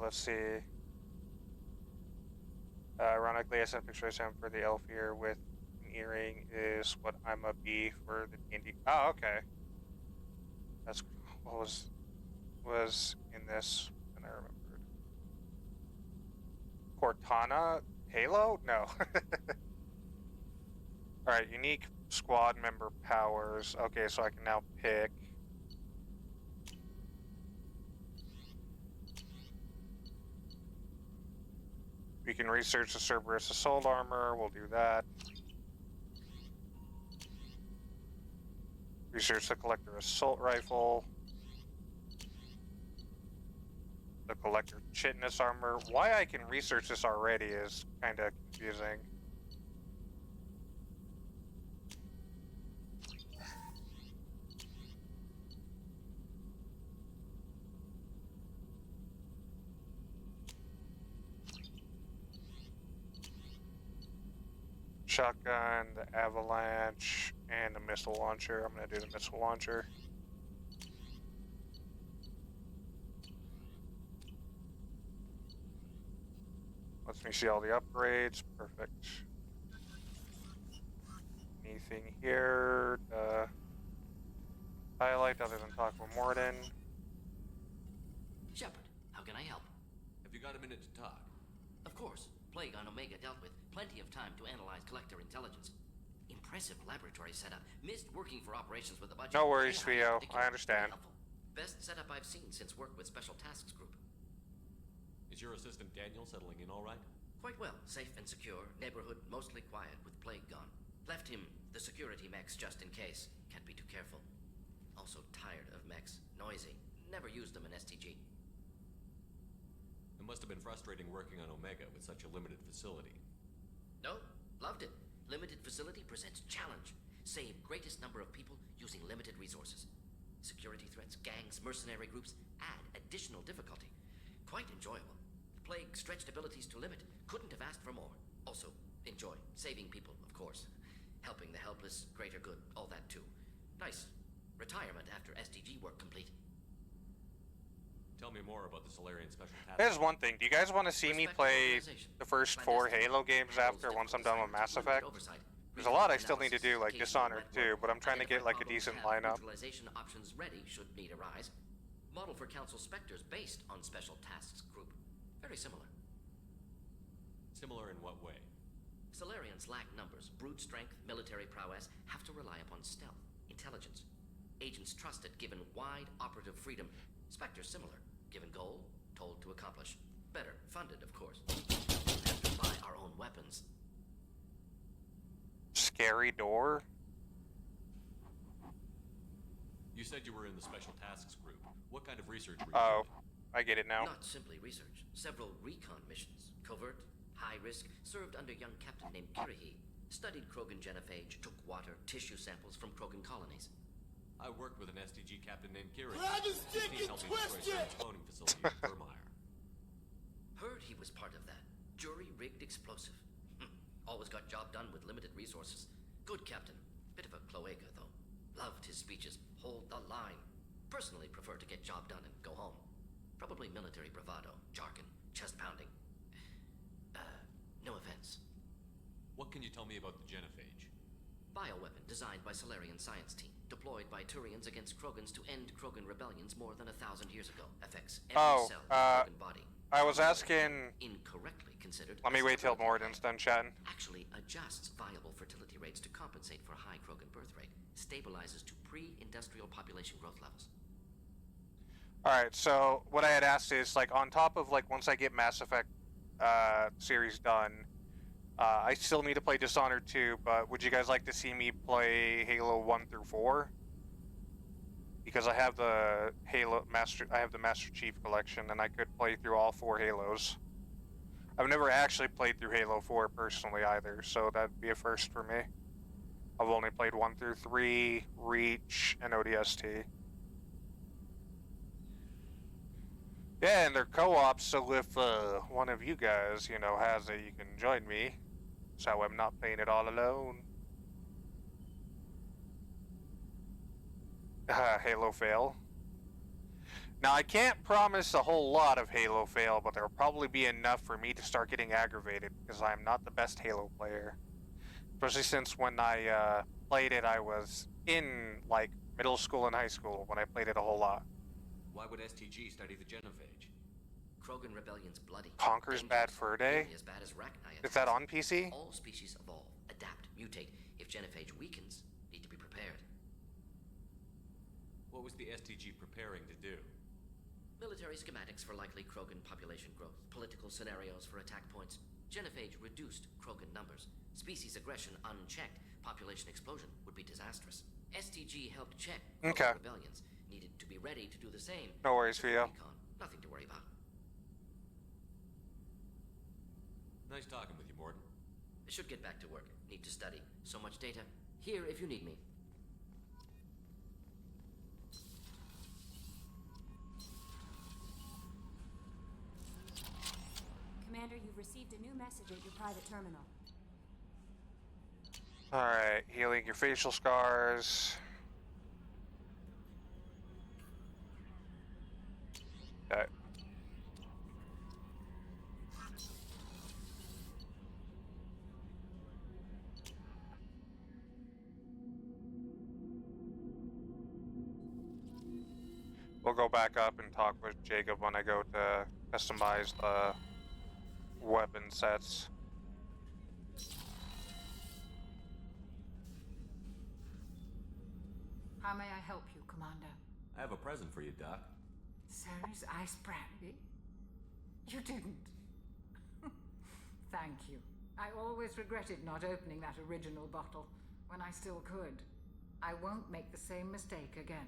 [SPEAKER 1] Let's see. Ironically, I sent a picture of him for the elf here with an earring is what I'm a B for the D&D. Oh, okay. That's what was in this, and I remembered. Cortana? Halo? No. Alright, unique squad member powers. Okay, so I can now pick. We can research the Cerberus assault armor. We'll do that. Research the Collector assault rifle. The Collector chitinous armor. Why I can research this already is kind of confusing. Shotgun, the avalanche, and the missile launcher. I'm going to do the missile launcher. Lets me see all the upgrades. Perfect. Anything here to highlight other than talk with Morden?
[SPEAKER 25] Shepard, how can I help?
[SPEAKER 9] Have you got a minute to talk?
[SPEAKER 25] Of course. Plague on Omega dealt with. Plenty of time to analyze Collector intelligence. Impressive laboratory setup. Missed working for operations with a budget.
[SPEAKER 1] No worries,
[SPEAKER 25] AI
[SPEAKER 1] Theo.
[SPEAKER 25] particular.
[SPEAKER 1] I understand.
[SPEAKER 25] Very helpful. Best setup I've seen since work with Special Tasks Group.
[SPEAKER 9] Is your assistant Daniel settling in all right?
[SPEAKER 25] Quite well. Safe and secure. Neighborhood mostly quiet with plague gone. Left him the security mechs just in case. Can't be too careful. Also tired of mechs. Noisy. Never used them in STG.
[SPEAKER 9] It must have been frustrating working on Omega with such a limited facility.
[SPEAKER 25] No, loved it. Limited facility presents challenge. Save greatest number of people using limited resources. Security threats, gangs, mercenary groups add additional difficulty. Quite enjoyable. Plague stretched abilities to limit. Couldn't have asked for more. Also, enjoy. Saving people, of course. Helping the helpless, greater good, all that too. Nice. Retirement after SDG work complete.
[SPEAKER 9] Tell me more about the Solarian Special Task.
[SPEAKER 1] There's one thing. Do you guys want to see me play the first 4 Halo games after once I'm done with Mass Effect? There's a lot I still need to do, like Dishonored 2, but I'm trying to get like a decent lineup.
[SPEAKER 25] Neutralization options ready should need arise. Model for Council Spectres based on Special Tasks Group. Very similar.
[SPEAKER 9] Similar in what way?
[SPEAKER 25] Solarians lack numbers, brute strength, military prowess, have to rely upon stealth, intelligence. Agents trusted, given wide operative freedom. Spectres similar, given goal, told to accomplish. Better funded, of course. Have to buy our own weapons.
[SPEAKER 1] Scary door?
[SPEAKER 9] You said you were in the Special Tasks Group. What kind of research were you
[SPEAKER 1] Oh,
[SPEAKER 9] doing?
[SPEAKER 1] I get it now.
[SPEAKER 25] Not simply research. Several recon missions. Covert, high risk, served under young captain named Kirihi. Studied Krogan genophage, took water, tissue samples from Krogan colonies.
[SPEAKER 9] I worked with an SDG captain named Kieran.
[SPEAKER 14] Grab his dick and
[SPEAKER 9] helped me
[SPEAKER 14] twist
[SPEAKER 9] destroy
[SPEAKER 14] it!
[SPEAKER 9] Sam's cloning facility in Vermeer.
[SPEAKER 25] Heard he was part of that. Jury-rigged explosive. Always got job done with limited resources. Good captain. Bit of a cloaca, though. Loved his speeches. Hold the line. Personally prefer to get job done and go home. Probably military bravado, jargon, chest pounding. No offense.
[SPEAKER 9] What can you tell me about the genophage?
[SPEAKER 25] Bioweapon designed by Solarian science team. Deployed by Turians against Krogans to end Krogan rebellions more than 1,000 years ago. Affects every cell in the Krogan body.
[SPEAKER 1] I was asking...
[SPEAKER 25] Incorrectly considered...
[SPEAKER 1] Let me wait till Morden's done chatting.
[SPEAKER 25] Actually adjusts viable fertility rates to compensate for high Krogan birth rate. Stabilizes to pre-industrial population growth levels.
[SPEAKER 1] Alright, so what I had asked is, like, on top of, like, once I get Mass Effect series done, I still need to play Dishonored 2, but would you guys like to see me play Halo 1 through 4? Because I have the Master Chief Collection, and I could play through all 4 Halos. I've never actually played through Halo 4 personally either, so that'd be a first for me. I've only played 1 through 3, Reach, and ODST. Yeah, and they're co-ops, so if one of you guys, you know, has it, you can join me. So I'm not playing it all alone. Halo fail. Now, I can't promise a whole lot of Halo fail, but there'll probably be enough for me to start getting aggravated, because I'm not the best Halo player. Especially since when I played it, I was in, like, middle school and high school when I played it a whole lot.
[SPEAKER 9] Why would STG study the genophage?
[SPEAKER 25] Krogan rebellion's bloody.
[SPEAKER 1] Conquer's Bad Fur Day?
[SPEAKER 25] As bad as Rachni.
[SPEAKER 1] Is that on PC?
[SPEAKER 25] All species evolve, adapt, mutate. If genophage weakens, need to be prepared.
[SPEAKER 9] What was the STG preparing to do?
[SPEAKER 25] Military schematics for likely Krogan population growth, political scenarios for attack points. Genophage reduced Krogan numbers. Species aggression unchecked, population explosion would be disastrous. STG helped check Krogan rebellions. Needed to be ready to do the same.
[SPEAKER 1] No worries for you.
[SPEAKER 25] Nothing to worry about.
[SPEAKER 9] Nice talking with you, Morden.
[SPEAKER 25] I should get back to work. Need to study. So much data. Here if you need me.
[SPEAKER 3] Commander, you've received a new message at your private terminal.
[SPEAKER 1] Alright, healing your facial scars. Okay. We'll go back up and talk with Jacob when I go to customize the weapon sets.
[SPEAKER 7] How may I help you, Commander?
[SPEAKER 23] I have a present for you, Doc.
[SPEAKER 7] Ceres ice brandy? You didn't. Thank you. I always regretted not opening that original bottle when I still could. I won't make the same mistake again.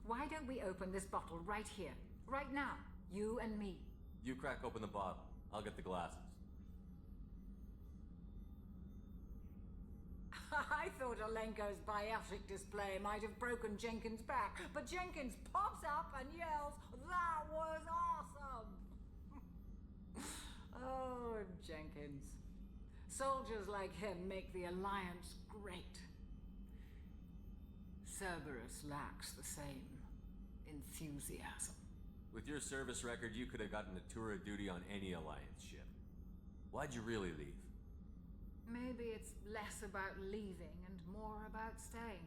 [SPEAKER 7] Why don't we open this bottle right here, right now, you and me?
[SPEAKER 23] You crack open the bottle. I'll get the glasses.
[SPEAKER 7] I thought Alenko's biotic display might have broken Jenkins' back, but Jenkins pops up and yells, "That was awesome!" Oh, Jenkins. Soldiers like him make the Alliance great. Cerberus lacks the same enthusiasm.
[SPEAKER 23] With your service record, you could have gotten a tour of duty on any Alliance ship. Why'd you really leave?
[SPEAKER 7] Maybe it's less about leaving and more about staying.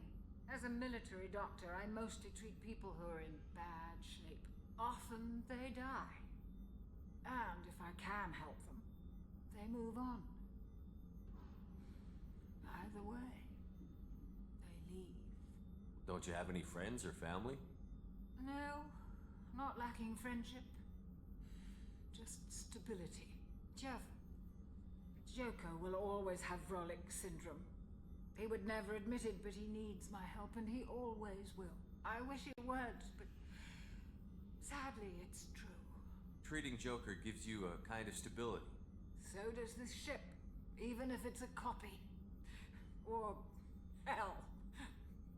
[SPEAKER 7] As a military doctor, I mostly treat people who are in bad shape. Often they die. And if I can help them, they move on. Either way, they leave.
[SPEAKER 23] Don't you have any friends or family?
[SPEAKER 7] No, not lacking friendship. Just stability. Joker will always have Vrolic syndrome. He would never admit it, but he needs my help, and he always will. I wish it weren't, but sadly, it's true.
[SPEAKER 23] Treating Joker gives you a kind of stability.
[SPEAKER 7] So does this ship, even if it's a copy. Or, hell,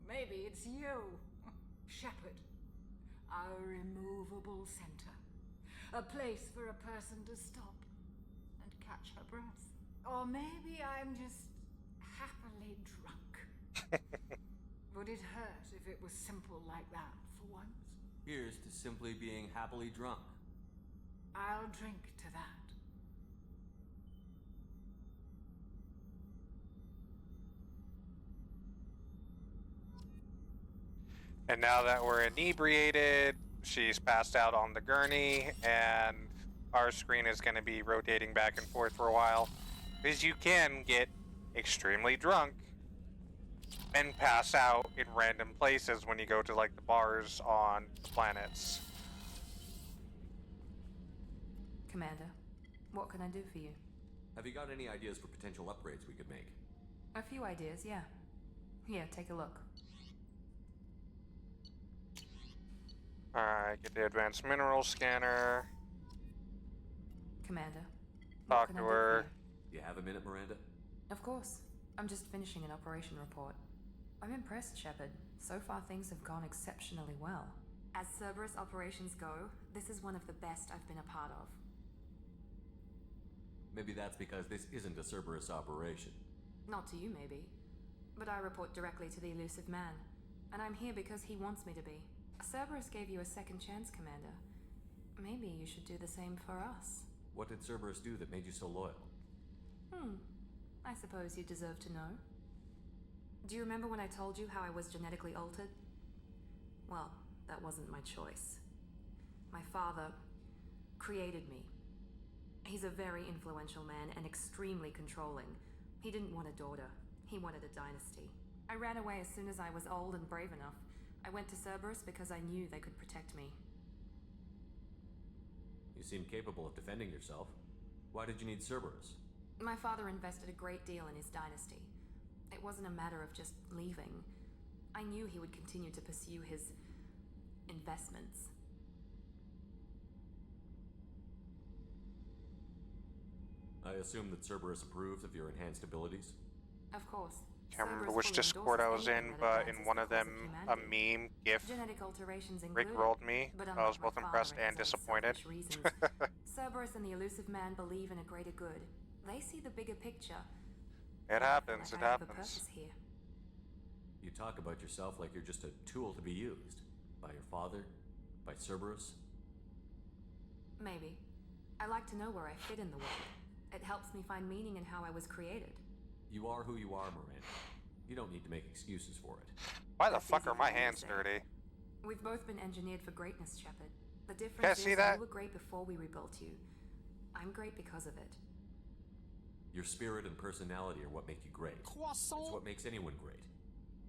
[SPEAKER 7] maybe it's you, Shepard. Our immovable center. A place for a person to stop and catch her breath. Or maybe I'm just happily drunk. Would it hurt if it was simple like that for once?
[SPEAKER 23] Here's to simply being happily drunk.
[SPEAKER 7] I'll drink to that.
[SPEAKER 1] And now that we're inebriated, she's passed out on the gurney, and our screen is going to be rotating back and forth for a while. Because you can get extremely drunk and pass out in random places when you go to, like, the bars on planets.
[SPEAKER 2] Commander, what can I do for you?
[SPEAKER 23] Have you got any ideas for potential upgrades we could make?
[SPEAKER 2] A few ideas, yeah. Here, take a look.
[SPEAKER 1] Alright, get the advanced mineral scanner.
[SPEAKER 2] Commander,
[SPEAKER 1] Talk to her.
[SPEAKER 23] Do you have a minute, Miranda?
[SPEAKER 2] Of course. I'm just finishing an operation report. I'm impressed, Shepard. So far, things have gone exceptionally well. As Cerberus operations go, this is one of the best I've been a part of.
[SPEAKER 23] Maybe that's because this isn't a Cerberus operation.
[SPEAKER 2] Not to you, maybe. But I report directly to the elusive man. And I'm here because he wants me to be. Cerberus gave you a second chance, Commander. Maybe you should do the same for us.
[SPEAKER 23] What did Cerberus do that made you so loyal?
[SPEAKER 2] I suppose you deserve to know. Do you remember when I told you how I was genetically altered? Well, that wasn't my choice. My father created me. He's a very influential man and extremely controlling. He didn't want a daughter. He wanted a dynasty. I ran away as soon as I was old and brave enough. I went to Cerberus because I knew they could protect me.
[SPEAKER 23] You seem capable of defending yourself. Why did you need Cerberus?
[SPEAKER 2] My father invested a great deal in his dynasty. It wasn't a matter of just leaving. I knew he would continue to pursue his investments.
[SPEAKER 23] I assume that Cerberus approves of your enhanced abilities?
[SPEAKER 2] Of course.
[SPEAKER 1] Can't remember which Discord I was in, but in one of them, a meme GIF rickrolled me. I was both impressed and disappointed.
[SPEAKER 2] Cerberus and the elusive man believe in a greater good. They see the bigger picture.
[SPEAKER 1] It happens,
[SPEAKER 2] Like
[SPEAKER 1] it
[SPEAKER 2] I have a
[SPEAKER 1] happens.
[SPEAKER 2] purpose here.
[SPEAKER 23] You talk about yourself like you're just a tool to be used. By your father? By Cerberus?
[SPEAKER 2] Maybe. I like to know where I fit in the world. It helps me find meaning in how I was created.
[SPEAKER 23] You are who you are, Miranda. You don't need to make excuses for it.
[SPEAKER 1] Why the fuck are my hands dirty?
[SPEAKER 2] We've both been engineered for greatness, Shepard. The
[SPEAKER 1] Can I
[SPEAKER 2] difference
[SPEAKER 1] see
[SPEAKER 2] is
[SPEAKER 1] that?
[SPEAKER 2] you were great before we rebuilt you. I'm great because of it.
[SPEAKER 23] Your spirit and personality are what make you great. It's what makes anyone great.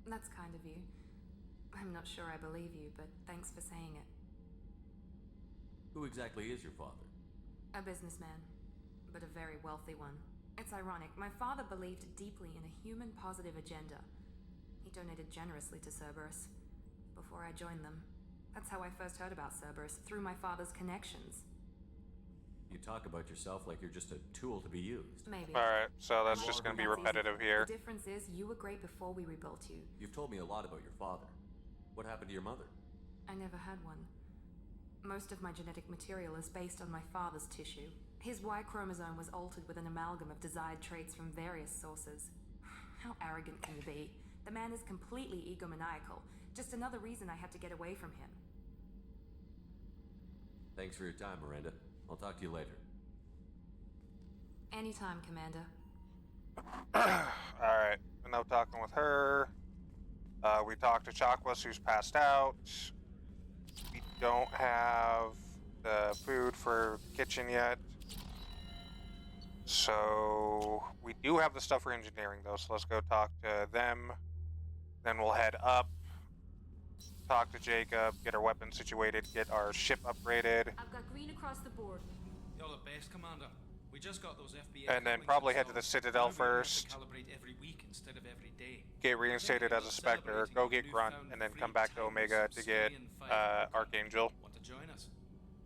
[SPEAKER 2] That's kind of you. I'm not sure I believe you, but thanks for saying it.
[SPEAKER 23] Who exactly is your father?
[SPEAKER 2] A businessman, but a very wealthy one. It's ironic. My father believed deeply in a human-positive agenda. He donated generously to Cerberus before I joined them. That's how I first heard about Cerberus, through my father's connections.
[SPEAKER 23] You talk about yourself like you're just a tool to be used.
[SPEAKER 2] Maybe.
[SPEAKER 1] Alright, so that's
[SPEAKER 23] You
[SPEAKER 1] just
[SPEAKER 23] are
[SPEAKER 1] gonna be
[SPEAKER 23] who you are.
[SPEAKER 1] repetitive here.
[SPEAKER 2] The difference is, you were great before we rebuilt you.
[SPEAKER 23] You've told me a lot about your father. What happened to your mother?
[SPEAKER 2] I never had one. Most of my genetic material is based on my father's tissue. His Y chromosome was altered with an amalgam of desired traits from various sources. How arrogant can you be? The man is completely egomaniacal. Just another reason I had to get away from him.
[SPEAKER 23] Thanks for your time, Miranda. I'll talk to you later.
[SPEAKER 2] Anytime, Commander.
[SPEAKER 1] Alright, enough talking with her. We talked to Chakwas, who's passed out. We don't have the food for kitchen yet. So we do have the stuff for engineering though, so let's go talk to them. Then we'll head up, talk to Jacob, get our weapons situated, get our ship upgraded.
[SPEAKER 3] I've got green across the board.
[SPEAKER 8] You're the best, Commander. We just got those FBA.
[SPEAKER 1] And then probably head to the Citadel first.
[SPEAKER 8] Calibrate every week instead of every day.
[SPEAKER 1] Get reinstated as a Spectre, go get Grunt, and then come back to Omega to get Archangel.
[SPEAKER 8] Want to join us?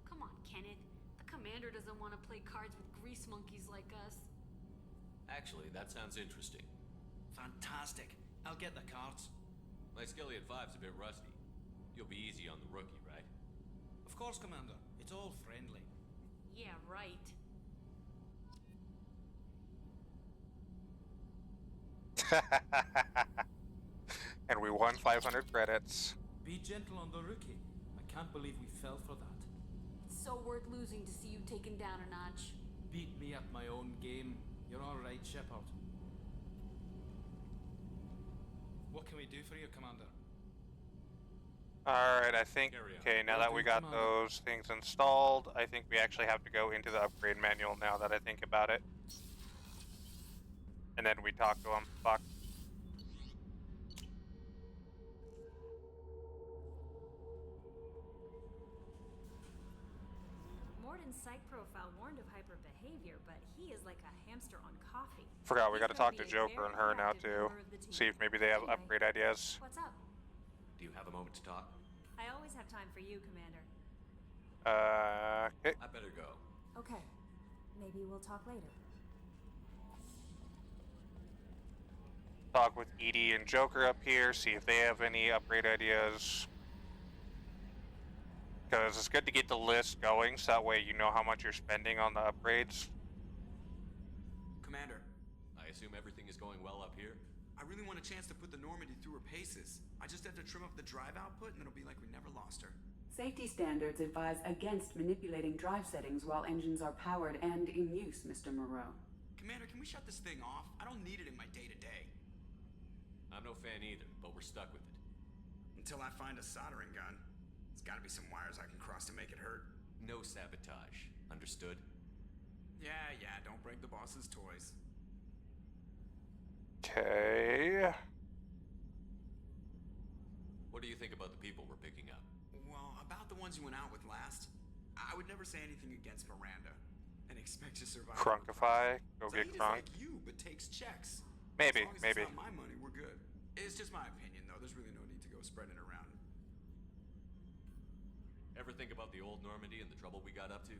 [SPEAKER 3] Come on, Kenneth. The commander doesn't want to play cards with grease monkeys like us.
[SPEAKER 9] Actually, that sounds interesting.
[SPEAKER 8] Fantastic. I'll get the cards.
[SPEAKER 9] My Skillion 5's a bit rusty. You'll be easy on the rookie, right?
[SPEAKER 8] Of course, Commander. It's all friendly.
[SPEAKER 3] Yeah, right.
[SPEAKER 1] And we won 500 credits.
[SPEAKER 8] Be gentle on the rookie. I can't believe we fell for that.
[SPEAKER 3] It's so worth losing to see you taken down a notch.
[SPEAKER 8] Beat me at my own game. You're all right, Shepard. What can we do for you, Commander?
[SPEAKER 1] Alright, I think, okay, now that we got those things installed, I think we actually have to go into the upgrade manual now that I think about it. And then we talk to him. Fuck.
[SPEAKER 3] Morden's psych profile warned of hyper behavior, but he is like a hamster on coffee.
[SPEAKER 1] Forgot, we gotta talk to Joker and her now too. See if maybe they have upgrade ideas.
[SPEAKER 3] What's up?
[SPEAKER 9] Do you have a moment to talk?
[SPEAKER 3] I always have time for you, Commander.
[SPEAKER 1] Okay.
[SPEAKER 9] I better go.
[SPEAKER 3] Okay. Maybe we'll talk later.
[SPEAKER 1] Talk with Edie and Joker up here, see if they have any upgrade ideas. Because it's good to get the list going, so that way you know how much you're spending on the upgrades.
[SPEAKER 15] Commander,
[SPEAKER 9] I assume everything is going well up here?
[SPEAKER 15] I really want a chance to put the Normandy through her paces. I just have to trim up the drive output and it'll be like we never lost her.
[SPEAKER 16] Safety standards advise against manipulating drive settings while engines are powered and in use, Mr. Moreau.
[SPEAKER 15] Commander, can we shut this thing off? I don't need it in my day-to-day.
[SPEAKER 9] I'm no fan either, but we're stuck with it.
[SPEAKER 15] Until I find a soldering gun. There's gotta be some wires I can cross to make it hurt.
[SPEAKER 9] No sabotage. Understood?
[SPEAKER 15] Yeah, don't break the boss's toys.
[SPEAKER 1] Okay.
[SPEAKER 9] What do you think about the people we're picking up?
[SPEAKER 15] Well, about the ones you went out with last, I would never say anything against Miranda and expect to survive.
[SPEAKER 1] Crunkify. Go get Crunk.
[SPEAKER 15] Like you, but takes checks.
[SPEAKER 1] Maybe,
[SPEAKER 15] as long as
[SPEAKER 1] maybe.
[SPEAKER 15] It's not my money, we're good. It's just my opinion, though. There's really no need to go spreading it around.
[SPEAKER 9] Ever think about the old Normandy and the trouble we got up to?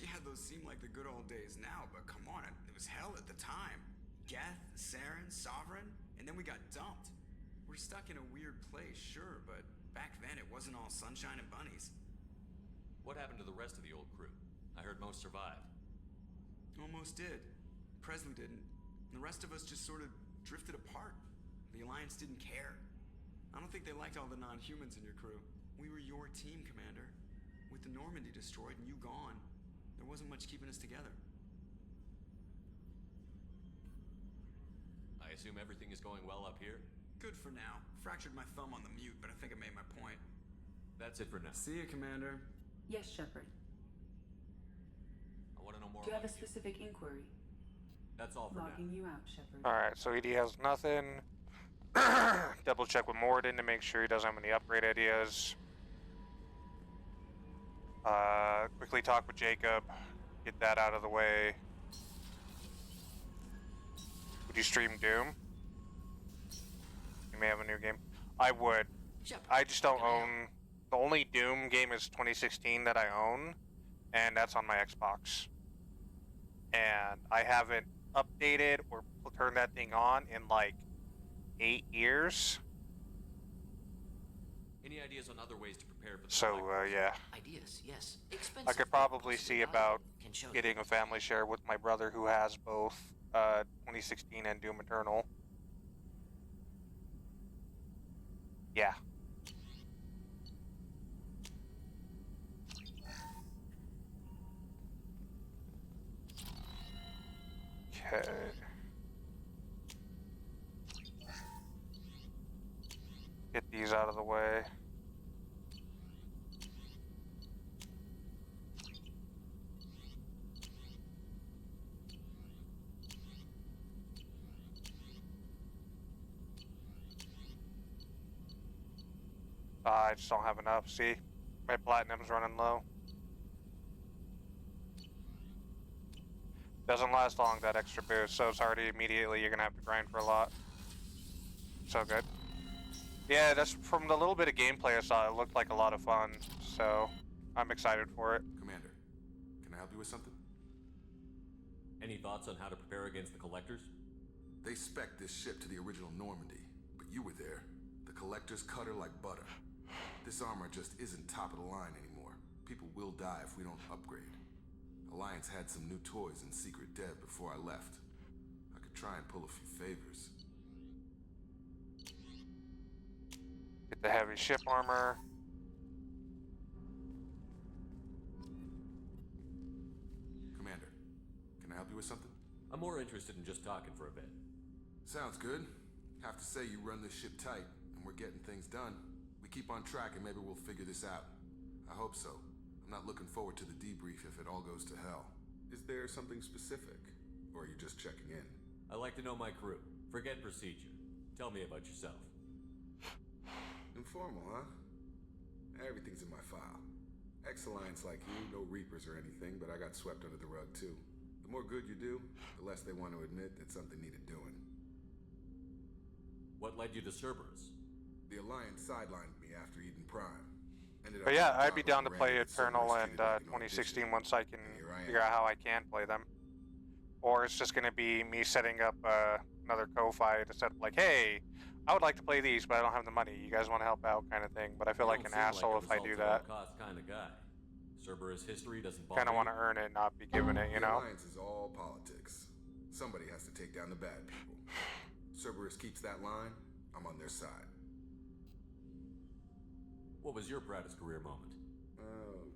[SPEAKER 15] Yeah, those seem like the good old days now, but come on, it was hell at the time. Geth, Saren, Sovereign, and then we got dumped. We're stuck in a weird place, sure, but back then it wasn't all sunshine and bunnies.
[SPEAKER 9] What happened to the rest of the old crew? I heard most survived.
[SPEAKER 15] Almost did. Presley didn't. The rest of us just sort of drifted apart. The Alliance didn't care. I don't think they liked all the non-humans in your crew. We were your team, Commander. With the Normandy destroyed and you gone, there wasn't much keeping us together.
[SPEAKER 9] I assume everything is going well up here?
[SPEAKER 15] Good for now. Fractured my thumb on the mute, but I think I made my point.
[SPEAKER 9] That's it for now.
[SPEAKER 15] See you, Commander.
[SPEAKER 16] Yes, Shepard.
[SPEAKER 9] I want to know more
[SPEAKER 16] Do you have a
[SPEAKER 9] about you.
[SPEAKER 16] specific inquiry?
[SPEAKER 9] That's all for
[SPEAKER 16] Logging
[SPEAKER 9] now.
[SPEAKER 16] you out, Shepard.
[SPEAKER 1] Alright, so Edie has nothing. Double check with Morden to make sure he doesn't have any upgrade ideas. Quickly talk with Jacob. Get that out of the way. Would you stream Doom? You may have a new game. I would. I just don't own... The only Doom game is 2016 that I own, and that's on my Xbox. And I haven't updated or turned that thing on in like 8 years.
[SPEAKER 9] Any ideas on other ways to prepare for the
[SPEAKER 1] So, yeah.
[SPEAKER 25] Ideas, yes.
[SPEAKER 1] I could probably see about getting a family share with my brother who has both 2016 and Doom Eternal. Yeah. Okay. Get these out of the way. I just don't have enough. See? My platinum's running low. Doesn't last long, that extra boost, so it's already immediately you're gonna have to grind for a lot. So good. Yeah, that's from the little bit of gameplay I saw, it looked like a lot of fun, so I'm excited for it.
[SPEAKER 4] Commander, can I help you with something?
[SPEAKER 23] Any thoughts on how to prepare against the Collectors?
[SPEAKER 4] They spec'd this ship to the original Normandy, but you were there. The Collectors cut her like butter. This armor just isn't top of the line anymore. People will die if we don't upgrade. Alliance had some new toys in secret dev before I left. I could try and pull a few favors.
[SPEAKER 1] Get the heavy ship armor.
[SPEAKER 4] Commander, can I help you with something?
[SPEAKER 23] I'm more interested in just talking for a bit.
[SPEAKER 4] Sounds good. Have to say you run this ship tight, and we're getting things done. We keep on track and maybe we'll figure this out. I hope so. I'm not looking forward to the debrief if it all goes to hell. Is there something specific? Or are you just checking in?
[SPEAKER 23] I like to know my crew. Forget procedure. Tell me about yourself.
[SPEAKER 4] Informal, huh? Everything's in my file. Ex-Alliance like you, no Reapers or anything, but I got swept under the rug too. The more good you do, the less they want to admit that something needed doing.
[SPEAKER 23] What led you to Cerberus?
[SPEAKER 4] The Alliance sidelined me after Eden Prime.
[SPEAKER 1] But yeah, I'd be down to play Eternal and 2016 once I can figure out how I can play them. Or it's just going to be me setting up another Ko-Fi to set up like, hey, I would like to play these, but I don't have the money. You guys want to help out kind of thing. But I feel like an asshole if I do that.
[SPEAKER 23] Cost kind of guy. Cerberus history doesn't bother
[SPEAKER 1] Kind of want to earn it, not be given it, you know?
[SPEAKER 4] The Alliance is all politics. Somebody has to take down the bad people. Cerberus keeps that line, I'm on their side.
[SPEAKER 23] What was your proudest career moment?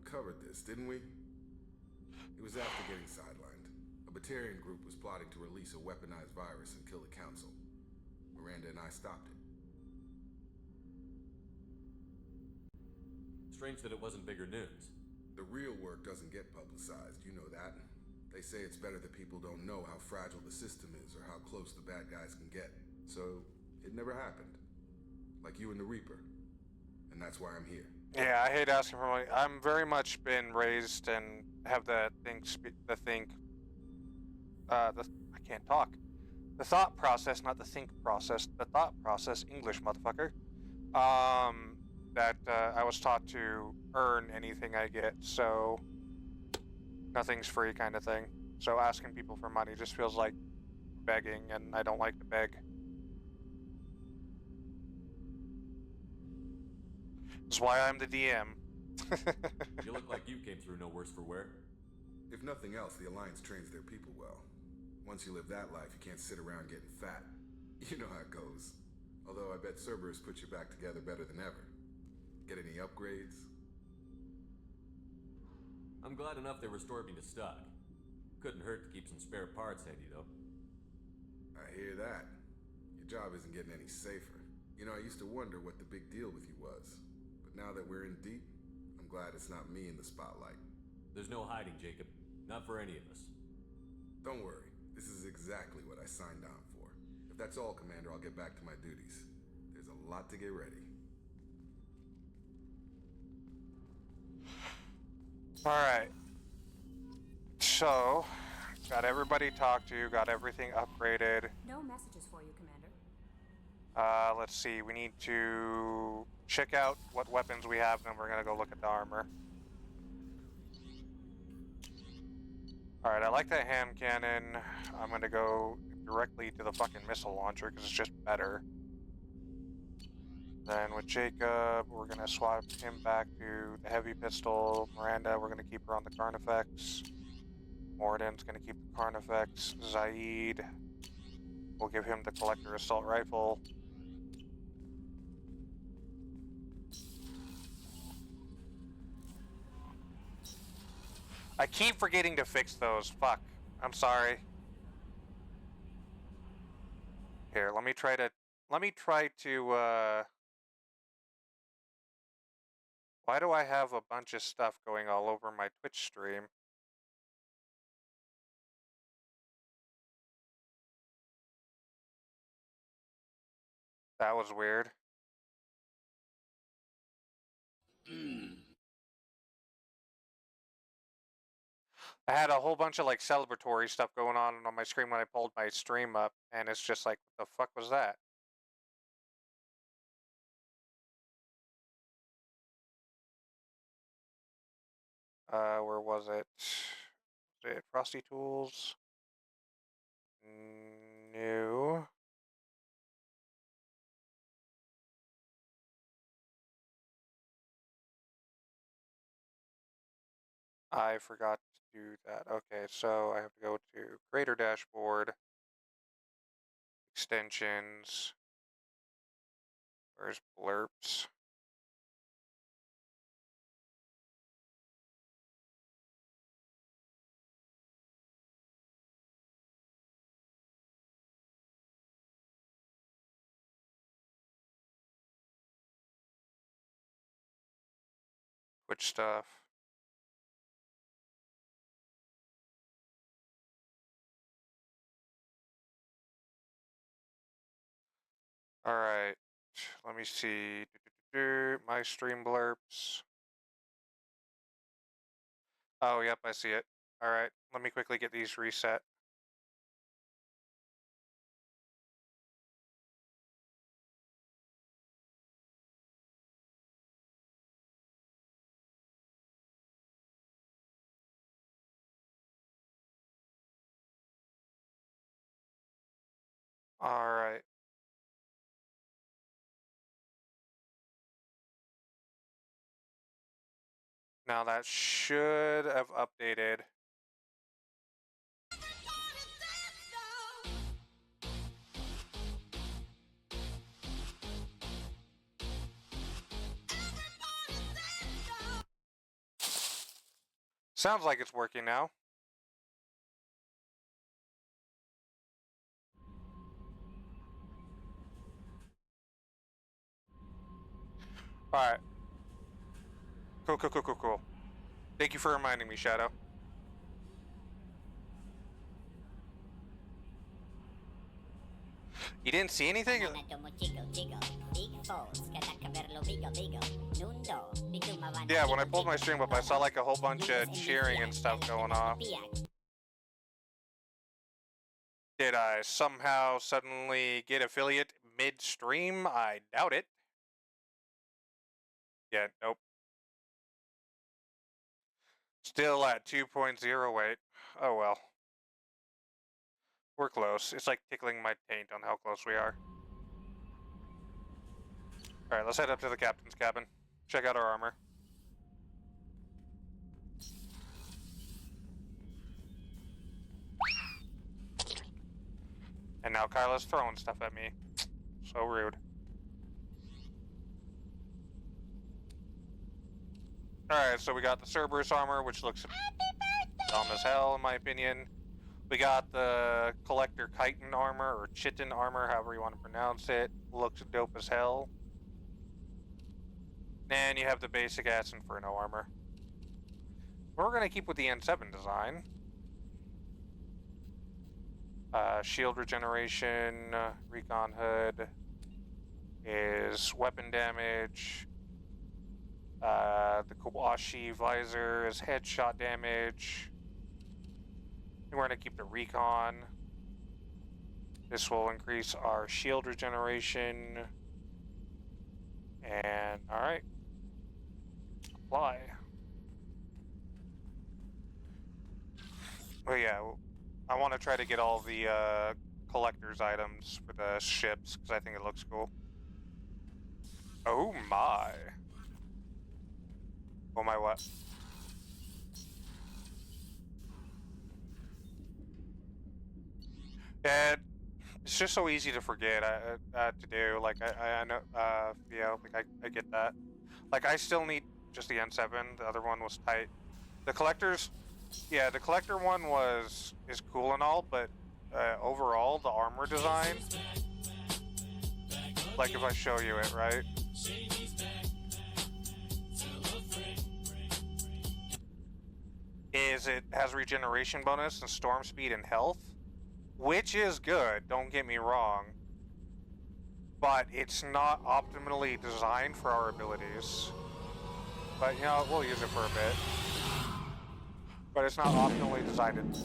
[SPEAKER 4] Covered this, didn't we? It was after getting sidelined. A Batarian group was plotting to release a weaponized virus and kill the Council. Miranda and I stopped it.
[SPEAKER 23] Strange that it wasn't bigger news.
[SPEAKER 4] The real work doesn't get publicized, you know that. They say it's better that people don't know how fragile the system is or how close the bad guys can get. So, it never happened. Like you and the Reaper. And that's why I'm here.
[SPEAKER 1] Yeah, I hate asking for money. I'm very much been raised and have I can't talk. The thought process, not the think process, the thought process, English motherfucker. That I was taught to earn anything I get, so nothing's free kind of thing. So asking people for money just feels like begging, and I don't like to beg. That's why I'm the DM.
[SPEAKER 23] You look like you came through no worse for wear.
[SPEAKER 4] If nothing else, the Alliance trains their people well. Once you live that life, you can't sit around getting fat. You know how it goes. Although I bet Cerberus puts you back together better than ever. Get any upgrades?
[SPEAKER 23] I'm glad enough they restored me to stock. Couldn't hurt to keep some spare parts handy, though.
[SPEAKER 4] I hear that. Your job isn't getting any safer. You know, I used to wonder what the big deal with you was. But now that we're in deep, I'm glad it's not me in the spotlight.
[SPEAKER 23] There's no hiding, Jacob. Not for any of us.
[SPEAKER 4] Don't worry. This is exactly what I signed on for. If If that's all, Commander, I'll get back to my duties. There's a lot to get ready.
[SPEAKER 1] Alright. So, got everybody talked to, got everything upgraded.
[SPEAKER 3] No messages for you, Commander.
[SPEAKER 1] Let's see, we need to check out what weapons we have, and then we're gonna go look at the armor. Alright, I like that hand cannon. I'm gonna go directly to the fucking missile launcher, because it's just better. Then with Jacob, we're gonna swap him back to the heavy pistol. Miranda, we're gonna keep her on the Carnifex. Morden's gonna keep the Carnifex. Zaid, we'll give him the Collector Assault Rifle. I keep forgetting to fix those. Fuck. I'm sorry. Here, let me try to, why do I have a bunch of stuff going all over my Twitch stream? That was weird. I had a whole bunch of like celebratory stuff going on my screen when I pulled my stream up, and it's just like, what the fuck was that? Where was it? Was it Frosty Tools? No. I forgot to do that. Okay, so I have to go to Creator Dashboard, Extensions. Where's Blurps? Which stuff? Alright, let me see. My stream blurps. Oh, yep, I see it. Alright, let me quickly get these reset. Alright. Now that should have updated. Sounds like it's working now. Alright. Cool. Thank you for reminding me, Shadow. You didn't see anything? Yeah, when I pulled my stream up, I saw like a whole bunch of cheering and stuff going off. Did I somehow suddenly get affiliate mid-stream? I doubt it. Yeah, nope. Still at 2.08. Oh well. We're close. It's like tickling my taint on how close we are. Alright, let's head up to the captain's cabin. Check out our armor. And now Kyla's throwing stuff at me. So rude. Alright, so we got the Cerberus armor, which looks dumb as hell, in my opinion. We got the Collector Chitin armor, or Chitin armor, however you want to pronounce it. Looks dope as hell. And you have the basic ass Inferno armor. We're going to keep with the N7 design. Shield regeneration, recon hood is weapon damage. The Kawashi visor is headshot damage. We're going to keep the recon. This will increase our shield regeneration. And, alright. Apply. Oh yeah, I want to try to get all the collector's items for the ships, because I think it looks cool. Oh my. Oh my what? And it's just so easy to forget to do. Like I know, yeah, like I get that. Like I still need just the N7. The other one was tight. The collector's, yeah, the collector one is cool and all, but overall the armor design. Like if I show you it, right? It has regeneration bonus and storm speed and health, which is good, don't get me wrong, but it's not optimally designed for our abilities. But you know, we'll use it for a bit. But it's not optimally designed.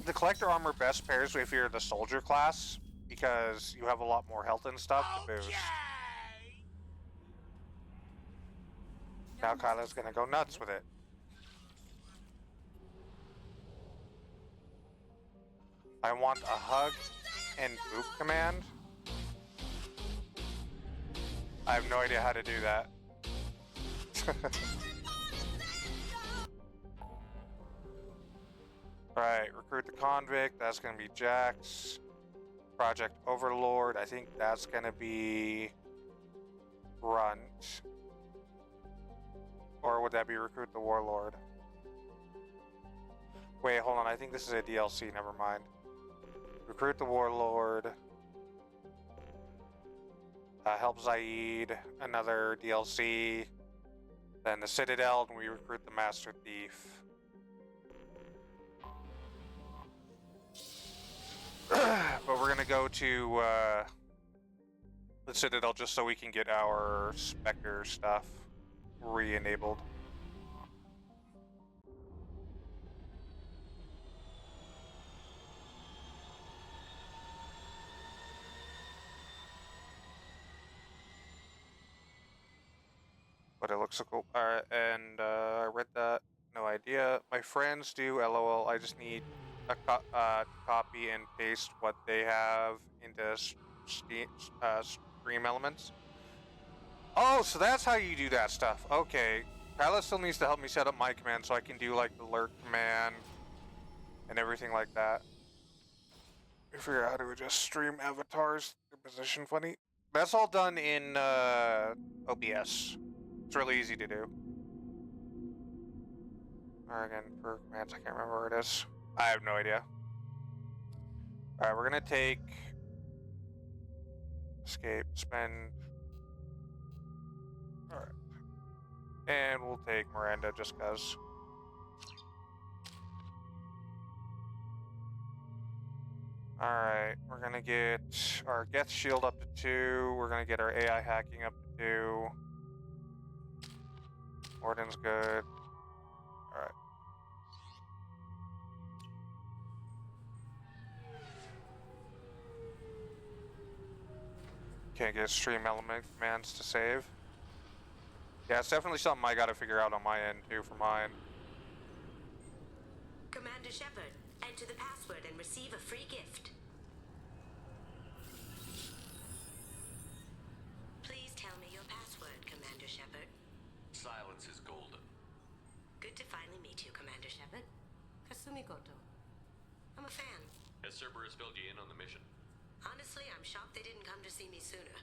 [SPEAKER 1] The collector armor best pairs if you're the soldier class, because you have a lot more health and stuff to boost. Now Kyla's gonna go nuts with it. I want a hug and boop command. I have no idea how to do that. Right, recruit the convict. That's gonna be Jax. Project Overlord. I think that's gonna be Runt. Or would that be recruit the Warlord? Wait, hold on. I think this is a DLC. Never mind. Recruit the Warlord. Help Zaid. Another DLC. Then the Citadel, and we recruit the Master Thief. But we're gonna go to the Citadel just so we can get our Spectre stuff re-enabled. But it looks so cool. Alright, and I read that. No idea. My friends do, LOL. I just need a copy and paste what they have into stream elements. Oh, so that's how you do that stuff. Okay. Kyla still needs to help me set up my command so I can do like the lurk command and everything like that. I figure out how to adjust stream avatars, their position funny. That's all done in OBS. It's really easy to do. Alright, again, for commands, I can't remember where it is. I have no idea. Alright, we're gonna take escape, spend. Alright. And we'll take Miranda just cause. Alright, we're gonna get our Geth shield up to 2. We're gonna get our AI hacking up to 2. Warden's good. Alright. Can't get stream element commands to save. Yeah, it's definitely something I gotta figure out on my end too for mine.
[SPEAKER 10] Commander Shepard, enter the password and receive a free gift. Please tell me your password, Commander Shepard.
[SPEAKER 9] Silence is golden.
[SPEAKER 10] Good to finally meet you, Commander Shepard. Kasumi Goto. I'm a fan.
[SPEAKER 9] Has Cerberus filled you in on the mission?
[SPEAKER 10] Honestly, I'm shocked they didn't come to see me sooner.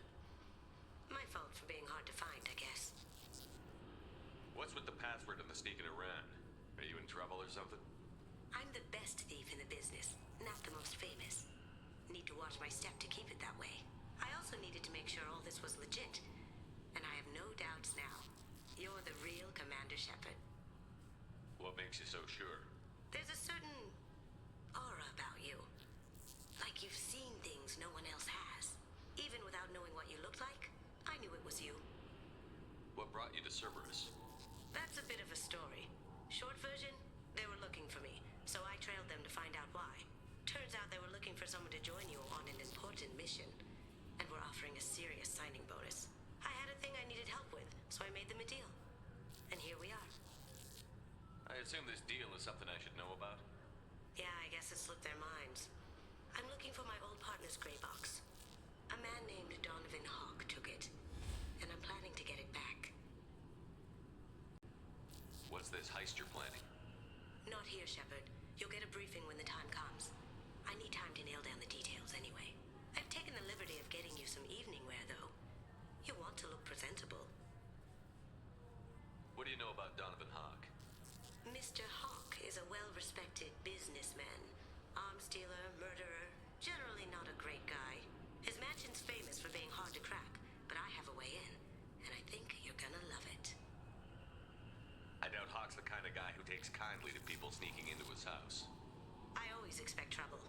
[SPEAKER 10] My fault for being hard to find, I guess.
[SPEAKER 9] What's with the password and the sneaking around? Are you in trouble or something?
[SPEAKER 10] I'm the best thief in the business, not the most famous. Need to watch my step to keep it that way. I also needed to make sure all this was legit. And I have no doubts now. You're the real Commander Shepard.
[SPEAKER 9] What makes you so sure?
[SPEAKER 10] There's a certain aura about you. no one else has. Even without knowing what you looked like, I knew it was you.
[SPEAKER 9] What brought you to Cerberus?
[SPEAKER 10] That's a bit of a story. Short version, they were looking for me, so I trailed them to find out why. Turns out they were looking for someone to join you on an important mission, and were offering a serious signing bonus. I had a thing I needed help with, so I made them a deal. And here we are.
[SPEAKER 9] I assume this deal is something I should know about?
[SPEAKER 10] Yeah, I guess it slipped their minds. I'm looking for my old partner's gray box. A man named Donovan Hawk took it, and I'm planning to get it back.
[SPEAKER 9] What's this heist you're planning?
[SPEAKER 10] Not here, Shepard. You'll get a briefing when the time comes. I need time to nail down the details anyway. I've taken the liberty of getting you some evening wear, though. You want to look presentable.
[SPEAKER 9] What do you know about Donovan Hawk?
[SPEAKER 10] Mr. Hawk is a well-respected businessman. Arms dealer, murderer, generally not a great guy. His mansion's famous for being hard to crack, but I have a way in, and I think you're gonna love it.
[SPEAKER 9] I doubt Hawk's the kind of guy who takes kindly to people sneaking into his house.
[SPEAKER 10] I always expect trouble.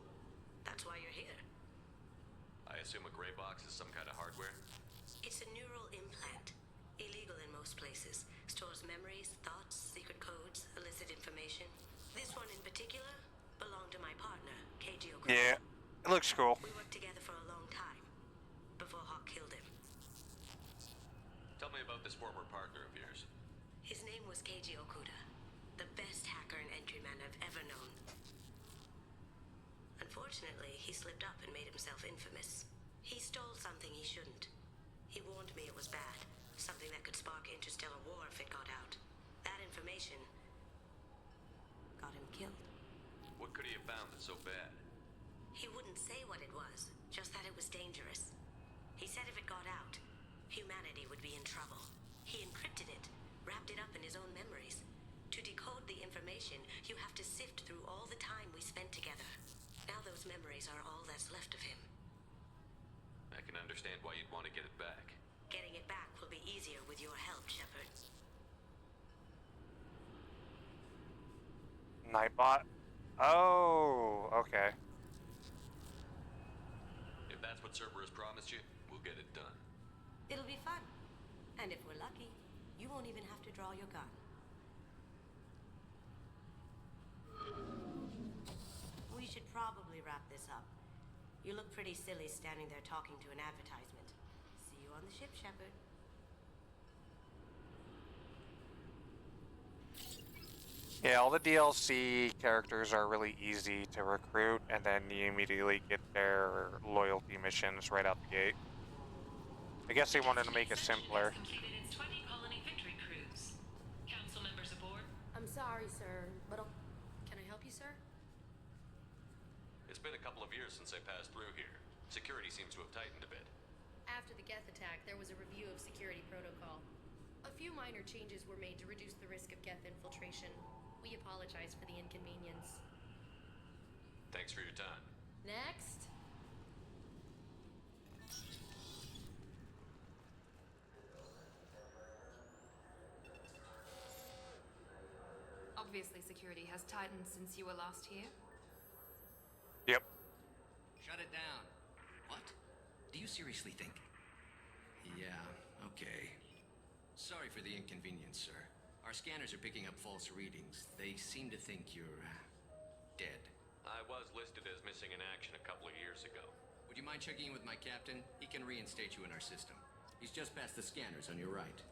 [SPEAKER 10] That's why you're here.
[SPEAKER 9] I assume a gray box is some kind of hardware?
[SPEAKER 10] It's a neural implant. Illegal in most places. Stores memories, thoughts, secret codes, illicit information. This one in particular belonged to my partner, KG Okuda.
[SPEAKER 1] Yeah, it looks cool.
[SPEAKER 10] We worked together for a long time, before Hawk killed him.
[SPEAKER 9] Tell me about this former partner of yours.
[SPEAKER 10] His name was KG Okuda, the best hacker and entryman I've ever known. Unfortunately, he slipped up and made himself infamous. He stole something he shouldn't. He warned me it was bad, something that could spark interstellar war if it got out. That information got him killed.
[SPEAKER 9] What could he have found that's so bad?
[SPEAKER 10] He wouldn't say what it was, just that it was dangerous. He said if it got out, humanity would be in trouble. He encrypted it, wrapped it up in his own memories. To decode the information, you have to sift through all the time we spent together. Now those memories are all that's left of him.
[SPEAKER 9] I can understand why you'd want to get it back.
[SPEAKER 10] Getting it back will be easier with your help, Shepard.
[SPEAKER 1] Nightbot? Oh, okay.
[SPEAKER 9] If that's what Cerberus promised you, we'll get it done.
[SPEAKER 10] It'll be fun. And if we're lucky, you won't even have to draw your gun. We should probably wrap this up. You look pretty silly standing there talking to an advertisement. See you on the ship, Shepard.
[SPEAKER 1] Yeah, all the DLC characters are really easy to recruit, and then you immediately get their loyalty missions right out the gate. I guess they wanted to make it simpler.
[SPEAKER 6] Completed its 20 colony victory cruise. Council members aboard.
[SPEAKER 13] I'm sorry, sir, but can I help you, sir?
[SPEAKER 9] It's been a couple of years since I passed through here. Security seems to have tightened a bit.
[SPEAKER 13] After the Geth attack, there was a review of security protocol. A few minor changes were made to reduce the risk of Geth infiltration. We apologize for the inconvenience.
[SPEAKER 9] Thanks for your time.
[SPEAKER 13] Next.
[SPEAKER 2] Obviously, security has tightened since you were last here.
[SPEAKER 1] Yep.
[SPEAKER 25] Shut it down. What? Do you seriously think? Yeah, okay. Sorry for the inconvenience, sir. Our scanners are picking up false readings. They seem to think you're dead.
[SPEAKER 9] I was listed as missing in action a couple of years ago.
[SPEAKER 25] Would you mind checking in with my captain? He can reinstate you in our system. He's just past the scanners on your right.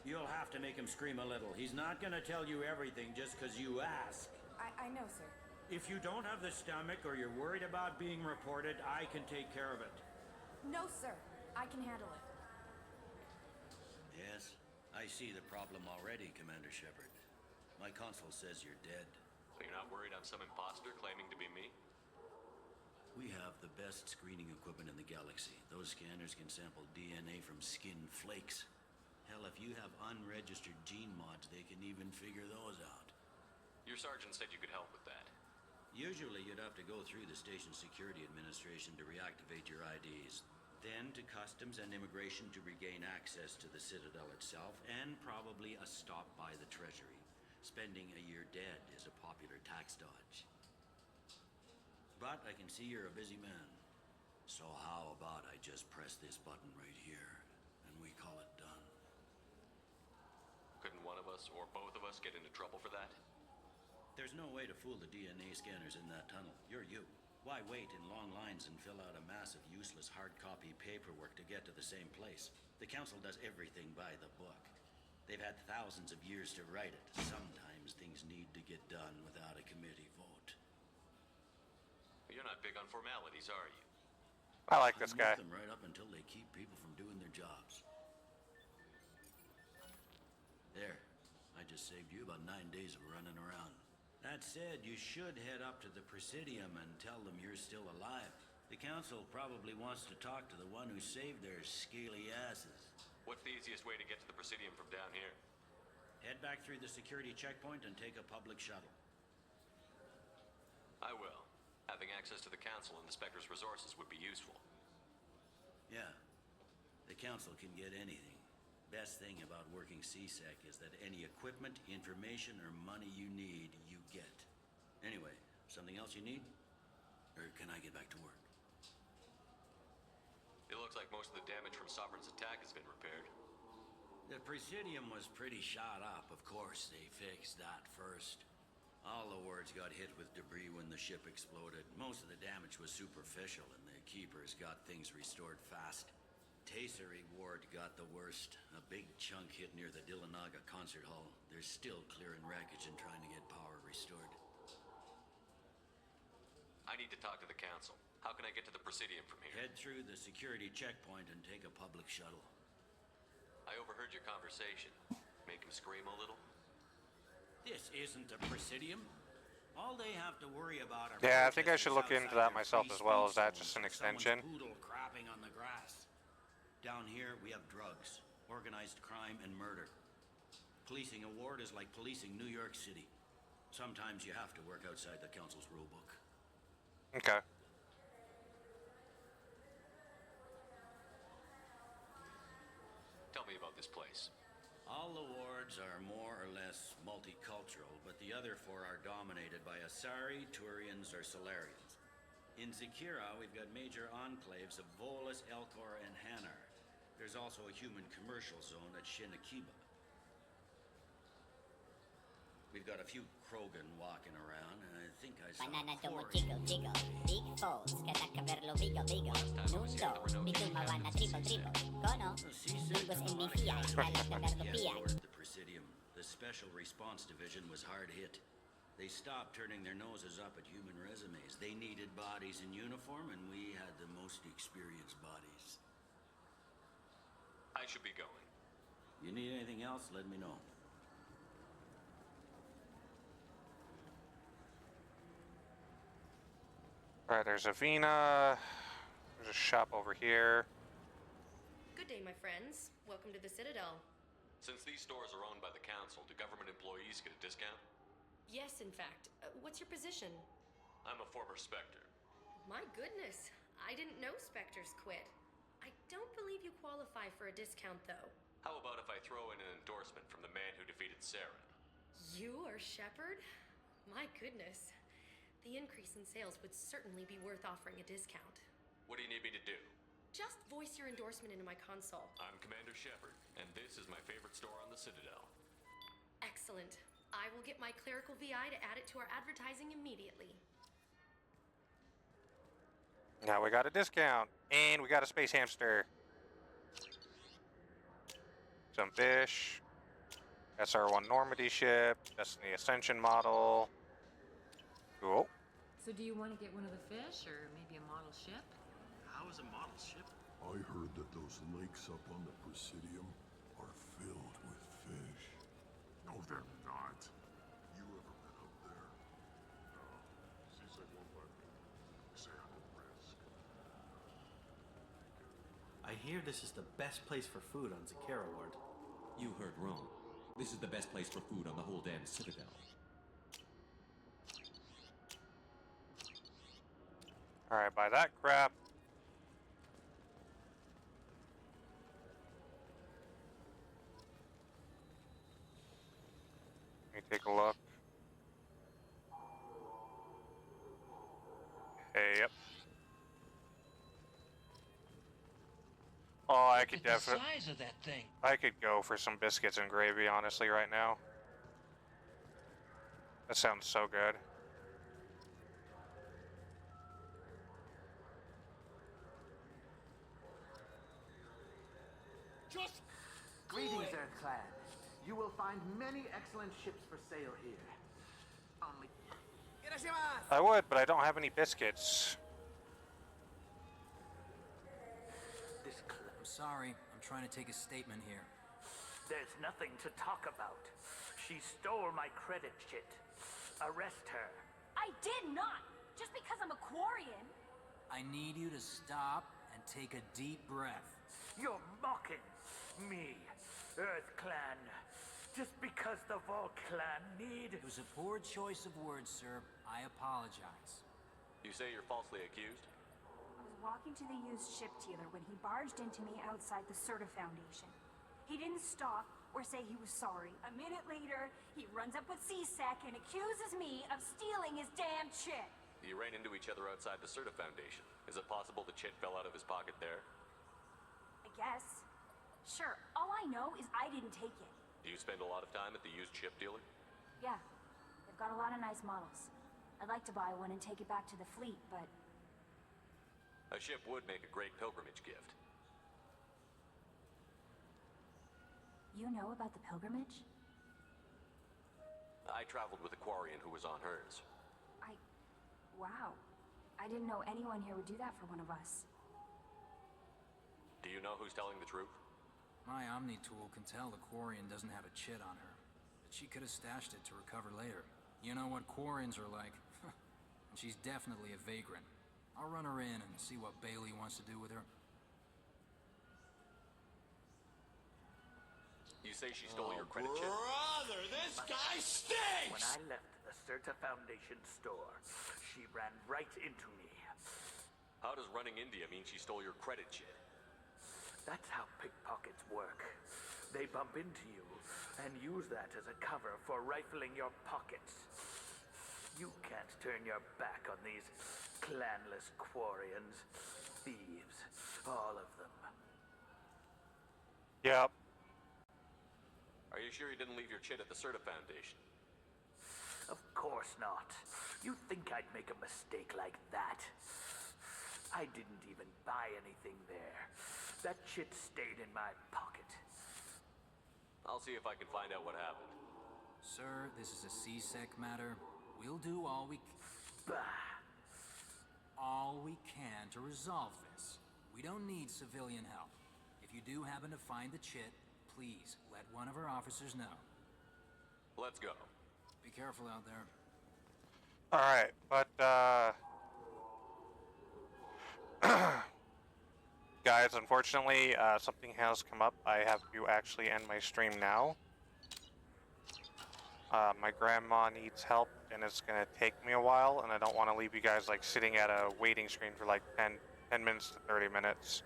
[SPEAKER 17] You'll have to make him scream a little. He's not gonna tell you everything just because you ask.
[SPEAKER 19] I know, sir.
[SPEAKER 17] If you don't have the stomach or you're worried about being reported, I can take care of it.
[SPEAKER 19] No, sir. I can handle it.
[SPEAKER 20] Yes, I see the problem already, Commander Shepard. My console says you're dead.
[SPEAKER 9] You're not worried I'm some imposter claiming to be me?
[SPEAKER 20] We have the best screening equipment in the galaxy. Those scanners can sample DNA from skin flakes. Hell, if you have unregistered gene mods, they can even figure those out.
[SPEAKER 9] Your sergeant said you could help with that.
[SPEAKER 20] Usually you'd have to go through the Station Security Administration to reactivate your IDs. Then to Customs and Immigration to regain access to the Citadel itself, and probably a stop by the Treasury. Spending a year dead is a popular tax dodge. But I can see you're a busy man. So how about I just press this button right here, and we call it done?
[SPEAKER 9] Couldn't one of us, or both of us, get into trouble for that?
[SPEAKER 20] There's no way to fool the DNA scanners in that tunnel. You're you. Why wait in long lines and fill out a massive useless hard copy paperwork to get to the same place? The council does everything by the book. They've had thousands of years to write it. Sometimes things need to get done without a committee vote.
[SPEAKER 9] You're not big on formalities, are you?
[SPEAKER 1] I like this guy.
[SPEAKER 20] I'm with them right up until they keep people from doing their jobs. There. I just saved you about 9 days of running around. That said, you should head up to the Presidium and tell them you're still alive. The council probably wants to talk to the one who saved their scaly asses.
[SPEAKER 9] What's the easiest way to get to the Presidium from down here?
[SPEAKER 20] Head back through the security checkpoint and take a public shuttle.
[SPEAKER 9] I will. Having access to the council and the Spectre's resources would be useful.
[SPEAKER 20] Yeah. The council can get anything. Best thing about working CSEC is that any equipment, information, or money you need, you get. Anyway, something else you need? Or can I get back to work?
[SPEAKER 9] It looks like most of the damage from Sovereign's attack has been repaired.
[SPEAKER 20] The Presidium was pretty shot up. Of course, they fixed that first. All the wards got hit with debris when the ship exploded. Most of the damage was superficial, and the Keepers got things restored fast. Tasery Ward got the worst. A big chunk hit near the Dillanaga concert hall. They're still clearing wreckage and trying to get power restored.
[SPEAKER 9] I need to talk to the council. How can I get to the Presidium from here?
[SPEAKER 20] Head through the security checkpoint and take a public shuttle.
[SPEAKER 9] I overheard your conversation. Make him scream a little?
[SPEAKER 20] This isn't a Presidium. All they have to worry about are...
[SPEAKER 1] Yeah, I think I should look into that myself as well. Is that just an extension?
[SPEAKER 20] Poodle crapping on the grass. Down here, we have drugs, organized crime, and murder. Policing a ward is like policing New York City. Sometimes you have to work outside the council's rulebook.
[SPEAKER 1] Okay.
[SPEAKER 9] Tell me about this place.
[SPEAKER 20] All the wards are more or less multicultural, but the other four are dominated by Asari, Turians, or Solarians. In Zakira, we've got major enclaves of Volus, Elcor, and Hanar. There's also a human commercial zone at Shinakiba. We've got a few Krogan walking around, and I think I saw
[SPEAKER 5] Banana domo
[SPEAKER 20] Corey.
[SPEAKER 5] jiggle jiggle. Big foes, kataka verlo bigo bigo. Nundo, bitumawana triple triple. Kono, lugos en mi fia, kalat na verlo piag.
[SPEAKER 20] The Presidium. The Special Response Division was hard hit. They stopped turning their noses up at human resumes. They needed bodies in uniform, and we had the most experienced bodies.
[SPEAKER 9] I should be going.
[SPEAKER 20] You need anything else, let me know.
[SPEAKER 1] Alright, there's Avina. There's a shop over here.
[SPEAKER 13] Good day, my friends. Welcome to the Citadel.
[SPEAKER 9] Since these stores are owned by the council, do government employees get a discount?
[SPEAKER 13] Yes, in fact. What's your position?
[SPEAKER 9] I'm a former Spectre.
[SPEAKER 13] My goodness. I didn't know Spectres quit. I don't believe you qualify for a discount, though.
[SPEAKER 9] How about if I throw in an endorsement from the man who defeated Sarah?
[SPEAKER 13] You are Shepard? My goodness. The increase in sales would certainly be worth offering a discount.
[SPEAKER 9] What do you need me to do?
[SPEAKER 13] Just voice your endorsement into my console.
[SPEAKER 9] I'm Commander Shepard, and this is my favorite store on the Citadel.
[SPEAKER 13] Excellent. I will get my clerical VI to add it to our advertising immediately.
[SPEAKER 1] Now we got a discount. And we got a space hamster. Some fish. SR-1 Normandy ship. Destiny Ascension model. Cool.
[SPEAKER 2] So do you want to get one of the fish, or maybe a model ship?
[SPEAKER 20] How is a model ship?
[SPEAKER 12] I heard that those lakes up on the Presidium are filled with fish. No, they're not. You ever been up there? No. Seems won't let me. Say I'm a risk.
[SPEAKER 8] I hear this is the best place for food on Zakera, Lord.
[SPEAKER 11] You heard wrong. This is the best place for food on the whole damn Citadel.
[SPEAKER 1] Alright, buy that crap. Let me take a look. Yep. Oh, I could
[SPEAKER 14] Look at the
[SPEAKER 1] definitely.
[SPEAKER 14] size of that thing.
[SPEAKER 1] I could go for some biscuits and gravy, honestly, right now. That sounds so good.
[SPEAKER 14] Just
[SPEAKER 18] Greetings, Earth Clan. You will find many excellent ships for sale here. Only.
[SPEAKER 1] I would, but I don't have any biscuits.
[SPEAKER 21] I'm sorry. I'm trying to take a statement here.
[SPEAKER 22] There's nothing to talk about. She stole my credit chit. Arrest her.
[SPEAKER 19] I did not! Just because I'm a Quarian.
[SPEAKER 21] I need you to stop and take a deep breath.
[SPEAKER 22] You're mocking me, Earth Clan. Just because the Vault Clan need...
[SPEAKER 21] It was a poor choice of words, sir. I apologize.
[SPEAKER 9] You say you're falsely accused?
[SPEAKER 24] I was walking to the used ship dealer when he barged into me outside the Serta Foundation. He didn't stop or say he was sorry. A minute later, he runs up with C-Sec and accuses me of stealing his damn chit.
[SPEAKER 9] You ran into each other outside the Serta Foundation. Is it possible the chit fell out of his pocket there?
[SPEAKER 24] I guess. Sure, all I know is I didn't take it.
[SPEAKER 9] Do you spend a lot of time at the used ship dealer?
[SPEAKER 24] Yeah, they've got a lot of nice models. I'd like to buy one and take it back to the fleet, but...
[SPEAKER 9] A ship would make a great pilgrimage gift.
[SPEAKER 24] You know about the pilgrimage?
[SPEAKER 9] I traveled with a Quarian who was on hers.
[SPEAKER 24] Wow. I didn't know anyone here would do that for one of us.
[SPEAKER 9] Do you know who's telling the truth?
[SPEAKER 21] My Omni tool can tell the Quarian doesn't have a chit on her, but she could have stashed it to recover later. You know what Quarians are like. And she's definitely a vagrant. I'll run her in and see what Bailey wants to do with her.
[SPEAKER 9] You say she stole your credit chit?
[SPEAKER 22] Brother, this guy stinks! When I left the Serta Foundation store, she ran right into me.
[SPEAKER 9] How does running India mean she stole your credit chit?
[SPEAKER 22] That's how pickpockets work. They bump into you and use that as a cover for rifling your pockets. You can't turn your back on these clanless Quarians. Thieves, all of them.
[SPEAKER 1] Yep.
[SPEAKER 9] Are you sure you didn't leave your chit at the Serta Foundation?
[SPEAKER 22] Of course not. You think I'd make a mistake like that? I didn't even buy anything there. That chit stayed in my pocket.
[SPEAKER 9] I'll see if I can find out what happened.
[SPEAKER 21] Sir, this is a C-Sec matter. We'll do all we can to resolve this. We don't need civilian help. If you do happen to find the chit, please let one of our officers know.
[SPEAKER 9] Let's go.
[SPEAKER 21] Be careful out there.
[SPEAKER 1] Alright, but, guys, unfortunately, something has come up. I have to actually end my stream now. My grandma needs help, and it's gonna take me a while, and I don't want to leave you guys, like, sitting at a waiting screen for, like, 10 minutes to 30 minutes.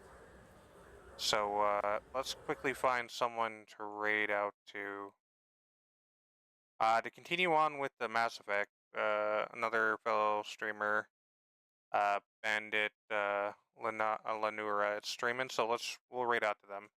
[SPEAKER 1] So, let's quickly find someone to raid out to. To continue on with the Mass Effect, another fellow streamer, Bandit, Lanura, is streaming, so we'll raid out to them.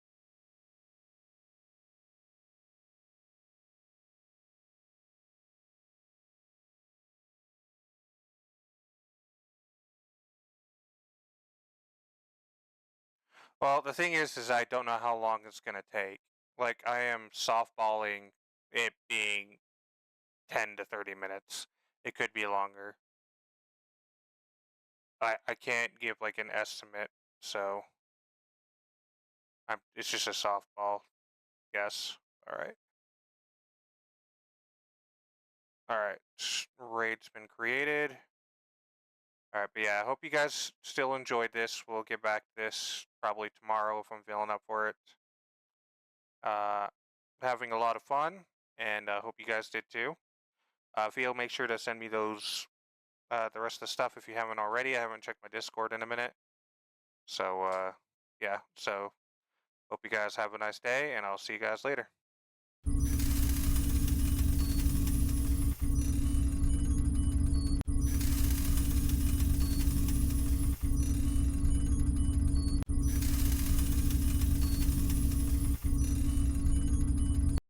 [SPEAKER 1] Well, the thing is I don't know how long it's gonna take. Like, I am softballing it being 10 to 30 minutes. It could be longer. I can't give, like, an estimate, so it's just a softball guess. Alright. Alright, raid's been created. Alright, but yeah, I hope you guys still enjoyed this. We'll get back to this probably tomorrow if I'm feeling up for it. Having a lot of fun, and I hope you guys did too. If you'll make sure to send me those, the rest of the stuff if you haven't already. I haven't checked my Discord in a minute. So, yeah, so hope you guys have a nice day, and I'll see you guys later.